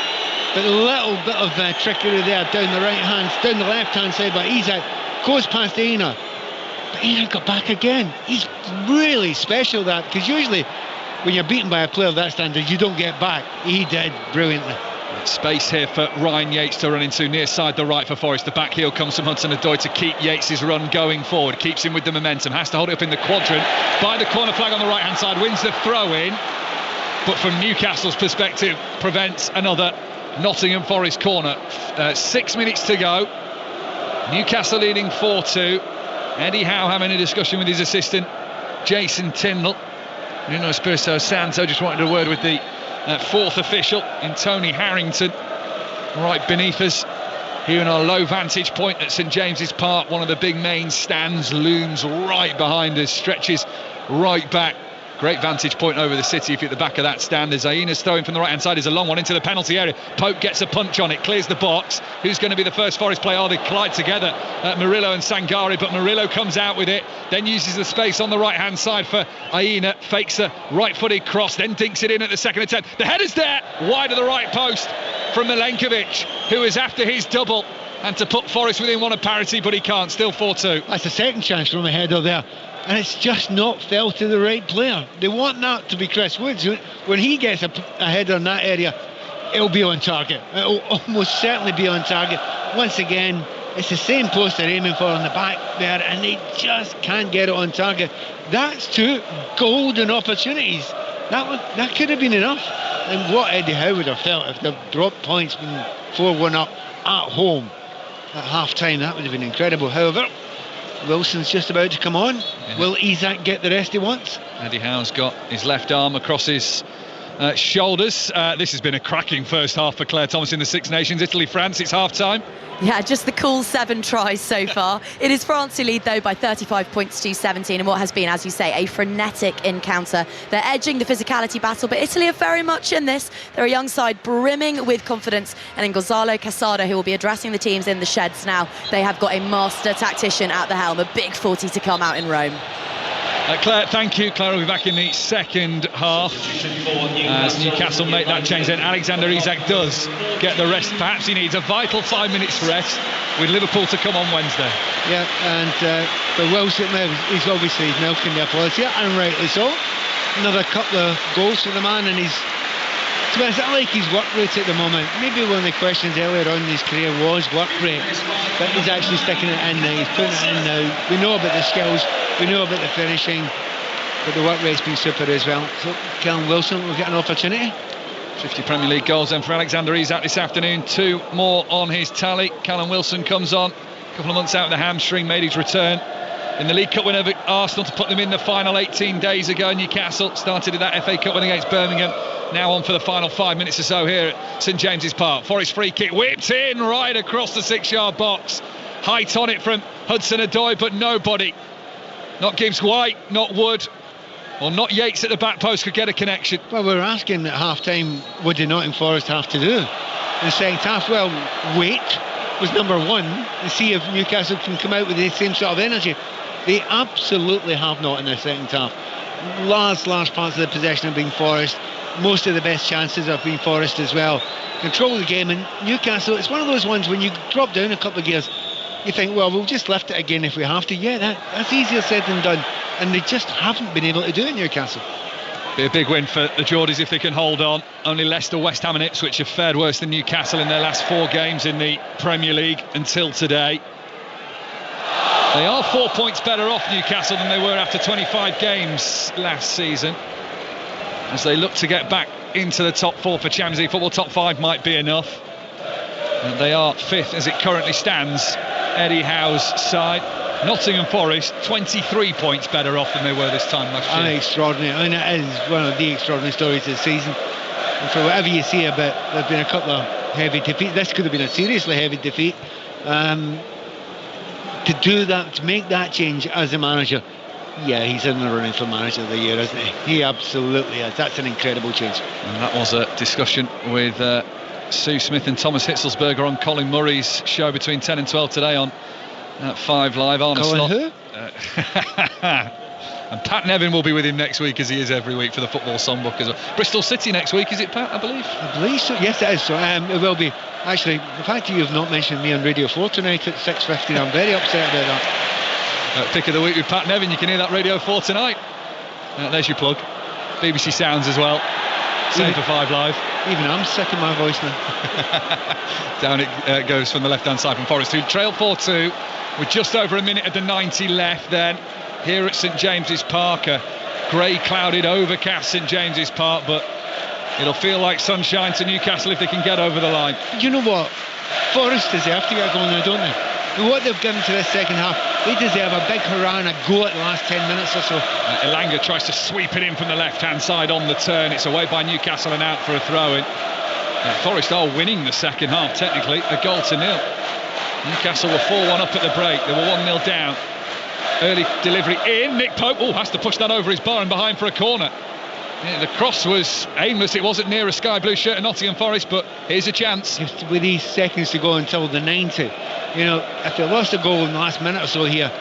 But a little bit of trickery there down the down the left-hand side by Isak, goes past Aina. But Aina got back again. He's really special, that, because usually when you're beaten by a player of that standard, you don't get back. He did brilliantly. Space here for Ryan Yates to run into near side the right for Forest. The back heel comes from Hudson-Odoi to keep Yates' run going forward. Keeps him with the momentum. Has to hold it up in the quadrant. By the corner flag on the right-hand side. Wins the throw-in. But from Newcastle's perspective, prevents another Nottingham Forest corner. 6 minutes to go. Newcastle leading 4-2. Eddie Howe having a discussion with his assistant, Jason Tindall. Nuno Espirito Santo just wanted a word with the fourth official in Tony Harrington, right beneath us here in our low vantage point at St James's Park. One of the big main stands looms right behind us, stretches right back Great vantage point over the city if you're at the back of that stand. As Aina's throwing from the right hand side, is a long one into the penalty area. Pope gets a punch on it, clears the box. Who's going to be the first Forest player? Oh, they collide together, Murillo and Sangare, but Murillo comes out with it, then uses the space on the right hand side for Aina, fakes a right-footed cross, then dinks it in at the second attempt. The header's there, wide of the right post from Milenkovic, who is after his double, and to put Forest within one of parity, but he can't. Still 4-2. That's a second chance from a header there, and it's just not fell to the right player. They want that to be Chris Woods. When he gets a header in that area, it'll be on target. It'll almost certainly be on target. Once again, it's the same post they're aiming for on the back there, and they just can't get it on target. That's two golden opportunities. That could have been enough. And what Eddie Howe would have felt if they'd dropped points from 4-1 up at home at half-time. That would have been incredible. However, Wilson's just about to come on. Yeah. Will Isak get the rest he wants? Eddie Howe's got his left arm across his shoulders. This has been a cracking first half for Claire Thomas in the Six Nations. Italy-France, it's half-time. Yeah, just the cool 7 tries so far. It is France who lead, though, by 35 points to 17, and what has been, as you say, a frenetic encounter. They're edging the physicality battle, but Italy are very much in this. They're a young side brimming with confidence, and in Gonzalo Casado, who will be addressing the teams in the sheds now, they have got a master tactician at the helm, a big 40 to come out in Rome. Claire, thank you. Claire will be back in the second half as Newcastle make that change. Then Alexander Isak does get the rest. Perhaps he needs a vital 5 minutes rest with Liverpool to come on Wednesday. Yeah, and for Wilson, he's obviously milking the applause here, and rightly so. Another couple of goals for the man, and to be honest, I like his work rate at the moment. Maybe one of the questions earlier on in his career was work rate, but he's actually sticking it in now. He's putting it in now. We know about the skills, we know about the finishing, but the work rate's been super as well. So Callum Wilson will get an opportunity. 50 Premier League goals then for Alexander Isak this afternoon. 2 more on his tally. Callum Wilson comes on a couple of months out of the hamstring, made his return in the League Cup win over Arsenal to put them in the final 18 days ago. Newcastle started in that FA Cup win against Birmingham. Now on for the final 5 minutes or so here at St James's Park. Forest free kick whipped in right across the 6-yard box. Height on it from Hudson-Odoi, but nobody, not Gibbs White, not Wood, or not Yates at the back post could get a connection. Well, we were asking at half-time, what did Nottingham Forest have to do in the second half? Well, wait was number one and see if Newcastle can come out with the same sort of energy. They absolutely have not in the second half. Large parts of the possession have been Forest. Most of the best chances have been Forest as well. Control the game, and Newcastle, it's one of those ones when you drop down a couple of gears, you think, well, we'll just lift it again if we have to. Yeah, that's easier said than done, and they just haven't been able to do it in Newcastle. Be a big win for the Geordies if they can hold on. Only Leicester, West Ham and Ipswich have fared worse than Newcastle in their last 4 games in the Premier League until today. They are 4 points better off, Newcastle, than they were after 25 games last season, as they look to get back into the top 4 for Champions League football. Top 5 might be enough. And they are 5th as it currently stands. Eddie Howe's side. Nottingham Forest 23 points better off than they were this time last year. Extraordinary. I mean, it is one of the extraordinary stories this season. And for whatever you see about, there have been a couple of heavy defeats. This could have been a seriously heavy defeat. To do that, to make that change as a manager, yeah, he's in the running for manager of the year, isn't he? He absolutely is. That's an incredible change. And that was a discussion with Sue Smith and Thomas Hitzelsberger on Colin Murray's show between 10 and 12 today on 5 Live. Colin who? And Pat Nevin will be with him next week, as he is every week, for the Football Songbook as well. Bristol City next week, is it, Pat, I believe? I believe so. Yes, it is. So it will be. Actually, the fact that you have not mentioned me on Radio 4 tonight at 6:50, I'm very upset about that. Pick of the week with Pat Nevin. You can hear that Radio 4 tonight. There's your plug. BBC Sounds as well. Same for 5 Live. Even I'm sick of my voice now. Down it goes from the left-hand side from Forest, who trail 4-2 with just over a minute of the 90 left then. Here at St James's Park, a grey, clouded, overcast St James's Park, but it'll feel like sunshine to Newcastle if they can get over the line. You know what? Forest deserve to get going now, don't they? And what they've given to this second half, they deserve a big hurrah and a go at the last 10 minutes or so. Elanga tries to sweep it in from the left-hand side on the turn. It's away by Newcastle and out for a throw-in. Forest are winning the second half, technically, 1-0. Newcastle were 4-1 up at the break. They were 1-0 down. Early delivery in. Nick Pope has to push that over his bar and behind for a corner. Yeah, the cross was aimless. It wasn't near a sky blue shirt at Nottingham Forest, but here's a chance. Just with these seconds to go until the 90, if they lost a goal in the last minute or so here,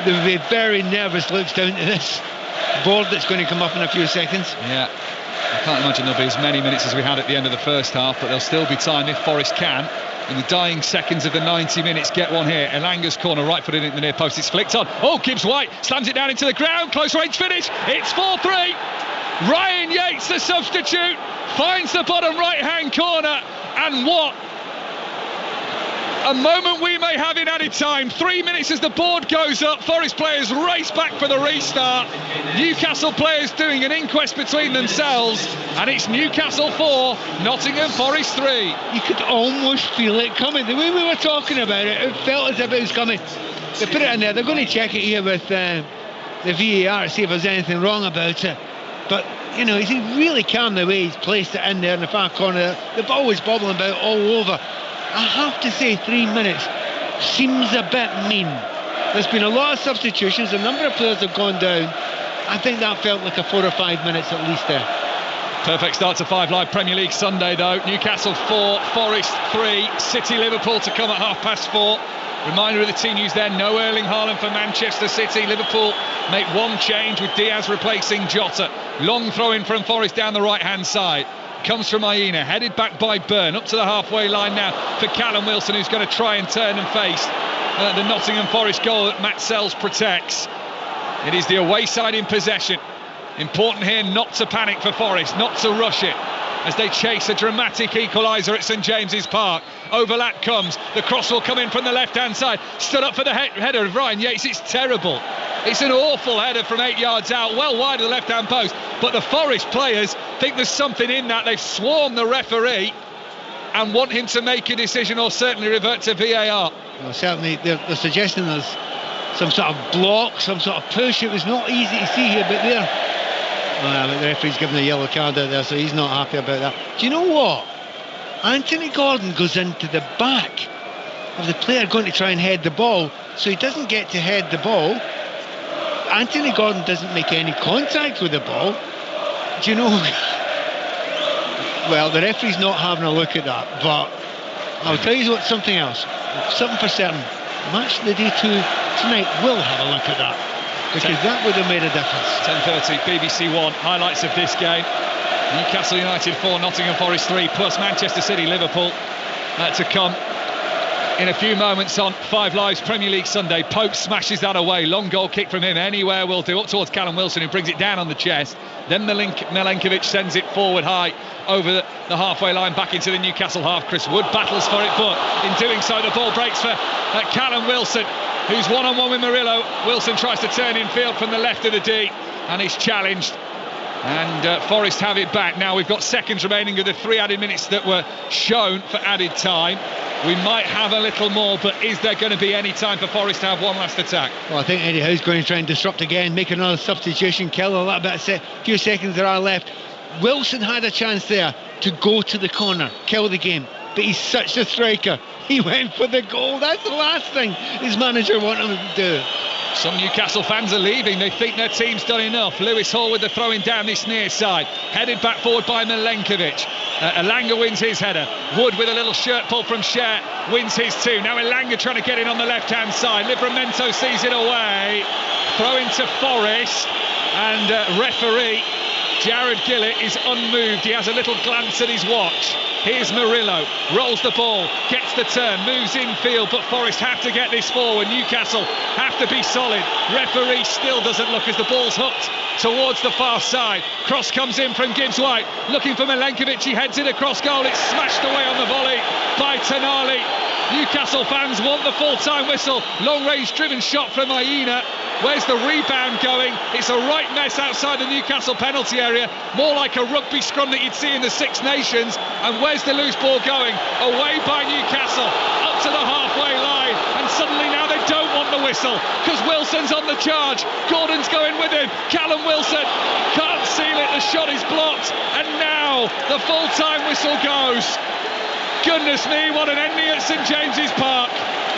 there would be very nervous looks down to this board that's going to come up in a few seconds. Yeah, I can't imagine there'll be as many minutes as we had at the end of the first half, but there'll still be time if Forest can, in the dying seconds of the 90 minutes, get one here. Elanga's corner, right footed into the near post. It's flicked on. Gibbs White slams it down into the ground. Close range finish. It's 4-3. Ryan Yates, the substitute, finds the bottom right-hand corner. And what a moment we may have in added time. 3 minutes as the board goes up. Forest players race back for the restart. Newcastle players doing an inquest between themselves. And it's Newcastle 4, Nottingham Forest 3. You could almost feel it coming. The way we were talking about it, it felt as if it was coming. They put it in there. They're going to check it here with the VAR to see if there's anything wrong about it. But, he's really calm the way he's placed it in there in the far corner. The ball was bobbling about all over. I have to say 3 minutes seems a bit mean. There's been a lot of substitutions, a number of players have gone down. I think that felt like a 4 or 5 minutes at least there. Perfect start to 5 Live Premier League Sunday though. Newcastle 4, Forest 3, City Liverpool to come at 4:30. Reminder of the team news there, no Erling Haaland for Manchester City. Liverpool make one change with Diaz replacing Jota. Long throw in from Forest down the right hand side. Comes from Aina, headed back by Byrne, up to the halfway line now for Callum Wilson, who's going to try and turn and face the Nottingham Forest goal that Matt Sells protects. It is the away side in possession. Important here not to panic for Forest, not to rush it, as they chase a dramatic equaliser at St James's Park. Overlap comes, the cross will come in from the left-hand side. Stood up for the header of Ryan Yates. It's terrible. It's an awful header from 8 yards out, well wide of the left-hand post. But the Forest players think there's something in that. They've swarmed the referee and want him to make a decision or certainly revert to VAR. Well, certainly they're suggesting there's some sort of block, some sort of push. It was not easy to see here, but there. The referee's given a yellow card out there, so he's not happy about that. Do you know what? Anthony Gordon goes into the back of the player going to try and head the ball, so he doesn't get to head the ball. Anthony Gordon doesn't make any contact with the ball. Do you know? Well, the referee's not having a look at that, but I'll tell you what, something else. Something for certain. Match of the Day 2 tonight will have a look at that, because that would have made a difference. 10:30, BBC One, highlights of this game. Newcastle United 4, Nottingham Forest 3, plus Manchester City Liverpool to come in a few moments on 5 Live's Premier League Sunday. Pope smashes that away. Long goal kick from him. Anywhere will do. Up towards Callum Wilson, who brings it down on the chest. Then Milenkovic sends it forward high over the halfway line back into the Newcastle half. Chris Wood battles for it, but in doing so the ball breaks for Callum Wilson, who's one-on-one with Murillo. Wilson tries to turn in field from the left of the D and he's challenged. And Forest have it back. Now we've got seconds remaining of the 3 added minutes that were shown for added time. We might have a little more, but is there going to be any time for Forest to have one last attack? Well, I think Eddie Howe's going to try and disrupt again, make another substitution, kill a little bit of few seconds there are left. Wilson had a chance there to go to the corner, kill the game, but he's such a striker. He went for the goal. That's the last thing his manager wanted him to do. Some Newcastle fans are leaving. They think their team's done enough. Lewis Hall with the throwing down this near side. Headed back forward by Milenkovic. Elanga wins his header. Wood with a little shirt pull from Scher wins his too. Now Elanga trying to get in on the left-hand side. Livramento sees it away. Throw into Forest. And referee Jared Gillett is unmoved. He has a little glance at his watch. Here's Murillo, rolls the ball, gets the turn, moves infield, but Forest have to get this forward. Newcastle have to be solid. Referee still doesn't look as the ball's hooked towards the far side. Cross comes in from Gibbs White, looking for Milenkovic. He heads it across goal. It's smashed away on the volley by Tonali. Newcastle fans want the full-time whistle. Long-range driven shot from Aina. Where's the rebound going? It's a right mess outside the Newcastle penalty area, more like a rugby scrum that you'd see in the Six Nations. And where's the loose ball going? Away by Newcastle, up to the halfway line, and suddenly now they don't want the whistle because Wilson's on the charge. Gordon's going with him. Callum Wilson can't seal it. The shot is blocked, and now the full-time whistle goes. Goodness me, what an ending at St James's Park.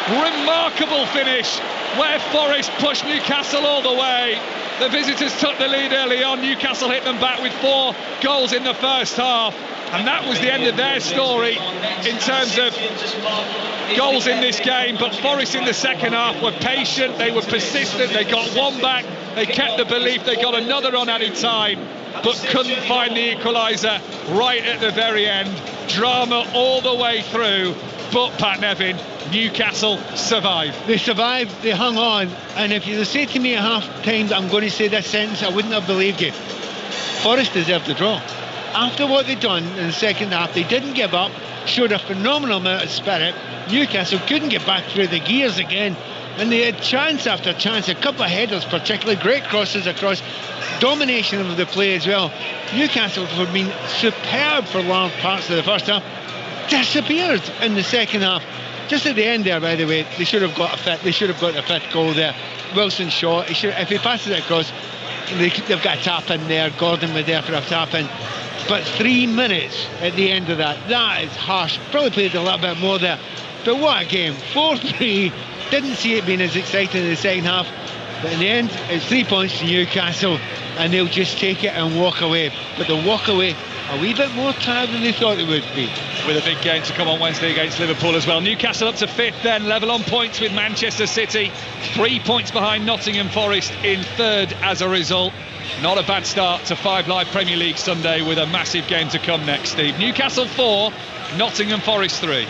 Remarkable finish where Forest pushed Newcastle all the way. The visitors took the lead early on. Newcastle hit them back with 4 goals in the first half, and that was the end of their story in terms of goals in this game. But Forest in the second half were patient, they were persistent, they got one back, they kept the belief, they got another on added time, but couldn't find the equaliser right at the very end. Drama all the way through, but Pat Nevin, Newcastle survived. They survived, they hung on, and if you say to me at half time that I'm going to say this sentence, I wouldn't have believed you. Forest deserved the draw. After what they'd done in the second half, they didn't give up, showed a phenomenal amount of spirit. Newcastle couldn't get back through the gears again, and they had chance after chance, a couple of headers particularly, great crosses across, domination of the play as well. Newcastle have been superb for large parts of the first half, disappeared in the second half. Just at the end there, by the way, they should have got the fifth goal there. Wilson's shot, if he passes it across, they've got a tap in there. Gordon was there for a tap in, but 3 minutes at the end of that is harsh. Probably played a little bit more there, but what a game. 4-3, didn't see it being as exciting in the second half, but in the end it's 3 points to Newcastle, and they'll just take it and walk away. But they'll walk away a wee bit more tired than they thought it would be. With a big game to come on Wednesday against Liverpool as well. Newcastle up to 5th then, level on points with Manchester City. 3 points behind Nottingham Forest in 3rd as a result. Not a bad start to 5 Live Premier League Sunday, with a massive game to come next, Steve. Newcastle 4, Nottingham Forest 3.